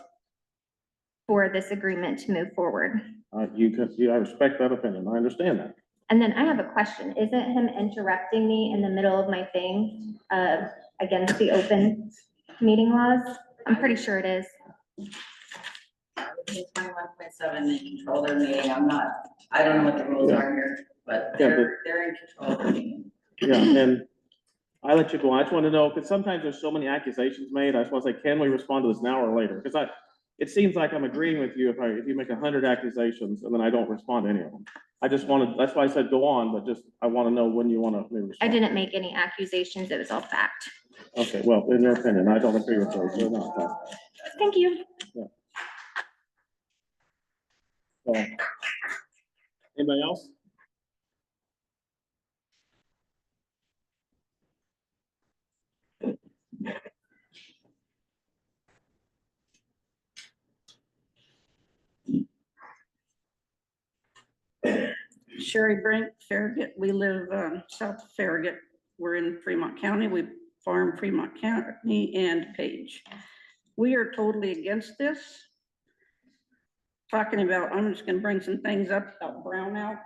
for this agreement to move forward. I respect that opinion. I understand that. And then I have a question. Isn't him interrupting me in the middle of my thing, against the open meeting laws? I'm pretty sure it is. 21.7, they control their meeting. I don't know what the rules are here, but Yeah, they're in control of the meeting. Yeah, and I let you go. I just want to know, because sometimes there's so many accusations made. I just want to say, can we respond to this now or later? Because it seems like I'm agreeing with you if you make 100 accusations and then I don't respond to any of them. I just wanted, that's why I said go on, but just, I want to know when you want to respond. I didn't make any accusations. It was all fact. Okay, well, in your opinion, I don't agree with those. They're not fair. Thank you. So, anybody else? Sherry Brink, Farragut. We live south of Farragut. We're in Fremont County. We farm Fremont County and Page. We are totally against this. Talking about, I'm just gonna bring some things up about brownout.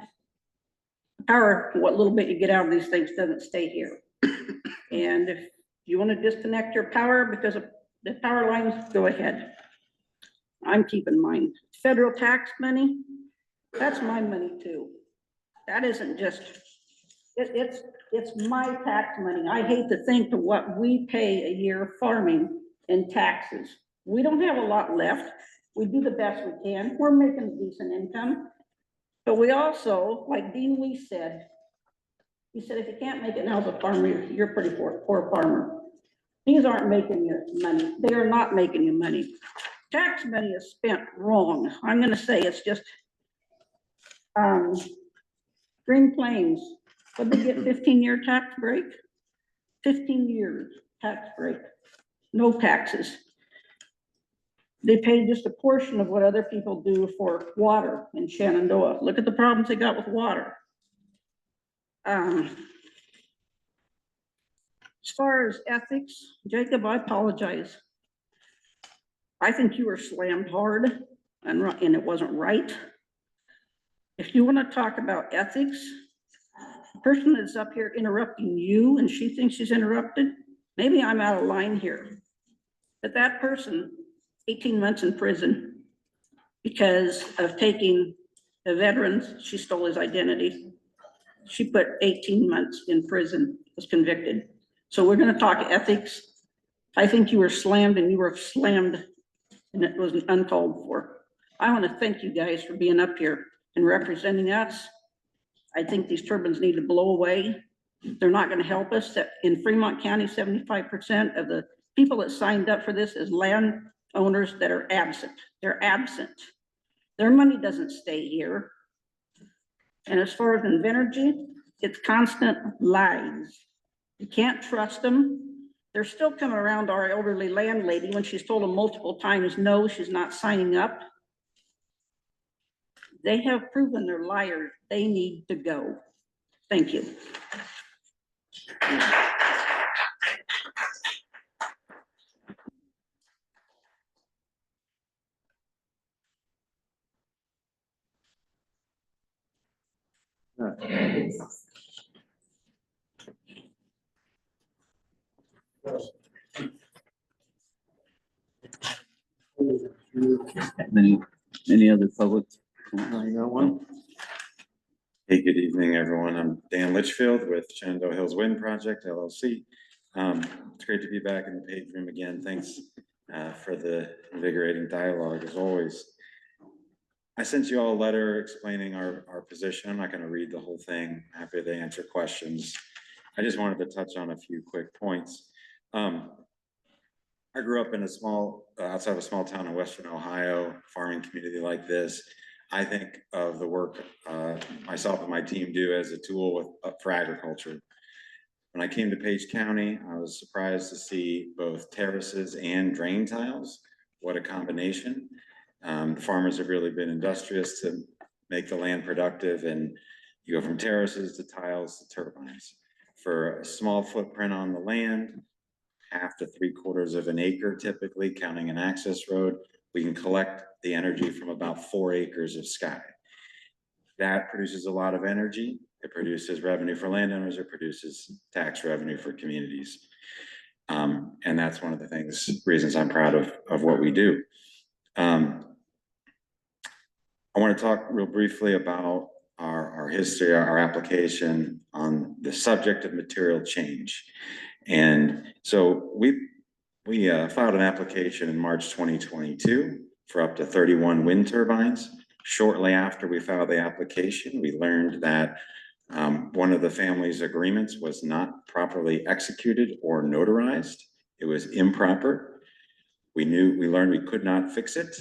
Power, what little bit you get out of these things doesn't stay here. And if you want to disconnect your power because of the power lines, go ahead. I'm keeping mine. Federal tax money, that's my money too. That isn't just, it's my tax money. I hate to think of what we pay a year farming in taxes. We don't have a lot left. We do the best we can. We're making a decent income. But we also, like Dean Weiss said, he said, if you can't make it now as a farmer, you're a pretty poor farmer. These aren't making you money. They are not making you money. Tax money is spent wrong. I'm gonna say it's just, Green Plains, what they get, 15-year tax break? 15 years tax break, no taxes. They pay just a portion of what other people do for water in Shenandoah. Look at the problems they got with water. As far as ethics, Jacob, I apologize. I think you were slammed hard and it wasn't right. If you want to talk about ethics, the person that's up here interrupting you and she thinks she's interrupted, maybe I'm out of line here. But that person, 18 months in prison because of taking a veteran, she stole his identity. She put 18 months in prison, was convicted. So we're gonna talk ethics. I think you were slammed and you were slammed and it was uncalled for. I wanna thank you guys for being up here and representing us. I think these turbines need to blow away. They're not gonna help us. That in Fremont County, 75% of the people that signed up for this is land owners that are absent. They're absent. Their money doesn't stay here. And as far as Invenergy, it's constant lies. You can't trust them. They're still coming around our elderly landlady when she's told them multiple times, no, she's not signing up. They have proven they're liars. They need to go. Thank you. Any other public? I got one. Hey, good evening, everyone. I'm Dan Litchfield with Shenandoah Hills Wind Project LLC. It's great to be back in the page room again. Thanks for the invigorating dialogue as always. I sent you all a letter explaining our position. I'm not going to read the whole thing. Happy to answer questions. I just wanted to touch on a few quick points. I grew up in a small, outside of a small town in Western Ohio, farming community like this. I think of the work myself and my team do as a tool for agriculture. When I came to Page County, I was surprised to see both terraces and drain tiles. What a combination. Farmers have really been industrious to make the land productive, and you go from terraces to tiles to turbines. For a small footprint on the land, 1/2 to 3/4 of an acre typically, counting an access road, we can collect the energy from about 4 acres of sky. That produces a lot of energy. It produces revenue for landowners. It produces tax revenue for communities. And that's one of the reasons I'm proud of what we do. I want to talk real briefly about our history, our application on the subject of material change. And so we filed an application in March 2022 for up to 31 wind turbines. Shortly after we filed the application, we learned that one of the family's agreements was not properly executed or notarized. It was improper. We learned we could not fix it,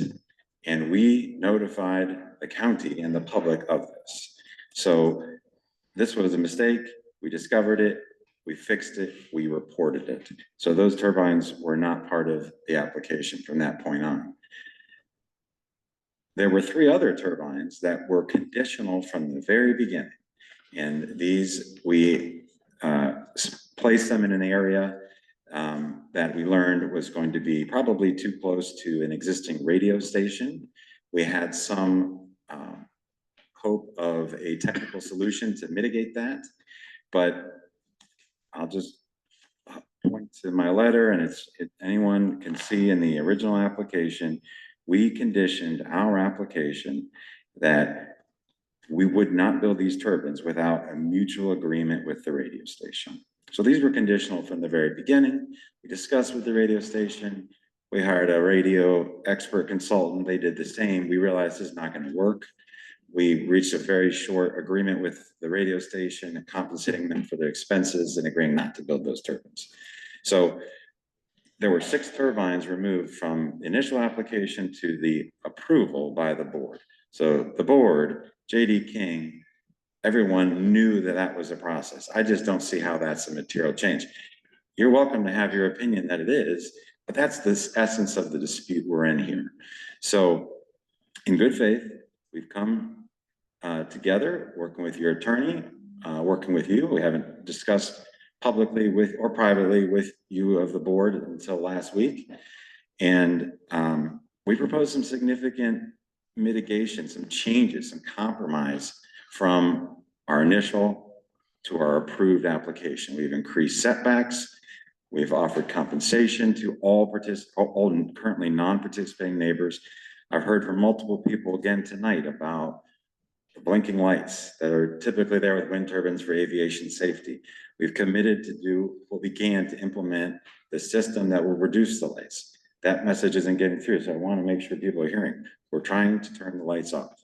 and we notified the county and the public of this. So this was a mistake. We discovered it. We fixed it, we reported it. So those turbines were not part of the application from that point on. There were 3 other turbines that were conditional from the very beginning. And these, we placed them in an area that we learned was going to be probably too close to an existing radio station. We had some hope of a technical solution to mitigate that, but I'll just point to my letter, and anyone can see in the original application, we conditioned our application that we would not build these turbines without a mutual agreement with the radio station. So these were conditional from the very beginning. We discussed with the radio station. We hired a radio expert consultant. They did the same. We realized this is not going to work. We reached a very short agreement with the radio station, compensating them for their expenses and agreeing not to build those turbines. So there were 6 turbines removed from the initial application to the approval by the board. So the board, JD King, everyone knew that that was a process. I just don't see how that's a material change. You're welcome to have your opinion that it is, but that's the essence of the dispute we're in here. So in good faith, we've come together, working with your attorney, working with you. We haven't discussed publicly with or privately with you of the board until last week. And we proposed some significant mitigation, some changes, some compromise from our initial to our approved application. We've increased setbacks. We've offered compensation to all currently non-participating neighbors. I've heard from multiple people again tonight about the blinking lights that are typically there with wind turbines for aviation safety. We've committed to do what we can to implement the system that will reduce the lights. That message isn't getting through, so I want to make sure people are hearing. We're trying to turn the lights off.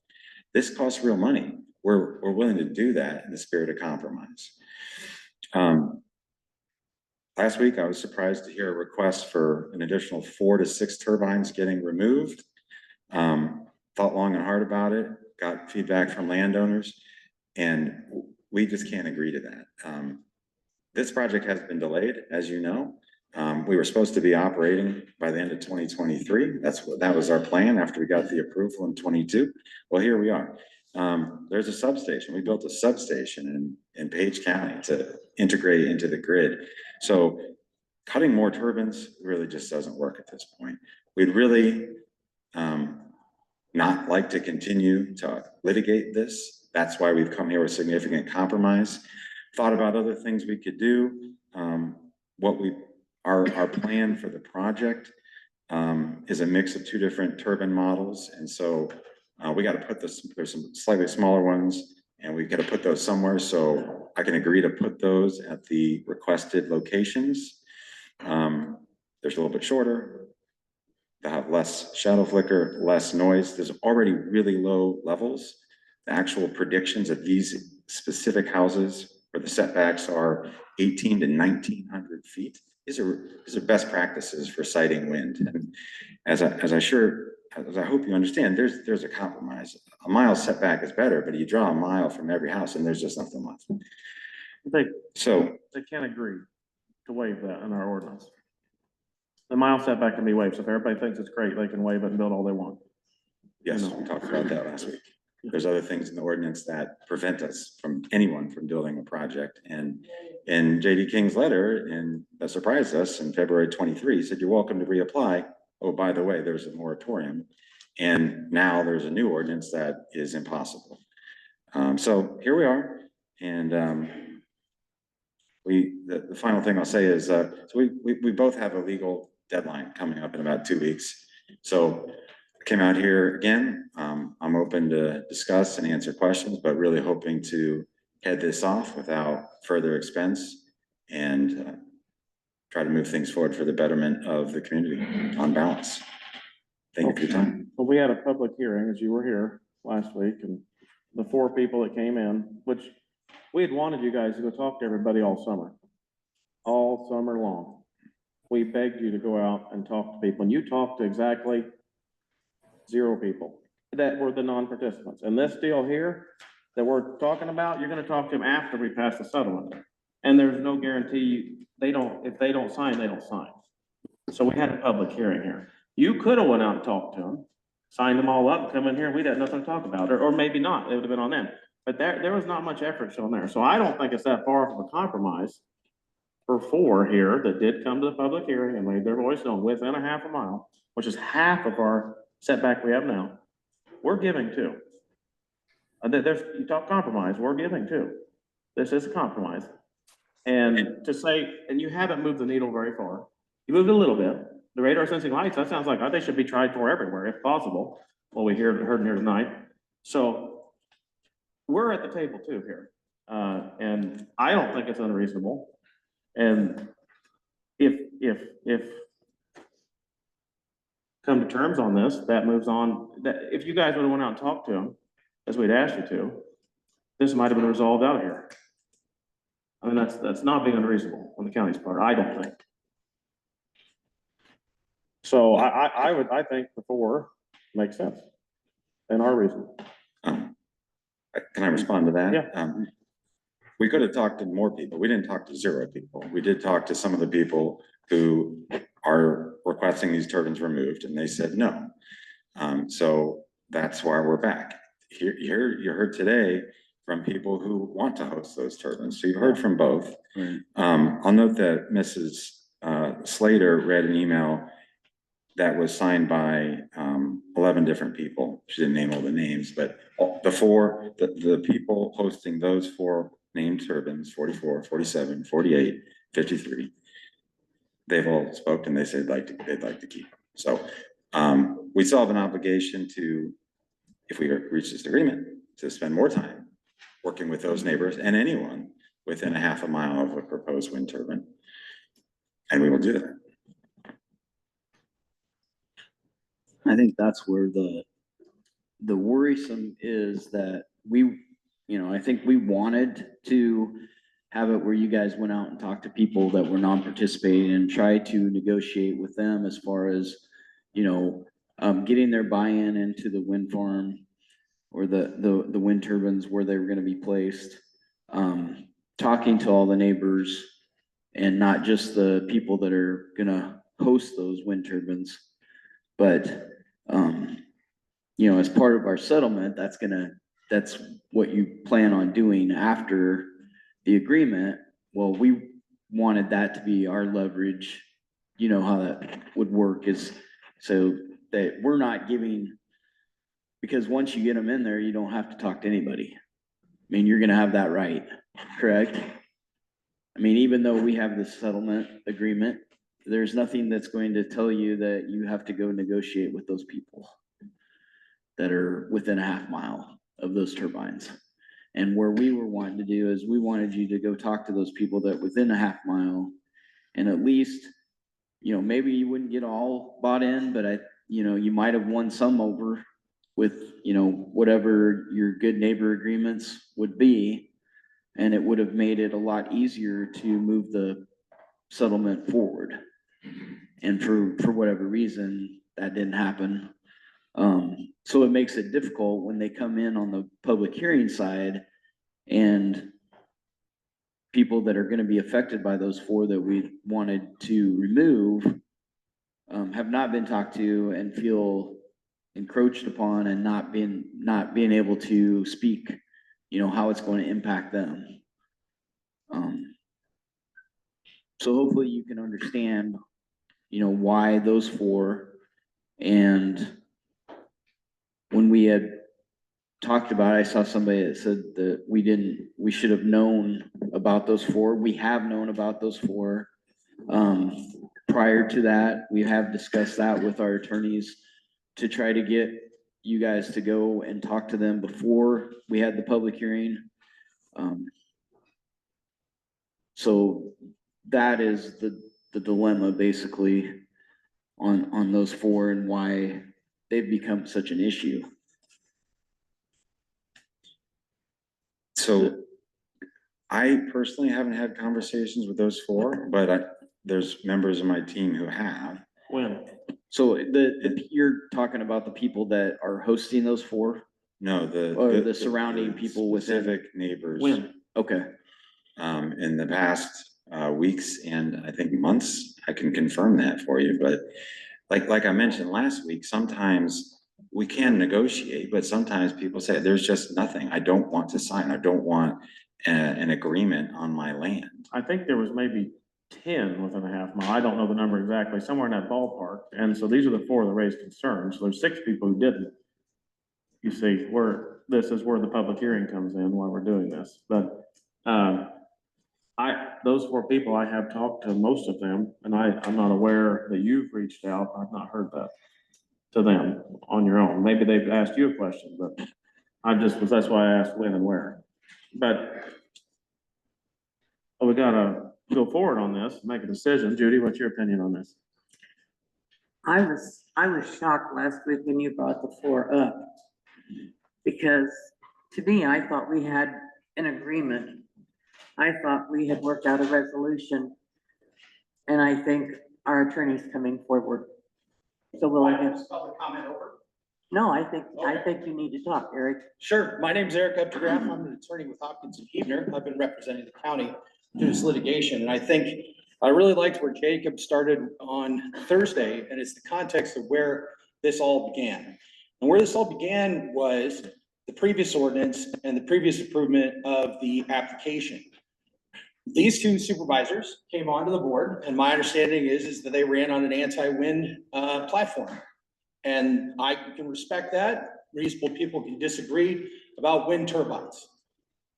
This costs real money. We're willing to do that in the spirit of compromise. Last week, I was surprised to hear a request for an additional 4 to 6 turbines getting removed. Thought long and hard about it, got feedback from landowners, and we just can't agree to that. This project has been delayed, as you know. We were supposed to be operating by the end of 2023. That was our plan after we got the approval in 22. Well, here we are. There's a substation. We built a substation in Page County to integrate into the grid. So cutting more turbines really just doesn't work at this point. We'd really not like to continue to litigate this. That's why we've come here with significant compromise. Thought about other things we could do. Our plan for the project is a mix of 2 different turbine models. And so we got to put there's some slightly smaller ones, and we've got to put those somewhere. So I can agree to put those at the requested locations. There's a little bit shorter. They'll have less shadow flicker, less noise. There's already really low levels. The actual predictions of these specific houses where the setbacks are 18 to 1900 feet. These are best practices for siting wind. And as I hope you understand, there's a compromise. A mile setback is better, but you draw a mile from every house and there's just nothing left. They can't agree to waive that in our ordinance. The mile setback can be waived, so if everybody thinks it's great, they can waive it and build all they want. Yes, we talked about that last week. There's other things in the ordinance that prevent us from anyone from building a project. And in JD King's letter, and that surprised us in February 23, he said, you're welcome to reapply. Oh, by the way, there's a moratorium. And now there's a new ordinance that is impossible. So here we are. And the final thing I'll say is, so we both have a legal deadline coming up in about 2 weeks. So I came out here again. I'm open to discuss and answer questions, but really hoping to head this off without further expense and try to move things forward for the betterment of the community on balance. Thank you for your time. Well, we had a public hearing, as you were here last week, and the 4 people that came in, which we had wanted you guys to go talk to everybody all summer long. We begged you to go out and talk to people, and you talked to exactly 0 people that were the non-participants. And this deal here that we're talking about, you're gonna talk to them after we pass the settlement. And there's no guarantee if they don't sign, they don't sign. So we had a public hearing here. You could have went out and talked to them, signed them all up, come in here, and we'd have nothing to talk about, or maybe not, it would have been on them. But there was not much effort shown there. So I don't think it's that far from a compromise for 4 here that did come to the public hearing and made their voice known within a half a mile, which is half of our setback we have now. We're giving too. You talk compromise, we're giving too. This is a compromise. And to say, and you haven't moved the needle very far. You moved a little bit, the radar sensing lights, that sounds like they should be tried for everywhere if possible, what we heard here tonight. So we're at the table too here. And I don't think it's unreasonable. And if come to terms on this, that moves on, that if you guys would have went out and talked to them, as we'd asked you to, this might have been resolved out here. I mean, that's not being unreasonable on the county's part, I don't think. So I think the 4 makes sense and are reasonable. Can I respond to that? Yeah. We could have talked to more people. We didn't talk to 0 people. We did talk to some of the people who are requesting these turbines removed, and they said no. So that's why we're back. Here, you heard today from people who want to host those turbines. So you've heard from both. Right. I'll note that Mrs. Slater read an email that was signed by 11 different people. She didn't name all the names, but the people hosting those 4 named turbines, 44, 47, 48, 53, they've all spoken. They said they'd like to keep them. So we still have an obligation to, if we reach this agreement, to spend more time working with those neighbors and anyone within a half a mile of a proposed wind turbine. And we will do that. I think that's where the worrisome is that I think we wanted to have it where you guys went out and talked to people that were non-participating and try to negotiate with them as far as, getting their buy-in into the wind farm or the wind turbines where they were gonna be placed. Talking to all the neighbors and not just the people that are gonna host those wind turbines. But, as part of our settlement, that's what you plan on doing after the agreement. Well, we wanted that to be our leverage. You know how that would work is so that we're not giving, because once you get them in there, you don't have to talk to anybody. I mean, you're gonna have that right, correct? I mean, even though we have this settlement agreement, there's nothing that's going to tell you that you have to go negotiate with those people that are within a half mile of those turbines. And where we were wanting to do is we wanted you to go talk to those people that within a half mile, and at least, maybe you wouldn't get all bought in, but you might have won some over with, whatever your good neighbor agreements would be. And it would have made it a lot easier to move the settlement forward. And for whatever reason, that didn't happen. So it makes it difficult when they come in on the public hearing side and people that are gonna be affected by those 4 that we wanted to remove have not been talked to and feel encroached upon and not being able to speak, how it's going to impact them. So hopefully you can understand, why those 4. And when we had talked about it, I saw somebody that said that we should have known about those 4. We have known about those 4. Prior to that, we have discussed that with our attorneys to try to get you guys to go and talk to them before we had the public hearing. So that is the dilemma basically on those 4 and why they've become such an issue. So I personally haven't had conversations with those 4, but there's members of my team who have. When? So you're talking about the people that are hosting those 4? No, Or the surrounding people within? Specific neighbors. When? Okay. In the past weeks and I think months, I can confirm that for you, but like I mentioned last week, sometimes we can negotiate, but sometimes people say, there's just nothing. I don't want to sign. I don't want an agreement on my land. I think there was maybe 10 within a half mile. I don't know the number exactly, somewhere in that ballpark. And so these are the 4 that raised concerns. So there's 6 people who didn't. You see, this is where the public hearing comes in while we're doing this. But I those 4 people, I have talked to most of them, and I'm not aware that you've reached out. I've not heard that to them on your own. Maybe they've asked you a question, but that's why I asked when and where. But we gotta go forward on this, make a decision. Judy, what's your opinion on this? I was shocked last week when you brought the 4 up. Because to me, I thought we had an agreement. I thought we had worked out a resolution. And I think our attorney's coming forward. So will I have public comment over? No, I think you need to talk, Eric. Sure. My name's Eric Updegraff. I'm an attorney with Hopkins and Huebner. I've been representing the county through this litigation. And I think I really liked where Jacob started on Thursday, and it's the context of where this all began. And where this all began was the previous ordinance and the previous improvement of the application. These 2 supervisors came onto the board, and my understanding is that they ran on an anti-wind platform. And I can respect that. Reasonable people can disagree about wind turbines.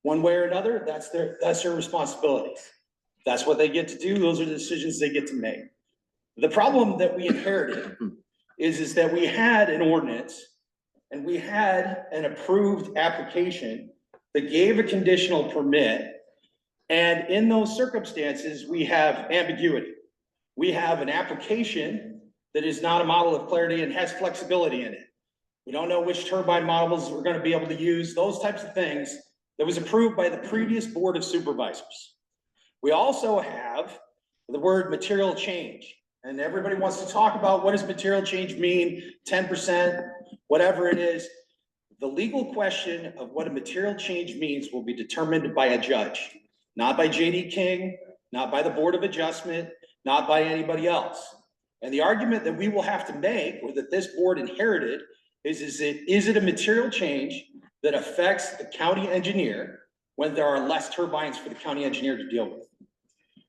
One way or another, that's their responsibilities. That's what they get to do. Those are the decisions they get to make. The problem that we inherited is that we had an ordinance and we had an approved application that gave a conditional permit. And in those circumstances, we have ambiguity. We have an application that is not a model of clarity and has flexibility in it. We don't know which turbine models we're going to be able to use, those types of things that was approved by the previous Board of Supervisors. We also have the word material change, and everybody wants to talk about what does material change mean, 10%, whatever it is. The legal question of what a material change means will be determined by a judge, not by JD King, not by the Board of Adjustment, not by anybody else. And the argument that we will have to make, or that this board inherited, is it a material change that affects the county engineer when there are less turbines for the county engineer to deal with?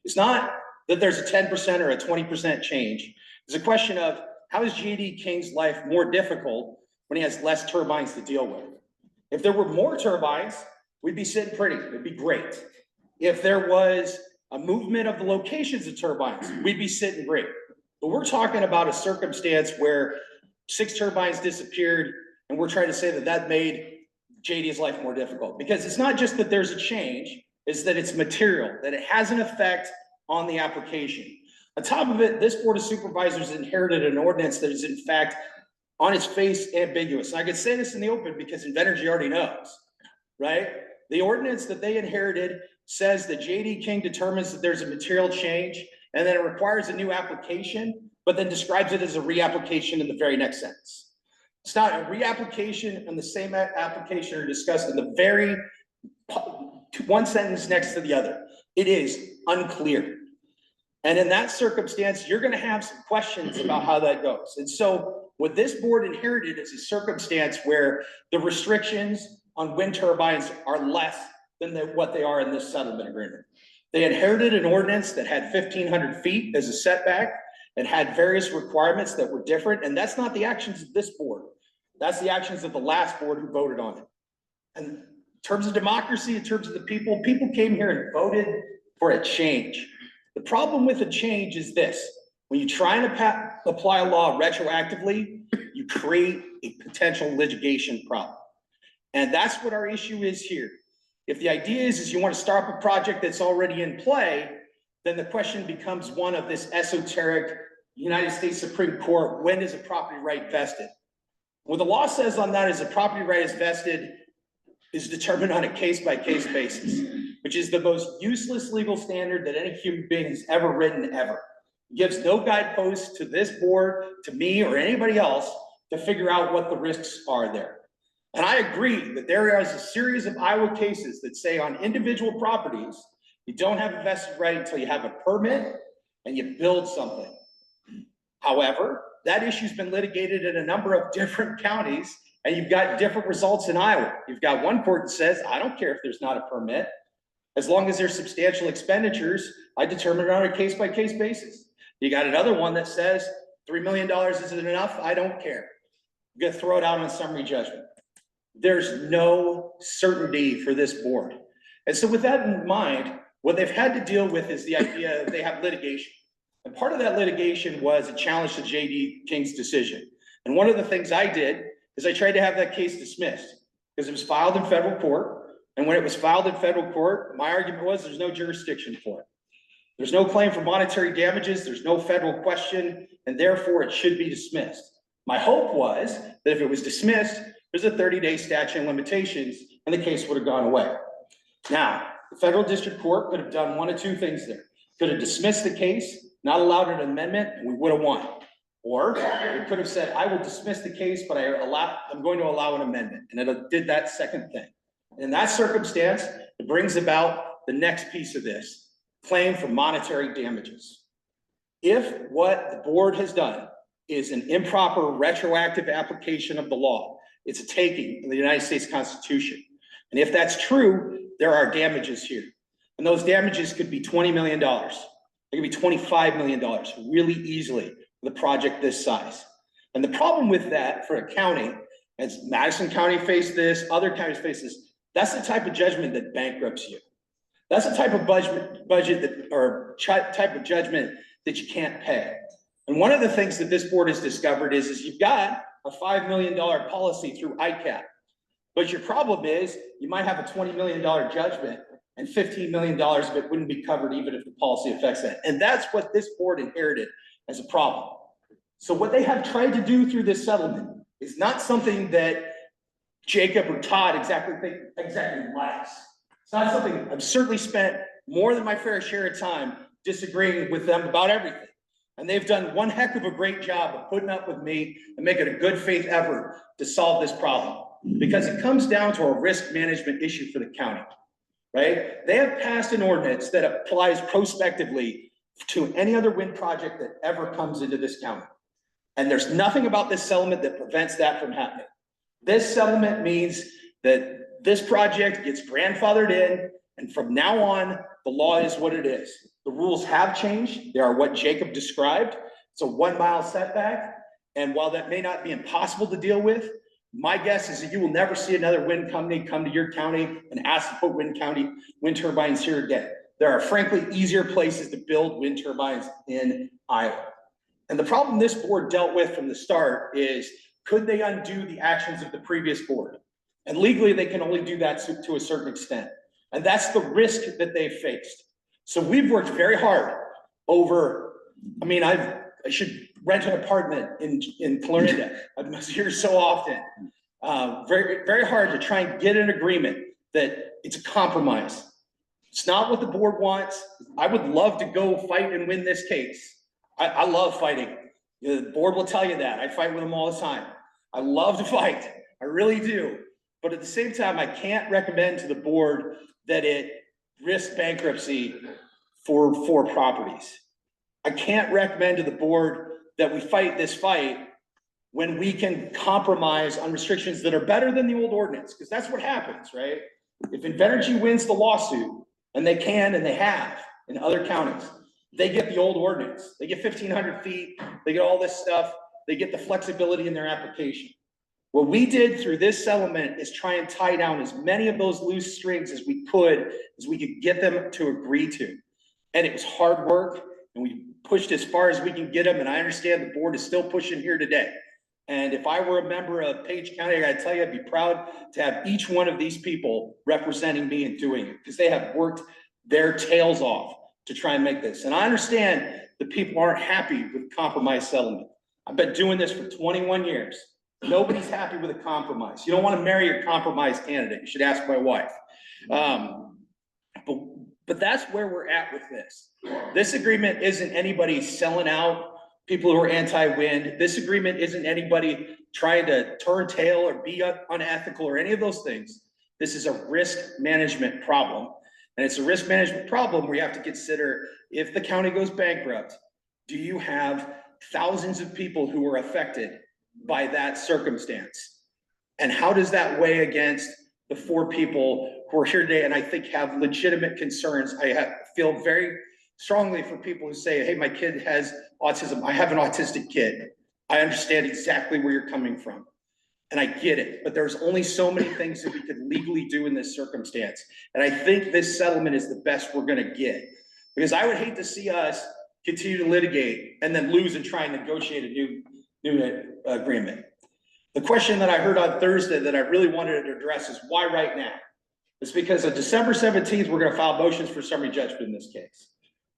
It's not that there's a 10% or a 20% change. It's a question of how is JD King's life more difficult when he has less turbines to deal with? If there were more turbines, we'd be sitting pretty, it'd be great. If there was a movement of the locations of turbines, we'd be sitting great. But we're talking about a circumstance where 6 turbines disappeared, and we're trying to say that that made JD's life more difficult. Because it's not just that there's a change, it's that it's material, that it has an effect on the application. On top of it, this Board of Supervisors inherited an ordinance that is in fact, on its face, ambiguous. And I could say this in the open because Invenergy already knows, right? The ordinance that they inherited says that JD King determines that there's a material change, and then it requires a new application, but then describes it as a reapplication in the very next sentence. It's not a reapplication and the same application are discussed in the very one sentence next to the other. It is unclear. And in that circumstance, you're going to have some questions about how that goes. And so what this board inherited is a circumstance where the restrictions on wind turbines are less than what they are in this settlement agreement. They inherited an ordinance that had 1,500 feet as a setback and had various requirements that were different. And that's not the actions of this board. That's the actions of the last board who voted on it. And in terms of democracy, in terms of the people came here and voted for a change. The problem with a change is this: when you try and apply a law retroactively, you create a potential litigation problem. And that's what our issue is here. If the idea is you want to start up a project that's already in play, then the question becomes one of this esoteric United States Supreme Court, when is a property right vested? What the law says on that is a property right is vested is determined on a case-by-case basis, which is the most useless legal standard that any human being has ever written ever. It gives no guideposts to this board, to me, or anybody else to figure out what the risks are there. And I agree that there is a series of Iowa cases that say on individual properties, you don't have a vested right until you have a permit and you build something. However, that issue's been litigated in a number of different counties, and you've got different results in Iowa. You've got one court that says, I don't care if there's not a permit. As long as there's substantial expenditures, I determine it on a case-by-case basis. You got another one that says, $3 million isn't enough, I don't care. I'm gonna throw it out on summary judgment. There's no certainty for this board. And so with that in mind, What they've had to deal with is the idea that they have litigation. And part of that litigation was a challenge to J.D. King's decision. And one of the things I did is I tried to have that case dismissed because it was filed in federal court. And when it was filed in federal court, my argument was there's no jurisdiction for it. There's no claim for monetary damages. There's no federal question, and therefore it should be dismissed. My hope was that if it was dismissed, there's a 30-day statute of limitations and the case would have gone away. Now, the federal district court could have done one of two things there. Could have dismissed the case, not allowed an amendment, and we would have won. Or it could have said, I will dismiss the case, but I'm going to allow an amendment. And it did that second thing. In that circumstance, it brings about the next piece of this, claim for monetary damages. If what the board has done is an improper retroactive application of the law, it's a taking of the United States Constitution. And if that's true, there are damages here. And those damages could be $20 million. They could be $25 million really easily with a project this size. And the problem with that for a county, as Madison County faced this, other counties face this, that's the type of judgment that bankrupts you. That's the type of type of judgment that you can't pay. And one of the things that this board has discovered is you've got a $5 million policy through ICAP. But your problem is you might have a $20 million judgment and $15 million of it wouldn't be covered even if the policy affects that. And that's what this board inherited as a problem. So what they have tried to do through this settlement is not something that Jacob or Todd exactly likes. It's not something, I've certainly spent more than my fair share of time disagreeing with them about everything. And they've done one heck of a great job of putting up with me and making a good faith effort to solve this problem. Because it comes down to a risk management issue for the county, right? They have passed an ordinance that applies prospectively to any other wind project that ever comes into this county. And there's nothing about this settlement that prevents that from happening. This settlement means that this project gets grandfathered in, and from now on, the law is what it is. The rules have changed. They are what Jacob described. It's a 1 mile setback. And while that may not be impossible to deal with, my guess is that you will never see another wind company come to your county and ask to put wind turbines here again. There are frankly easier places to build wind turbines in Iowa. And the problem this board dealt with from the start is, could they undo the actions of the previous board? And legally, they can only do that to a certain extent. And that's the risk that they faced. So we've worked very hard over, I should rent an apartment in Florinda. I'm here so often. Very, very hard to try and get an agreement that it's a compromise. It's not what the board wants. I would love to go fight and win this case. I love fighting. The board will tell you that. I fight with them all the time. I love to fight. I really do. But at the same time, I can't recommend to the board that it risk bankruptcy for properties. I can't recommend to the board that we fight this fight when we can compromise on restrictions that are better than the old ordinance, because that's what happens, right? If Invenergy wins the lawsuit, and they can and they have in other counties, they get the old ordinance. They get 1,500 feet, they get all this stuff, they get the flexibility in their application. What we did through this settlement is try and tie down as many of those loose strings as we could get them to agree to. And it was hard work, and we pushed as far as we can get them, and I understand the board is still pushing here today. And if I were a member of Page County, I gotta tell you, I'd be proud to have each one of these people representing me and doing it, because they have worked their tails off to try and make this. And I understand that people aren't happy with compromise settlement. I've been doing this for 21 years. Nobody's happy with a compromise. You don't want to marry a compromise candidate. You should ask my wife. But that's where we're at with this. This agreement isn't anybody selling out people who are anti-wind. This agreement isn't anybody trying to turn tail or be unethical or any of those things. This is a risk management problem. And it's a risk management problem where you have to consider, if the county goes bankrupt, do you have thousands of people who are affected by that circumstance? And how does that weigh against the 4 people who are here today and I think have legitimate concerns? I feel very strongly for people who say, hey, my kid has autism. I have an autistic kid. I understand exactly where you're coming from. And I get it, but there's only so many things that we could legally do in this circumstance. And I think this settlement is the best we're gonna get. Because I would hate to see us continue to litigate and then lose and try and negotiate a new agreement. The question that I heard on Thursday that I really wanted to address is why right now? It's because on December 17th, we're gonna file motions for summary judgment in this case.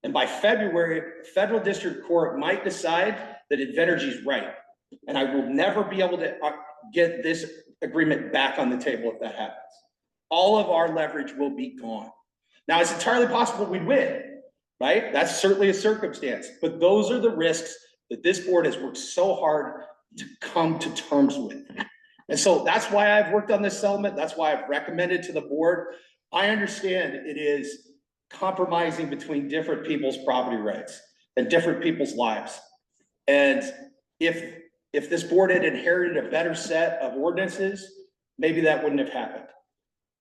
And by February, federal district court might decide that Invenergy is right. And I will never be able to get this agreement back on the table if that happens. All of our leverage will be gone. Now, it's entirely possible we'd win, right? That's certainly a circumstance, but those are the risks that this board has worked so hard to come to terms with. And so that's why I've worked on this settlement. That's why I've recommended to the board. I understand it is compromising between different people's property rights and different people's lives. And if this board had inherited a better set of ordinances, maybe that wouldn't have happened.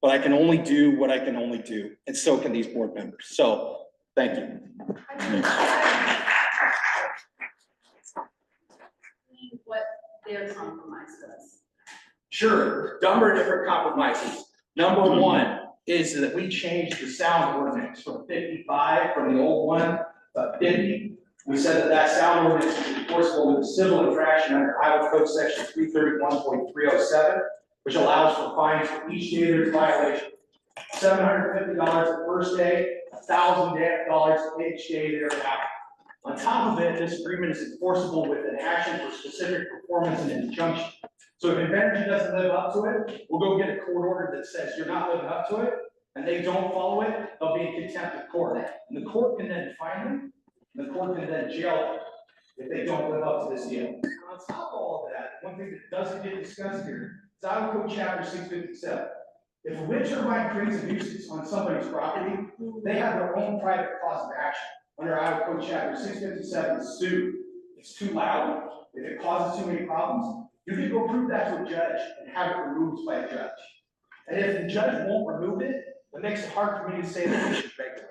But I can only do what I can only do, and so can these board members. So, thank you. What their compromise was. Sure, number of different compromises. Number one is that we changed the sound ordinance from 55, from the old one, 50. We said that sound ordinance is enforceable with a civil infraction under Iowa Code Section 331.307, which allows for fines for each day there's violation. $750 the first day, $1,000 each day thereafter. On top of it, this agreement is enforceable with an action for specific performance and an injunction. So if Invenergy doesn't live up to it, we'll go get a court order that says you're not living up to it, and they don't follow it, they'll be in contempt of court. And the court can then fine them, and the court can then jail them if they don't live up to this deal. And on top of all of that, one thing that doesn't get discussed here is Iowa Code Chapter 657. If a wind turbine creates a nuisance on somebody's property, they have their own private cause of action. Under Iowa Code Chapter 657, sue. It's too loud. If it causes too many problems, you can go prove that to a judge and have it removed by a judge. And if the judge won't remove it, it makes it hard for me to say that we should regulate.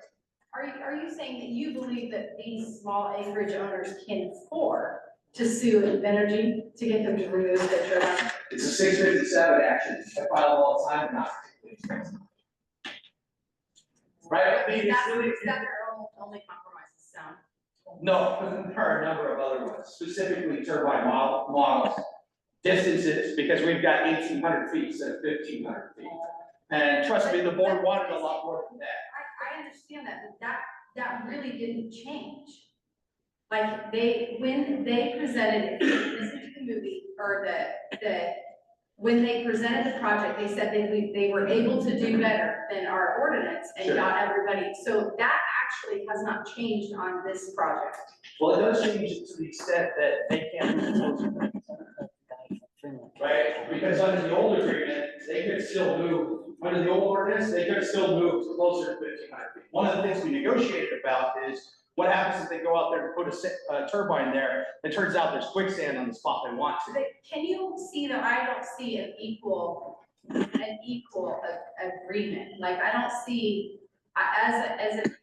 Are you saying that you believe that these small acreage owners can afford to sue Invenergy to get them to remove their turbine? It's a 657 action. I file all the time, not. Right? I mean, it's really. Is that their only compromise is sound? No, there are a number of other ones, specifically turbine models, distances, because we've got 1,800 feet instead of 1,500 feet. And trust me, the board wanted a lot more than that. I understand that, but that really didn't change. Like when they presented, listen to the movie, or when they presented the project, they said they were able to do better than our ordinance and Sure. got everybody. So that actually has not changed on this project. Well, it does change it to the extent that they can't move closer. Right, because under the old agreement, they could still move, under the old ordinance, they could still move closer to 1,500 feet. One of the things we negotiated about is what happens if they go out there and put a turbine there, it turns out there's quicksand on the spot they want to. But can you see that I don't see an equal agreement? Like I don't see, as an owner,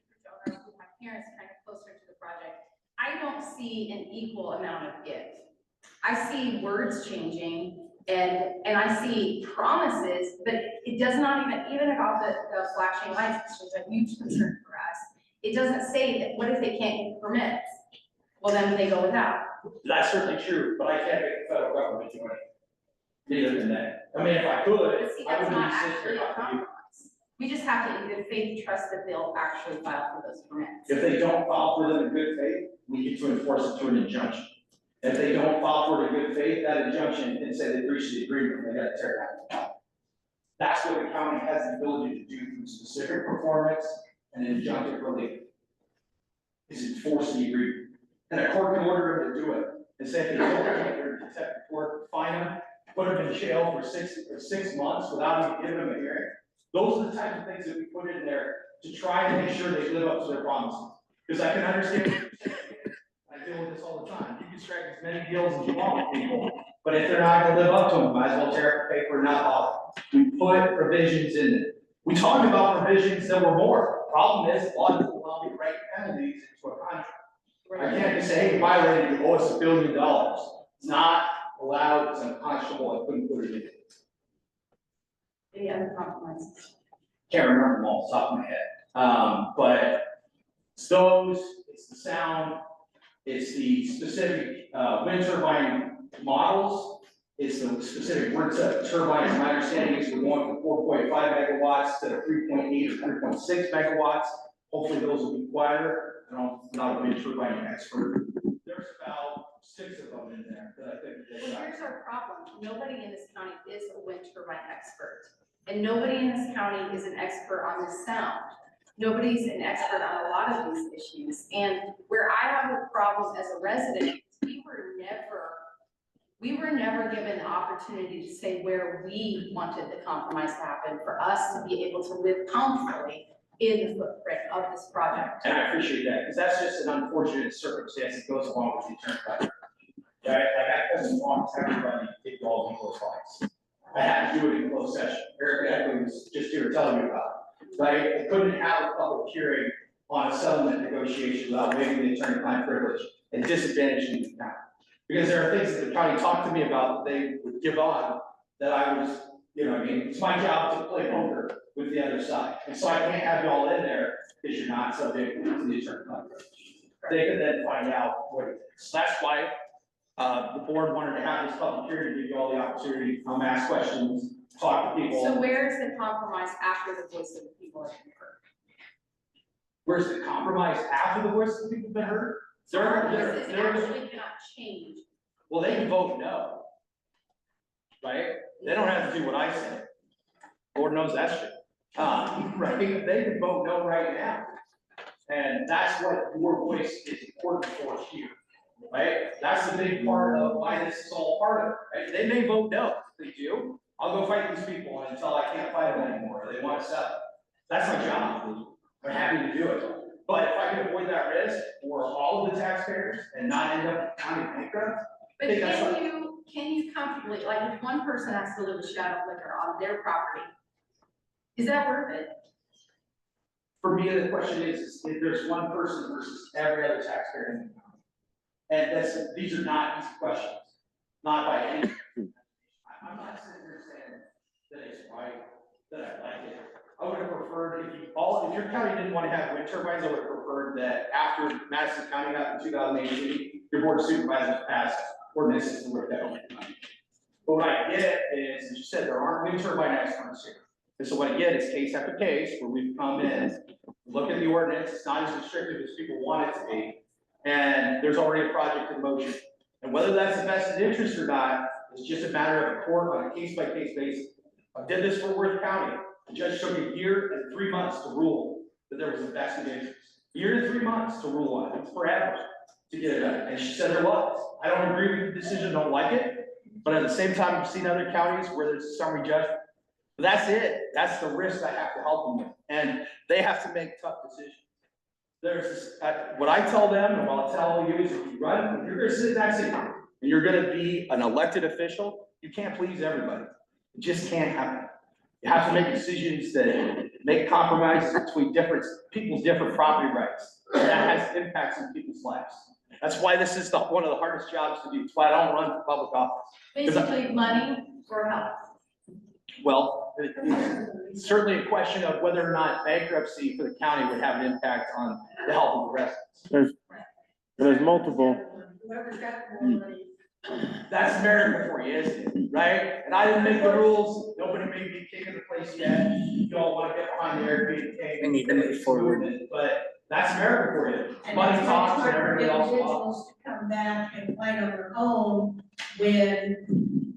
with my parents kind of closer to the project, I don't see an equal amount of give. I see words changing and I see promises, but it does not even about the flashing lights, which is a huge concern for us. It doesn't say that, what if they can't get permits? Well, then they go without. That's certainly true, but I can't make the federal government do anything. Neither can they. I mean, if I could, But see, I that's wouldn't not be sitting actually here a talking to you. compromise. We just have to, in good faith, trust that they'll actually file for those permits. If they don't file for them in good faith, we get to enforce it to an injunction. If they don't file for it in good faith, that injunction can say they breached the agreement, they gotta tear it down. That's what the county has the ability to do through specific performance and injunctive relief. Is enforce the agreement. And a court can order them to do it. And say if they don't, they're in contempt of court, fine them, put them in jail for six months without even giving them a hearing. Those are the types of things that we put in there to try and make sure they live up to their promises. Because I can understand what you're saying. I deal with this all the time. You can strike as many deals as you want with people, but if they're not gonna live up to them, might as well tear up the paper and not bother. We put provisions in it. We talked about provisions that were more. Problem is, a lot of people allow me to write penalties into a contract. I can't just say, hey, you violated, you owe us $1 billion. It's not allowed, it's unconscionable, I couldn't put it in. Any other compromises? Can't remember them all off the top of my head. But it's those, it's the sound, it's the specific, wind turbine models, it's the specific wind turbines. My understanding is we're going from 4.5 megawatts to 3.8 or 3.6 megawatts. Hopefully those will be quieter. I'm not a wind turbine expert. There's about 6 of them in there that I think. Well, here's our problem. Nobody in this county is a wind turbine expert. And nobody in this county is an expert on the sound. Nobody's an expert on a lot of these issues. And where I have a problem as a resident, we were never given the opportunity to say where we wanted the compromise to happen for us to be able to live comfortably in the footprint of this project. And I appreciate that, because that's just an unfortunate circumstance that goes along with the turnpike. Right, like I couldn't want everybody to take all the close lines. I had to do it in closed session. Eric Eckley was just here telling me about it, right? I couldn't have a public hearing on a settlement negotiation without waiving the attorney-client privilege and disadvantaging the county. Because there are things that the county talked to me about that they would give on that I was, you know, I mean, it's my job to play poker with the other side. And so I can't have you all in there because you're not subject to the attorney-client privilege. They could then find out what it is. So that's why the board wanted to have this public hearing to give you all the opportunity to come ask questions, talk to people. So where's the compromise after the voice of the people has been heard? Where's the compromise after the voice of the people have been heard? Our voices actually cannot change. Well, they can vote no. Right? They don't have to do what I say. Lord knows that shit. Right, they can vote no right now. And that's what your voice is important for here. Right? That's the big part of why this is all part of it, right? They may vote no, if they do. I'll go fight these people until I can't fight them anymore, or they want to settle. That's my job. I'm happy to do it. But if I can avoid that risk for all of the taxpayers and not end up county bankrupt. But can you comfortably, like if one person has to live a shadow liquor on their property, is that worth it? For me, the question is if there's one person versus every other taxpayer in the county. And these are not easy questions, not by any. I'm not sitting here saying that it's right, that I like it. I would have preferred if your county didn't want to have wind turbines, I would have preferred that after Madison County got in 2018, your board of supervisors passed ordinances to work that on. But what I get is, as you said, there aren't wind turbine experts here. And so what I get is case after case where we've come in, look at the ordinance, it's not as restrictive as people want it to be. And there's already a project in motion. And whether that's the vested interest or not, is just a matter of a court on a case-by-case basis. I did this for Worth County. The judge took a year and 3 months to rule that there was a vested interest. A year to 3 months to rule on it. It's forever to get it done. And she said there was. I don't agree with the decision, don't like it. But at the same time, I've seen other counties where there's a summary judgment. But that's it. That's the risk I have to help them with. And they have to make tough decisions. There's what I tell them and what I'll tell you is if you run, if you're gonna sit in that seat and you're gonna be an elected official, you can't please everybody. It just can't happen. You have to make decisions that make compromises between people's different property rights. And that has impacts on people's lives. That's why this is one of the hardest jobs to do. That's why I don't run for public office. Basically, money for health. Well, it's certainly a question of whether or not bankruptcy for the county would have an impact on the health of the residents. There's multiple. Whoever's got more money. That's America for you, isn't it? Right? And I didn't make the rules. Nobody made me king of the place yet. You all want to get behind the Airbnb. We need to move forward. But that's America for you. And Money that's talks and hard for everybody else talks. individuals to come back and fight on their own when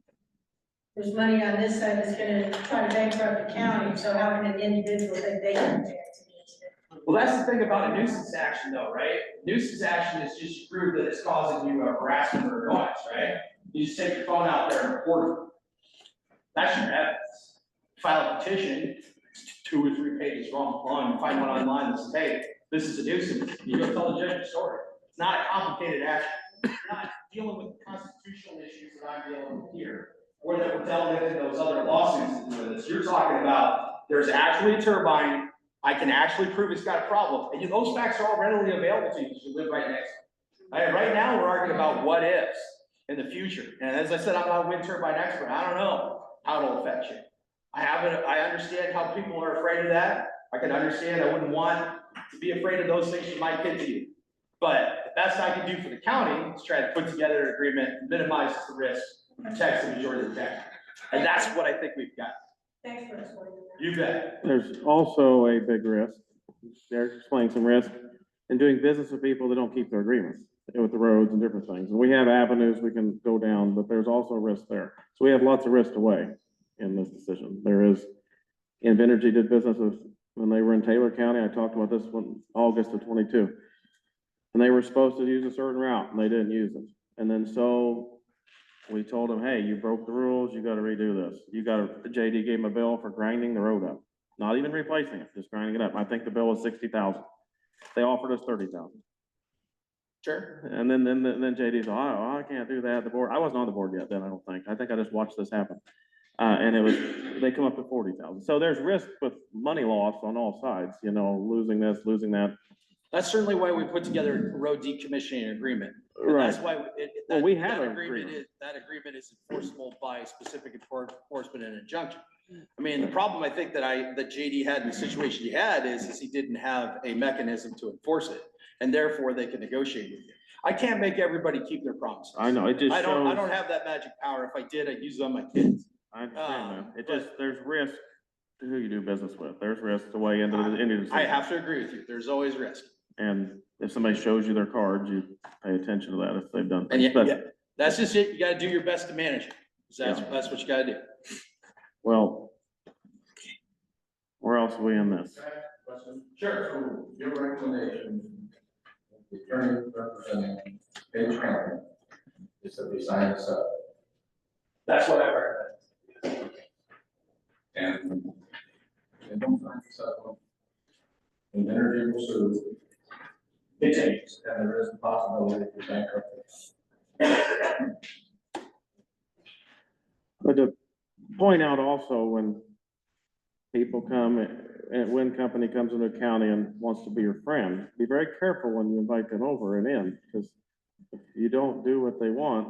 there's money on this side that's gonna try to bankrupt the county, so how can an individual think they can tax against it? Well, that's the thing about a nuisance action though, right? Nuisance action is just to prove that it's causing you a harassment or annoyance, right? You just take your phone out there and report it. That's your evidence. File a petition, it's 2 or 3 pages long, find one online that says, hey, this is a nuisance. You go tell the judge your story. It's not a complicated action. You're not dealing with the constitutional issues that I'm dealing with here, or that we're dealing with in those other lawsuits that do with this. You're talking about there's actually a turbine. I can actually prove it's got a problem. And those facts are all readily available to you because you live right next to it. Right now, we're arguing about what ifs. in the future. And as I said, I'm not a wind turbine expert. I don't know how it'll affect you. I understand how people are afraid of that. I can understand, I wouldn't want to be afraid of those things for my kids either. But the best I can do for the county is try to put together an agreement, minimize the risk, protects the majority of the tax. And that's what I think we've got. Thanks for explaining. You bet. There's also a big risk, Derek's explained some risk, in doing business with people that don't keep their agreements with the roads and different things. And we have avenues we can go down, but there's also risk there. So we have lots of risk to weigh in this decision. There is, Invenergy did business with, when they were in Taylor County, I talked about this one, August of 22. And they were supposed to use a certain route and they didn't use it. And then so we told them, hey, you broke the rules, you gotta redo this. JD gave them a bill for grinding the road up, not even replacing it, just grinding it up. I think the bill was 60,000. They offered us 30,000. Sure. And then JD's, oh, I can't do that. The board, I wasn't on the board yet then, I don't think. I think I just watched this happen. And it was, they come up to 40,000. So there's risk with money loss on all sides, you know, losing this, losing that. That's certainly why we put together a road decommissioning agreement. And Right. that's why Well, we that have an agreement agreement. that agreement is enforceable by specific enforcement and injunction. I mean, the problem I think that JD had in the situation he had is he didn't have a mechanism to enforce it, and therefore they can negotiate with you. I can't make everybody keep their promises. I know, it just I shows. don't have that magic power. If I did, I'd use it on my kids. I understand that. It just, there's risk to who you do business with. There's risk to weigh into the decision. I have to agree with you. There's always risk. And if somebody shows you their cards, you pay attention to that if they've done. And things. yeah, that's just it. You gotta do your best to manage it. That's what you gotta do. Well, where else are we in this? Sure. So your recommendation, the attorney representing Page County, is that we sign this up. That's what I recommend. And they don't sign this up. And energy will sue. It takes, and there is the possibility of bankruptcy. But to point out also, when people come, and when company comes into a county and wants to be your friend, be very careful when you invite them over and in, because if you don't do what they want,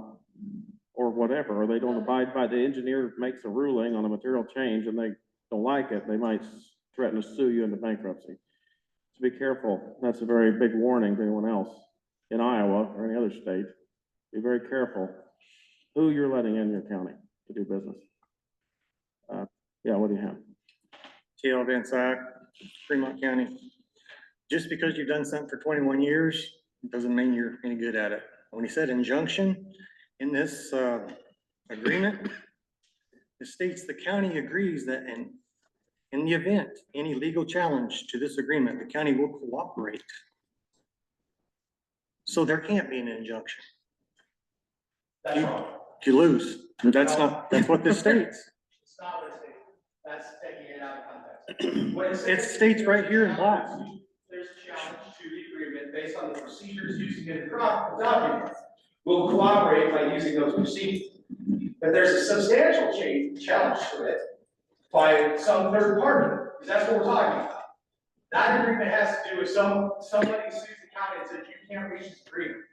or whatever, or they don't abide by, the engineer makes a ruling on a material change and they don't like it, they might threaten to sue you into bankruptcy. So be careful. That's a very big warning to anyone else in Iowa or any other state. Be very careful who you're letting in your county to do business. Yeah, what do you have? T.L. Van Sack, Fremont County. Just because you've done something for 21 years, doesn't mean you're any good at it. When he said injunction in this agreement, it states the county agrees that in the event any legal challenge to this agreement, the county will cooperate. So there can't be an injunction. That's wrong. You lose. That's what this states. It's not what it states. That's taking it out of context. What It states right here in black. There's a challenge to the agreement based on the procedures using in the document. We'll cooperate by using those procedures. But there's a substantial challenge to it by some third party, because that's what we're talking about. That agreement has to do with somebody sues the county and says you can't reach this agreement.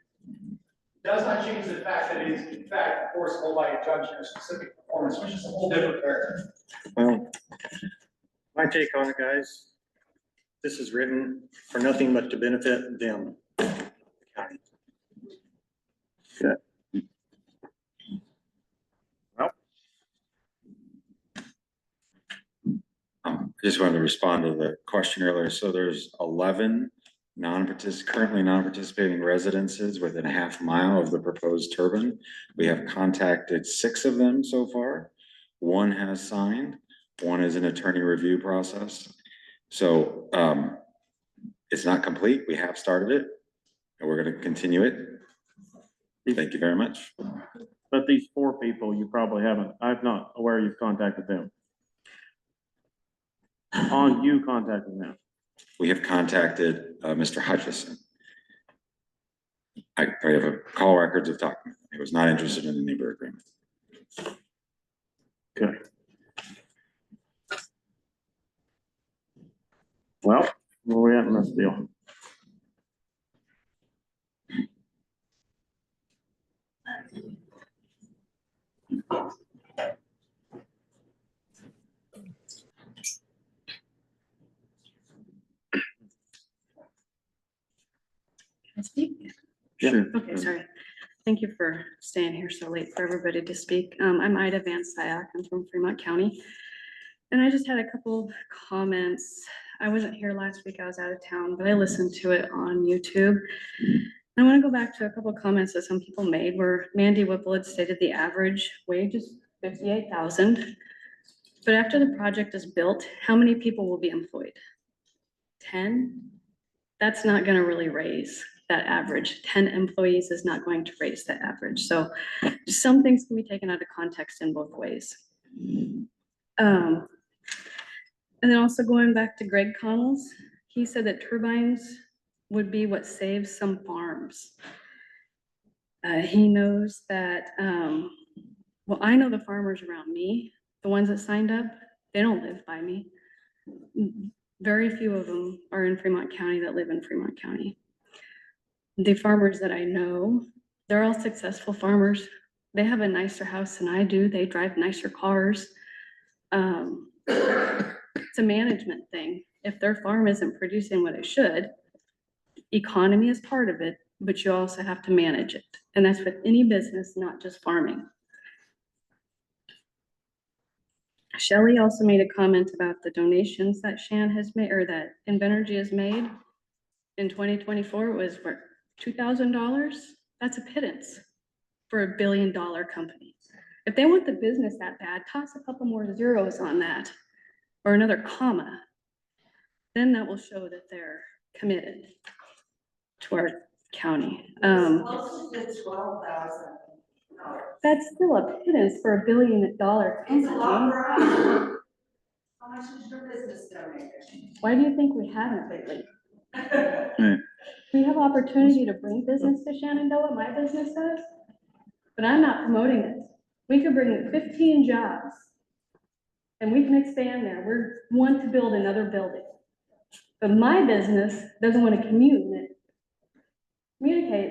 Does not change the fact that it is in fact enforceable by injunction or specific performance, which is a whole different paragraph. Well, my take on it, guys, this is written for nothing but to benefit them. Yeah. I just wanted to respond to the question earlier. So there's 11 currently non-participating residences within a half mile of the proposed turbine. We have contacted 6 of them so far. 1 has signed, 1 is an attorney review process. So it's not complete. We have started it and we're going to continue it. Thank you very much. But these 4 people, you probably haven't, I'm not aware you've contacted them. On you contacting them. We have contacted Mr. Hutchison. I have a call records of talking. He was not interested in the neighbor agreement. Okay. Well, where are we at in this deal? Can I speak? Sure. Okay, sorry. Thank you for staying here so late for everybody to speak. I'm Ida Van Syak. I'm from Fremont County. And I just had a couple comments. I wasn't here last week. I was out of town, but I listened to it on YouTube. I want to go back to a couple of comments that some people made where Mandy Whipple had stated the average wage is 58,000. But after the project is built, how many people will be employed? 10? That's not going to really raise that average. 10 employees is not going to raise that average. So some things can be taken out of context in both ways. And then also going back to Greg Connells, he said that turbines would be what saves some farms. He knows that, well, I know the farmers around me, the ones that signed up, they don't live by me. Very few of them are in Fremont County that live in Fremont County. The farmers that I know, they're all successful farmers. They have a nicer house than I do. They drive nicer cars. It's a management thing. If their farm isn't producing what it should, economy is part of it, but you also have to manage it. And that's with any business, not just farming. Shelley also made a comment about the donations that Shan has made, or that Invenergy has made. In 2024, it was for $2,000. That's a pittance for $1 billion company. If they want the business that bad, toss a couple more zeros on that, or another comma. Then that will show that they're committed to our county. That's still a pittance for $1 billion company. How much is your business donated? Why do you think we haven't lately? Right. We have opportunity to bring business to Shenandoah, my business does, but I'm not promoting it. We could bring 15 jobs and we can expand there. We want to build another building. But my business doesn't want to communicate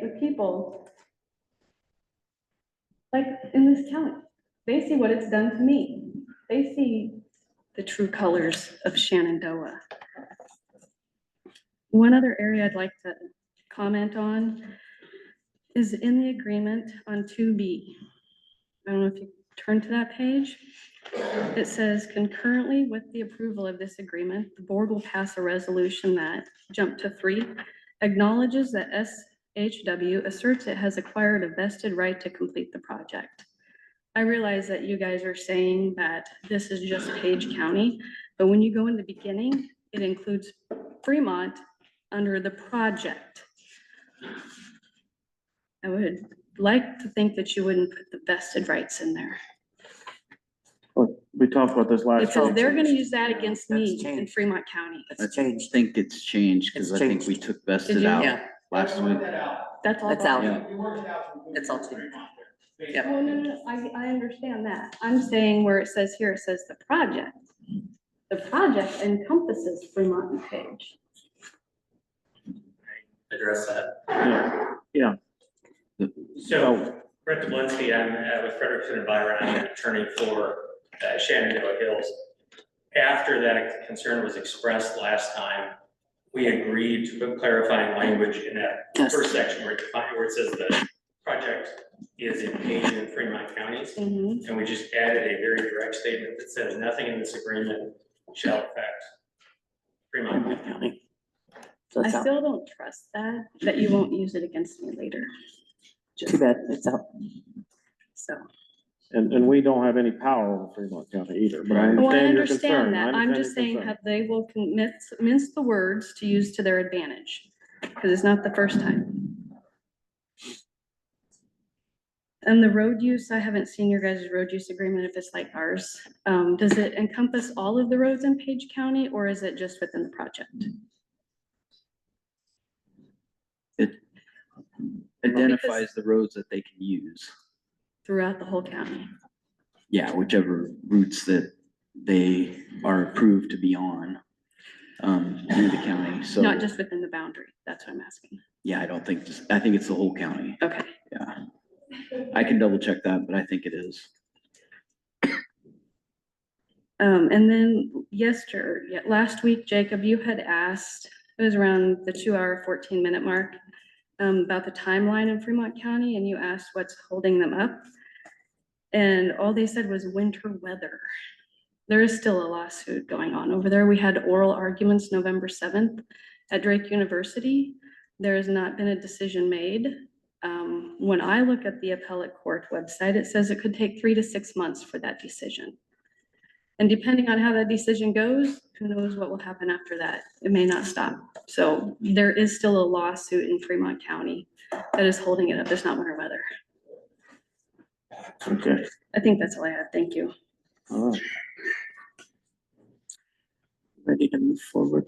with people like in this county. They see what it's done to me. They see the true colors of Shenandoah. One other area I'd like to comment on is in the agreement on 2B. I don't know if you turn to that page. It says concurrently with the approval of this agreement, the board will pass a resolution that, jump to 3, acknowledges that SHW asserts it has acquired a vested right to complete the project. I realize that you guys are saying that this is just Page County, but when you go in the beginning, it includes Fremont under the project. I would like to think that you wouldn't put the vested rights in there. We talked about this last. Because they're gonna use that against me in Fremont County. I think it's changed because I think we took vested Did you? out Yeah. last week. That's all. That's out. Yeah. It's all changed. Yep. Oh, no, I understand that. I'm saying where it says here, it says the project. The project encompasses Fremont and Page. Address that. Yeah. So, Brett Dublinski, I'm with Frederickson and Byron, I'm an attorney for Shenandoah Hills. After that concern was expressed last time, we agreed to put clarifying language in that first section where it says the project is in Page and Fremont counties. And we just added a very direct statement that says nothing in this agreement shall affect Fremont County. So I it's out. still don't trust that you won't use it against me later. Too bad, it's out. So. And we don't have any power over Fremont County either, but I Well, I understand your concern. understand that. I I'm understand just your saying concern. how they will mince the words to use to their advantage, because it's not the first time. And the road use, I haven't seen your guys' road use agreement if it's like ours. Does it encompass all of the roads in Page County, or is it just within the project? It identifies the roads that they can use. Throughout the whole county? Yeah, whichever routes that they are approved to be on through the county. So, Not just within the boundary, that's what I'm asking. yeah, I think it's the whole county. Okay. Yeah. I can double check that, but I think it is. And then last week, Jacob, you had asked, it was around the 2 hour, 14 minute mark, about the timeline in Fremont County, and you asked what's holding them up. And all they said was winter weather. There is still a lawsuit going on over there. We had oral arguments November 7th at Drake University. There has not been a decision made. When I look at the appellate court website, it says it could take 3 to 6 months for that decision. And depending on how that decision goes, who knows what will happen after that? It may not stop. So there is still a lawsuit in Fremont County that is holding it up. It's not winter weather. Okay. I think that's all I had. Thank you. All right. Ready to move forward.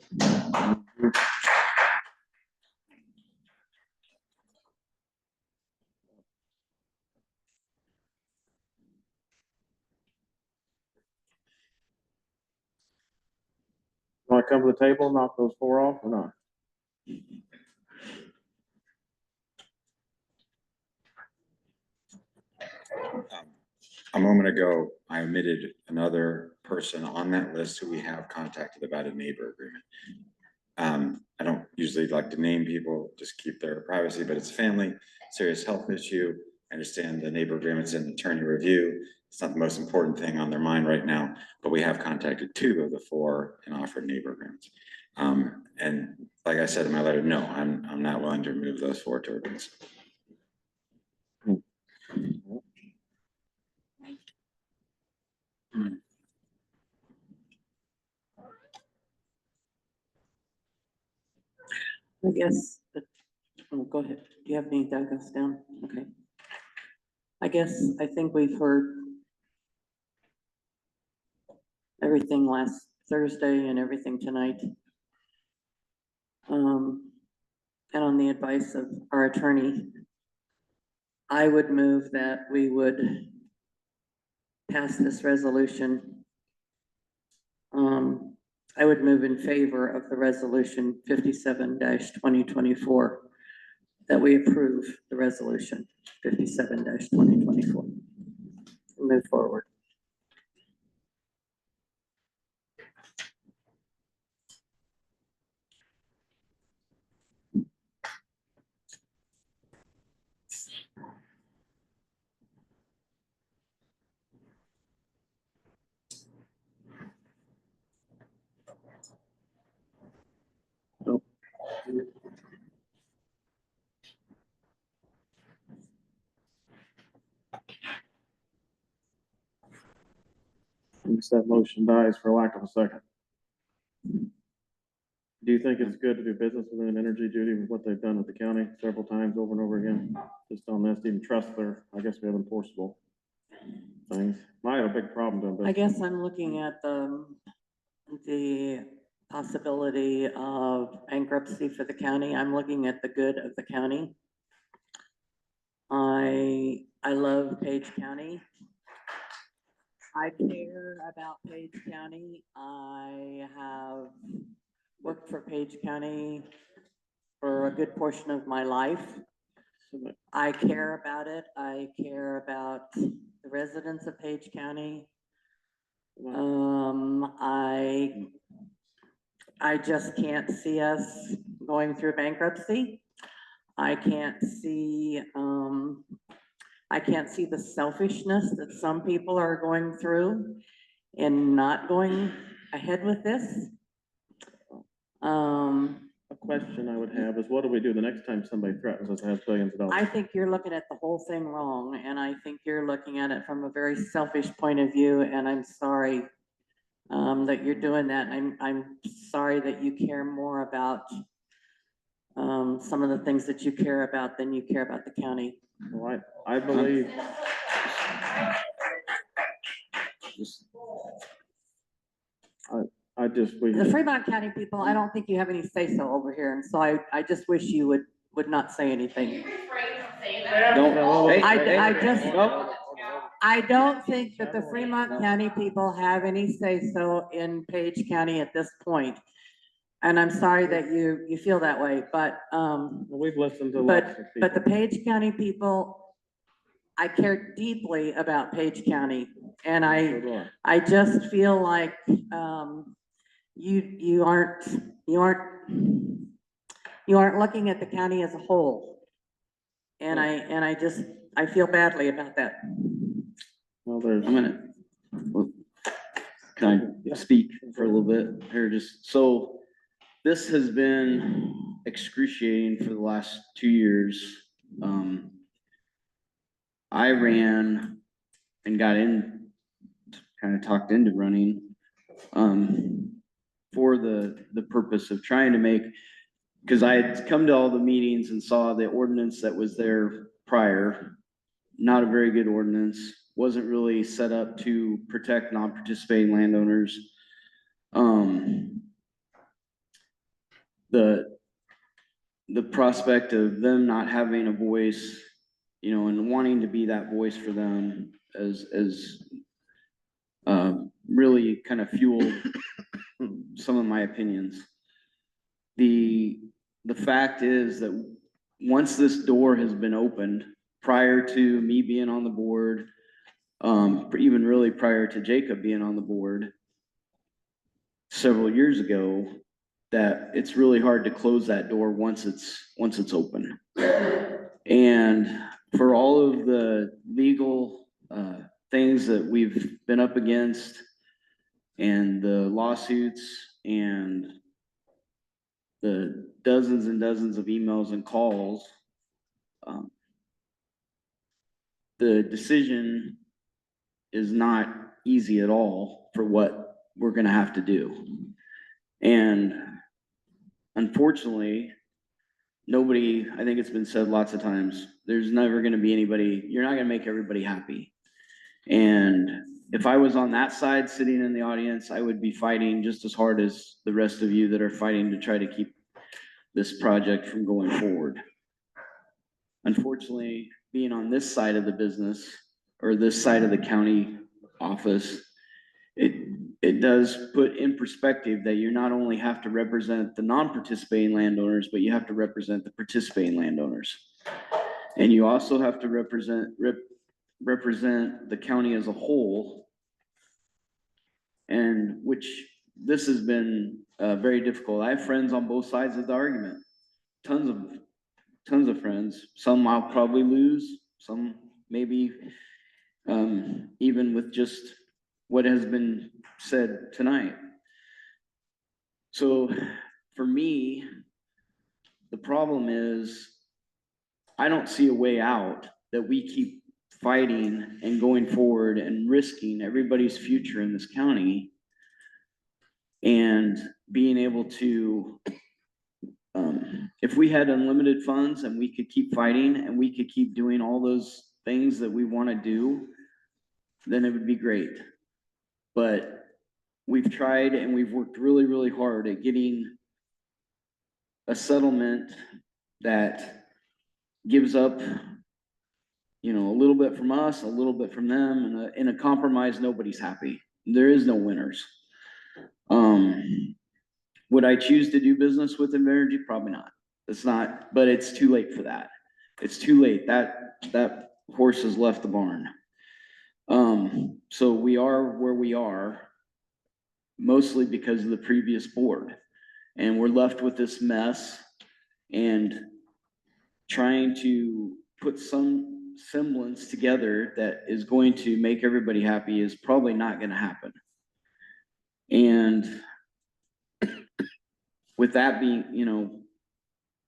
Want to come to the table, knock those 4 off or not? A moment ago, I omitted another person on that list who we have contacted about a neighbor agreement. I don't usually like to name people, just keep their privacy, but it's a family, serious health issue. I understand the neighbor agreement's in attorney review. It's not the most important thing on their mind right now, but we have contacted 2 of the 4 and offered neighbor agreements. And like I said in my letter, no, I'm not willing to remove those 4 turbines. I guess, oh, go ahead. Do you have any Douglas down? Okay. I think we've heard everything last Thursday and everything tonight. And on the advice of our attorney, I would move that we would pass this resolution. I would move in favor of the resolution 57-2024, that we approve the resolution 57-2024. Move forward. Thinks that motion dies for lack of a second. Do you think it's good to do business with an energy, Judy, with what they've done with the county several times over and over again? Just on this, even trust their, I guess we have enforceable things. I have a big problem doing business. I guess I'm looking at the possibility of bankruptcy for the county. I'm looking at the good of the county. I love Page County. I care about Page County. I have worked for Page County for a good portion of my life. I care about it. I care about the residents of Page County. I just can't see us going through bankruptcy. I can't see the selfishness that some people are going through in not going ahead with this. A question I would have is, what do we do the next time somebody threatens us and has billions of dollars? I think you're looking at the whole thing wrong, and I think you're looking at it from a very selfish point of view, and I'm sorry that you're doing that. I'm sorry that you care more about some of the things that you care about than you care about the county. Well, I believe. The Fremont County people, I don't think you have any say-so over here, and so I just wish you would not say anything. I don't think that the Fremont County people have any say-so in Page County at this point. And I'm sorry that you feel that way, but we've listened to lots of people. But the Page County people, I care deeply about Page County. And I just feel like, you aren't looking at the county as a whole. And I feel badly about that. Well, there's. I'm gonna, can I speak for a little bit here? Just, so this has been excruciating for the last 2 years. I ran and got in, kind of talked into running, for the purpose of trying to make, because I had come to all the meetings and saw the ordinance that was there prior, not a very good ordinance, wasn't really set up to protect non-participating landowners. The prospect of them not having a voice, you know, and wanting to be that voice for them as really kind of fueled some of my opinions. The fact is that once this door has been opened, prior to me being on the board, even really prior to Jacob being on the board several years ago, that it's really hard to close that door once it's open. And for all of the legal things that we've been up against and the lawsuits and the dozens and dozens of emails and calls, the decision is not easy at all for what we're gonna have to do. And unfortunately, nobody, I think it's been said lots of times, there's never gonna be anybody, you're not gonna make everybody happy. And if I was on that side sitting in the audience, I would be fighting just as hard as the rest of you that are fighting to try to keep this project from going forward. Unfortunately, being on this side of the business or this side of the county office, it does put in perspective that you not only have to represent the non-participating landowners, but you have to represent the participating landowners. And you also have to represent the county as a whole. And which this has been very difficult. I have friends on both sides of the argument, tons of friends. Some I'll probably lose, some maybe even with just what has been said tonight. So for me, the problem is I don't see a way out that we keep fighting and going forward and risking everybody's future in this county and being able to, if we had unlimited funds and we could keep fighting and we could keep doing all those things that we want to do, then it would be great. But we've tried and we've worked really, really hard at getting a settlement that gives up, you know, a little bit from us, a little bit from them, and in a compromise, nobody's happy. There is no winners. Would I choose to do business with Invenergy? Probably not. It's not, but it's too late for that. It's too late. That horse has left the barn. So we are where we are, mostly because of the previous board. And we're left with this mess and trying to put some semblance together that is going to make everybody happy is probably not going to happen. And with that being, you know,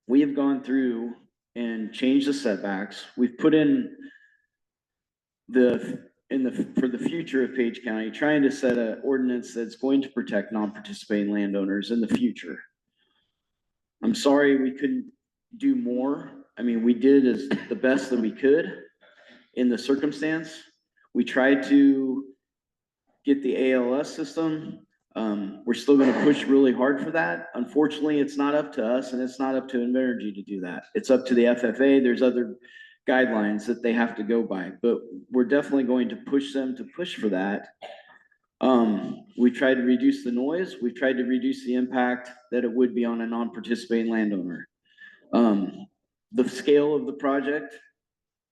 we have gone through and changed the setbacks. We've put in for the future of Page County, trying to set an ordinance that's going to protect non-participating landowners in the future. I'm sorry we couldn't do more. I mean, we did as the best that we could in the circumstance. We tried to get the ALS system. We're still going to push really hard for that. Unfortunately, it's not up to us and it's not up to Invenergy to do that. It's up to the FFA. There's other guidelines that they have to go by, but we're definitely going to push them to push for that. We tried to reduce the noise. We've tried to reduce the impact that it would be on a non-participating landowner. The scale of the project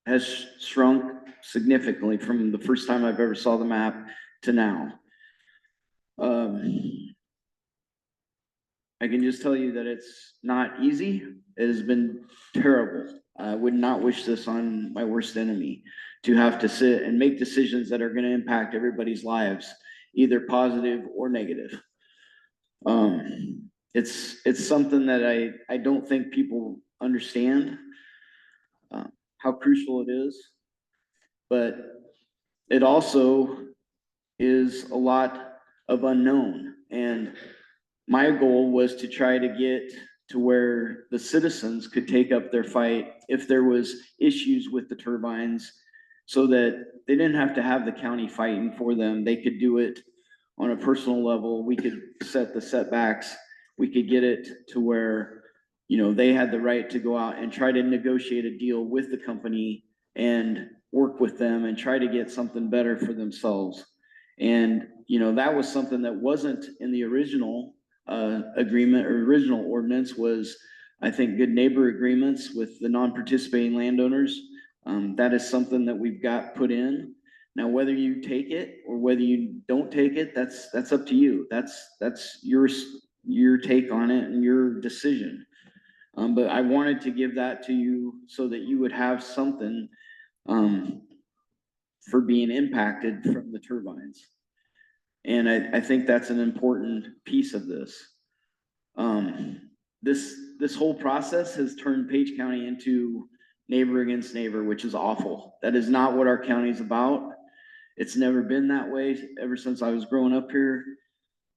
has shrunk significantly from the first time I've ever saw the map to now. I can just tell you that it's not easy. It has been terrible. I would not wish this on my worst enemy, to have to sit and make decisions that are gonna impact everybody's lives, either positive or negative. It's something that I don't think people understand, how crucial it is. But it also is a lot of unknown. And my goal was to try to get to where the citizens could take up their fight if there was issues with the turbines, so that they didn't have to have the county fighting for them. They could do it on a personal level. We could set the setbacks. We could get it to where, you know, they had the right to go out and try to negotiate a deal with the company and work with them and try to get something better for themselves. And, you know, that was something that wasn't in the original agreement or original ordinance. Was, I think, good neighbor agreements with the non-participating landowners. That is something that we've got put in. Now, whether you take it or whether you don't take it, that's up to you. That's your take on it and your decision. But I wanted to give that to you so that you would have something for being impacted from the turbines. And I think that's an important piece of this. This whole process has turned Page County into neighbor against neighbor, which is awful. That is not what our county is about. It's never been that way ever since I was growing up here.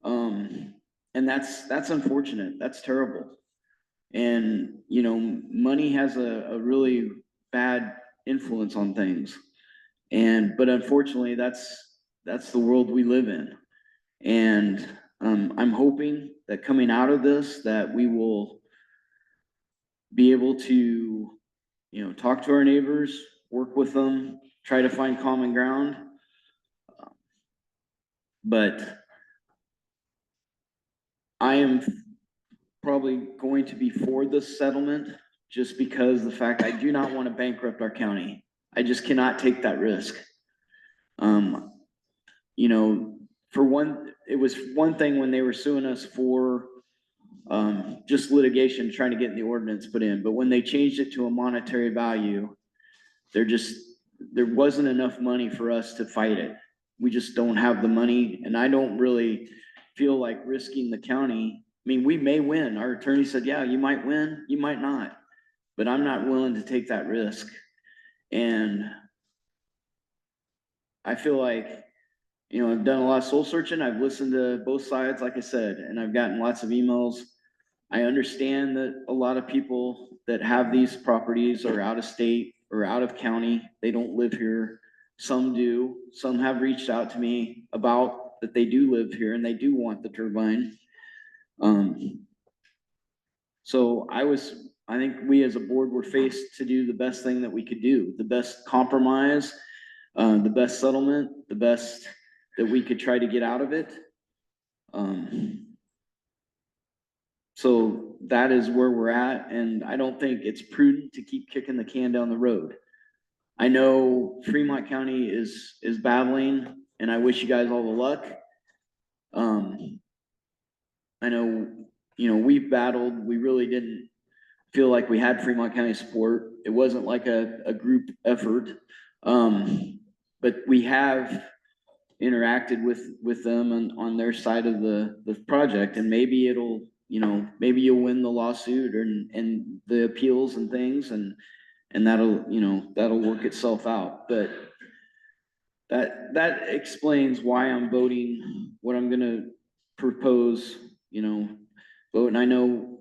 And that's unfortunate. That's terrible. And, you know, money has a really bad influence on things. But unfortunately, that's the world we live in. And I'm hoping that coming out of this, that we will be able to, you know, talk to our neighbors, work with them, try to find common ground. But I am probably going to be for this settlement, just because the fact I do not want to bankrupt our county. I just cannot take that risk. You know, for one, it was one thing when they were suing us for just litigation, trying to get the ordinance put in, but when they changed it to a monetary value, there wasn't enough money for us to fight it. We just don't have the money, and I don't really feel like risking the county. I mean, we may win. Our attorney said, yeah, you might win, you might not, but I'm not willing to take that risk. And I feel like, you know, I've done a lot of soul searching. I've listened to both sides, like I said, and I've gotten lots of emails. I understand that a lot of people that have these properties are out of state or out of county. They don't live here. Some do. Some have reached out to me about that they do live here and they do want the turbine. So I think we as a board were faced to do the best thing that we could do, the best compromise, the best settlement, the best that we could try to get out of it. So that is where we're at, and I don't think it's prudent to keep kicking the can down the road. I know Fremont County is battling, and I wish you guys all the luck. I know, you know, we've battled. We really didn't feel like we had Fremont County support. It wasn't like a group effort. But we have interacted with them on their side of the project, and maybe it'll, you know, maybe you'll win the lawsuit and the appeals and things, and that'll, you know, that'll work itself out. But that explains why I'm voting what I'm gonna propose, you know, vote. And I know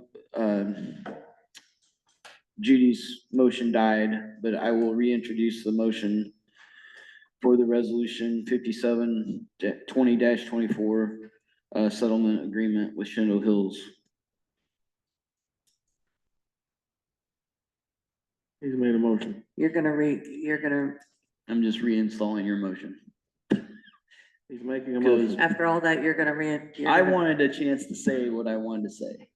Judy's motion died, but I will reintroduce the motion for the resolution 57-20-24 settlement agreement with Shenandoah Hills. He's made a motion. I'm just reinstalling your motion. He's making a motion. After all that, I wanted a chance to say what I wanted to say.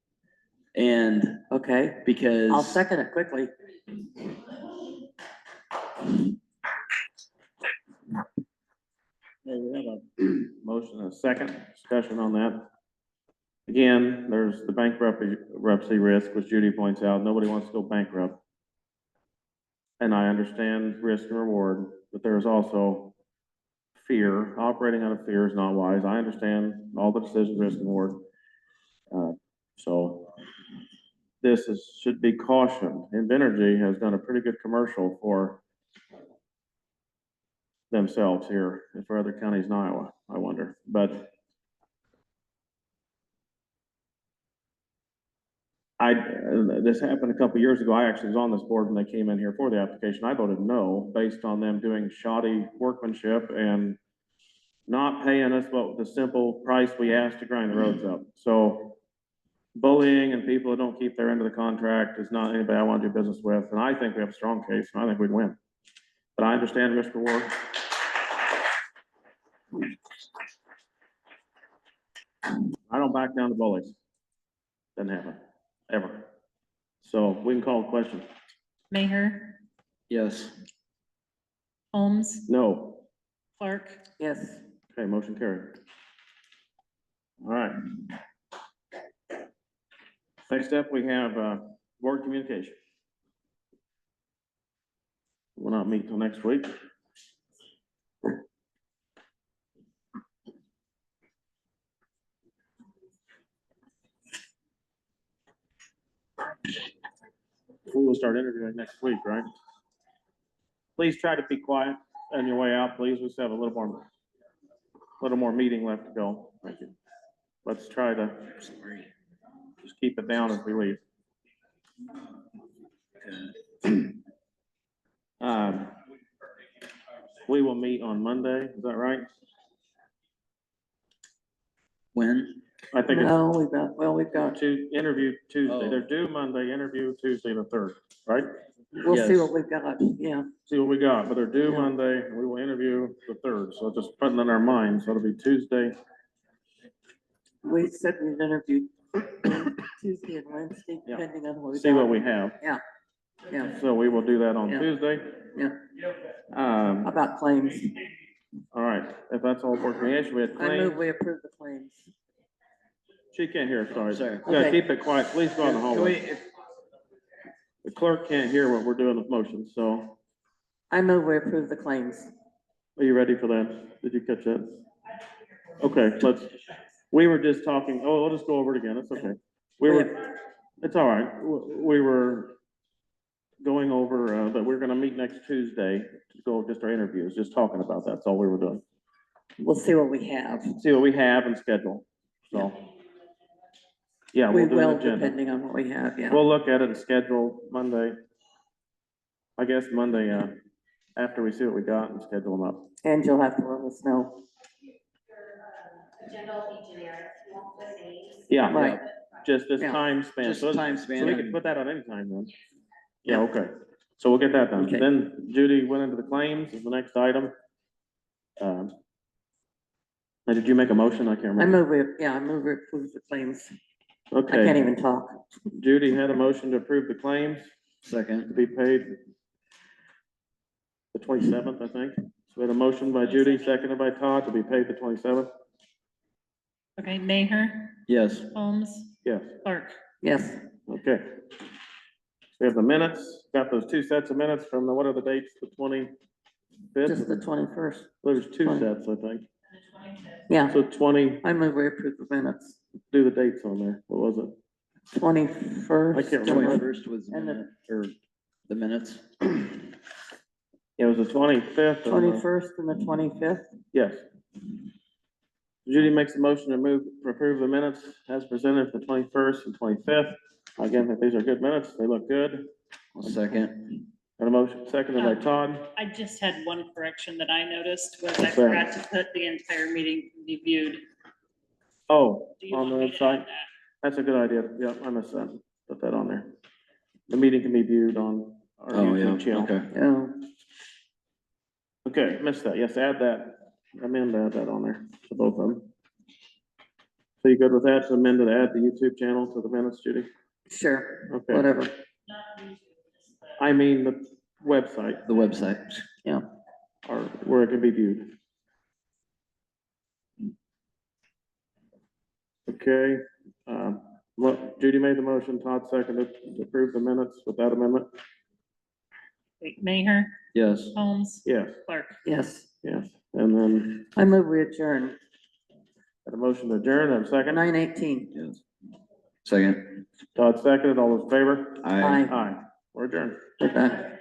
And okay, because I'll second it quickly. motion and a second discussion on that. Again, there's the bankruptcy risk, which Judy points out. Nobody wants to go bankrupt. And I understand risk and reward, but there's also fear. Operating out of fear is not wise. I understand all the decisions, risk and reward. So this should be cautioned. Invenergy has done a pretty good commercial for themselves here and for other counties in Iowa, I wonder, but this happened a couple years ago. I actually was on this board when they came in here for the application. I voted no, based on them doing shoddy workmanship and not paying us what the simple price we asked to grind the roads up. So bullying and people that don't keep their end of the contract is not anybody I want to do business with. And I think we have a strong case, and I think we'd win. But I understand risk reward. I don't back down to bullies. Doesn't happen, ever. So we can call a question. Mayor, Yes. Holmes, No. Clark, Yes. Okay, motion carried. All right. Next up, we have board communication. We'll not meet till next week. We will start interviewing next week, right? Please try to be quiet on your way out, please. We still have a little more meeting left to go. Thank you. Let's try to just keep it down as we leave. We will meet on Monday, is that right? When? I think it's No, we've got, to interview Tuesday. Oh. They're due Monday, interview Tuesday the 3rd, right? we'll see Yes. what we've got, yeah. See what we got, but they're due Yeah. Monday, and we will interview the 3rd, so just putting it in our minds, so it'll be Tuesday. We said we'd interview Tuesday and Wednesday, Yeah. depending on what we got. See what we have. Yeah, yeah. So we will do that on Yeah. Tuesday. Yeah. How about claims? All right, if that's all for creation, we had I move claims. we approve the claims. She can't hear, sorry. Sorry. Yeah, Okay. keep it quiet, please go in the hallway. The clerk can't hear what we're doing with motions, so I move we approve the claims. are you ready for that? Did you catch that? Okay, we were just talking, we'll just go over it again, it's okay. It's all right, we were going over, but we're gonna meet next Tuesday to go just our interviews, just talking about that, that's all we were doing. We'll see what we have. See what we have and schedule, so. Yeah, We we'll do will, an agenda. depending on what we have, yeah. We'll look at it and schedule Monday. I guess Monday, after we see what we got and schedule them up. And you'll have to let us know. Yeah, Right. just this Yeah. time span. Just So time So span we could and- put that on any time then. Yeah, okay. So we'll get that done. Okay. Then Judy went into the claims is the next item. Now, did you make a motion? I can't I remember. I move we approve the claims. I Okay. can't even talk. Judy had a motion to approve the claims to Second. be paid the 27th, I think. So we had a motion by Judy, seconded by Todd to be paid the 27th. okay, Mayor, Yes. Holmes, Yes. Clark. Yes, Okay. We have the minutes, got those two sets of minutes from what are the dates, the 25th? just the 21st. There's two sets, I think. Yeah, So 20, I move we approve the minutes. do the dates on there, what was it? 21st. I can't remember. 21st was the And the- minute, or the minutes. It was the 25th. 21st and the 25th. Yes. Judy makes a motion to approve the minutes as presented for the 21st and 25th. Again, these are good minutes, they look good. Second. Got a motion, seconded by Todd. I just had one correction that I noticed was I What's that? forgot to put the entire meeting be viewed. Oh, Do you on the want me to add website? That's a good idea, yeah, I missed that, put that on there. The meeting can be viewed on our Oh, yeah, YouTube channel. okay. Yeah, Okay, missed that, yes, add that, amend that on there, to both of them. So you good with that, to amend to add the YouTube channel to the minutes, Judy? sure, Okay. whatever. I mean, the website, The website. Yeah, or where it can be viewed. Okay, Judy made the motion, Todd seconded to approve the minutes with that amendment. Mayor, Yes. Holmes, Yes, Clark. Yes, yes, and then I move we adjourn, got a motion to adjourn, and a second. 9:18. Yes. Second. Todd seconded, all those in favor? Aye. Aye, we're adjourned. We're done.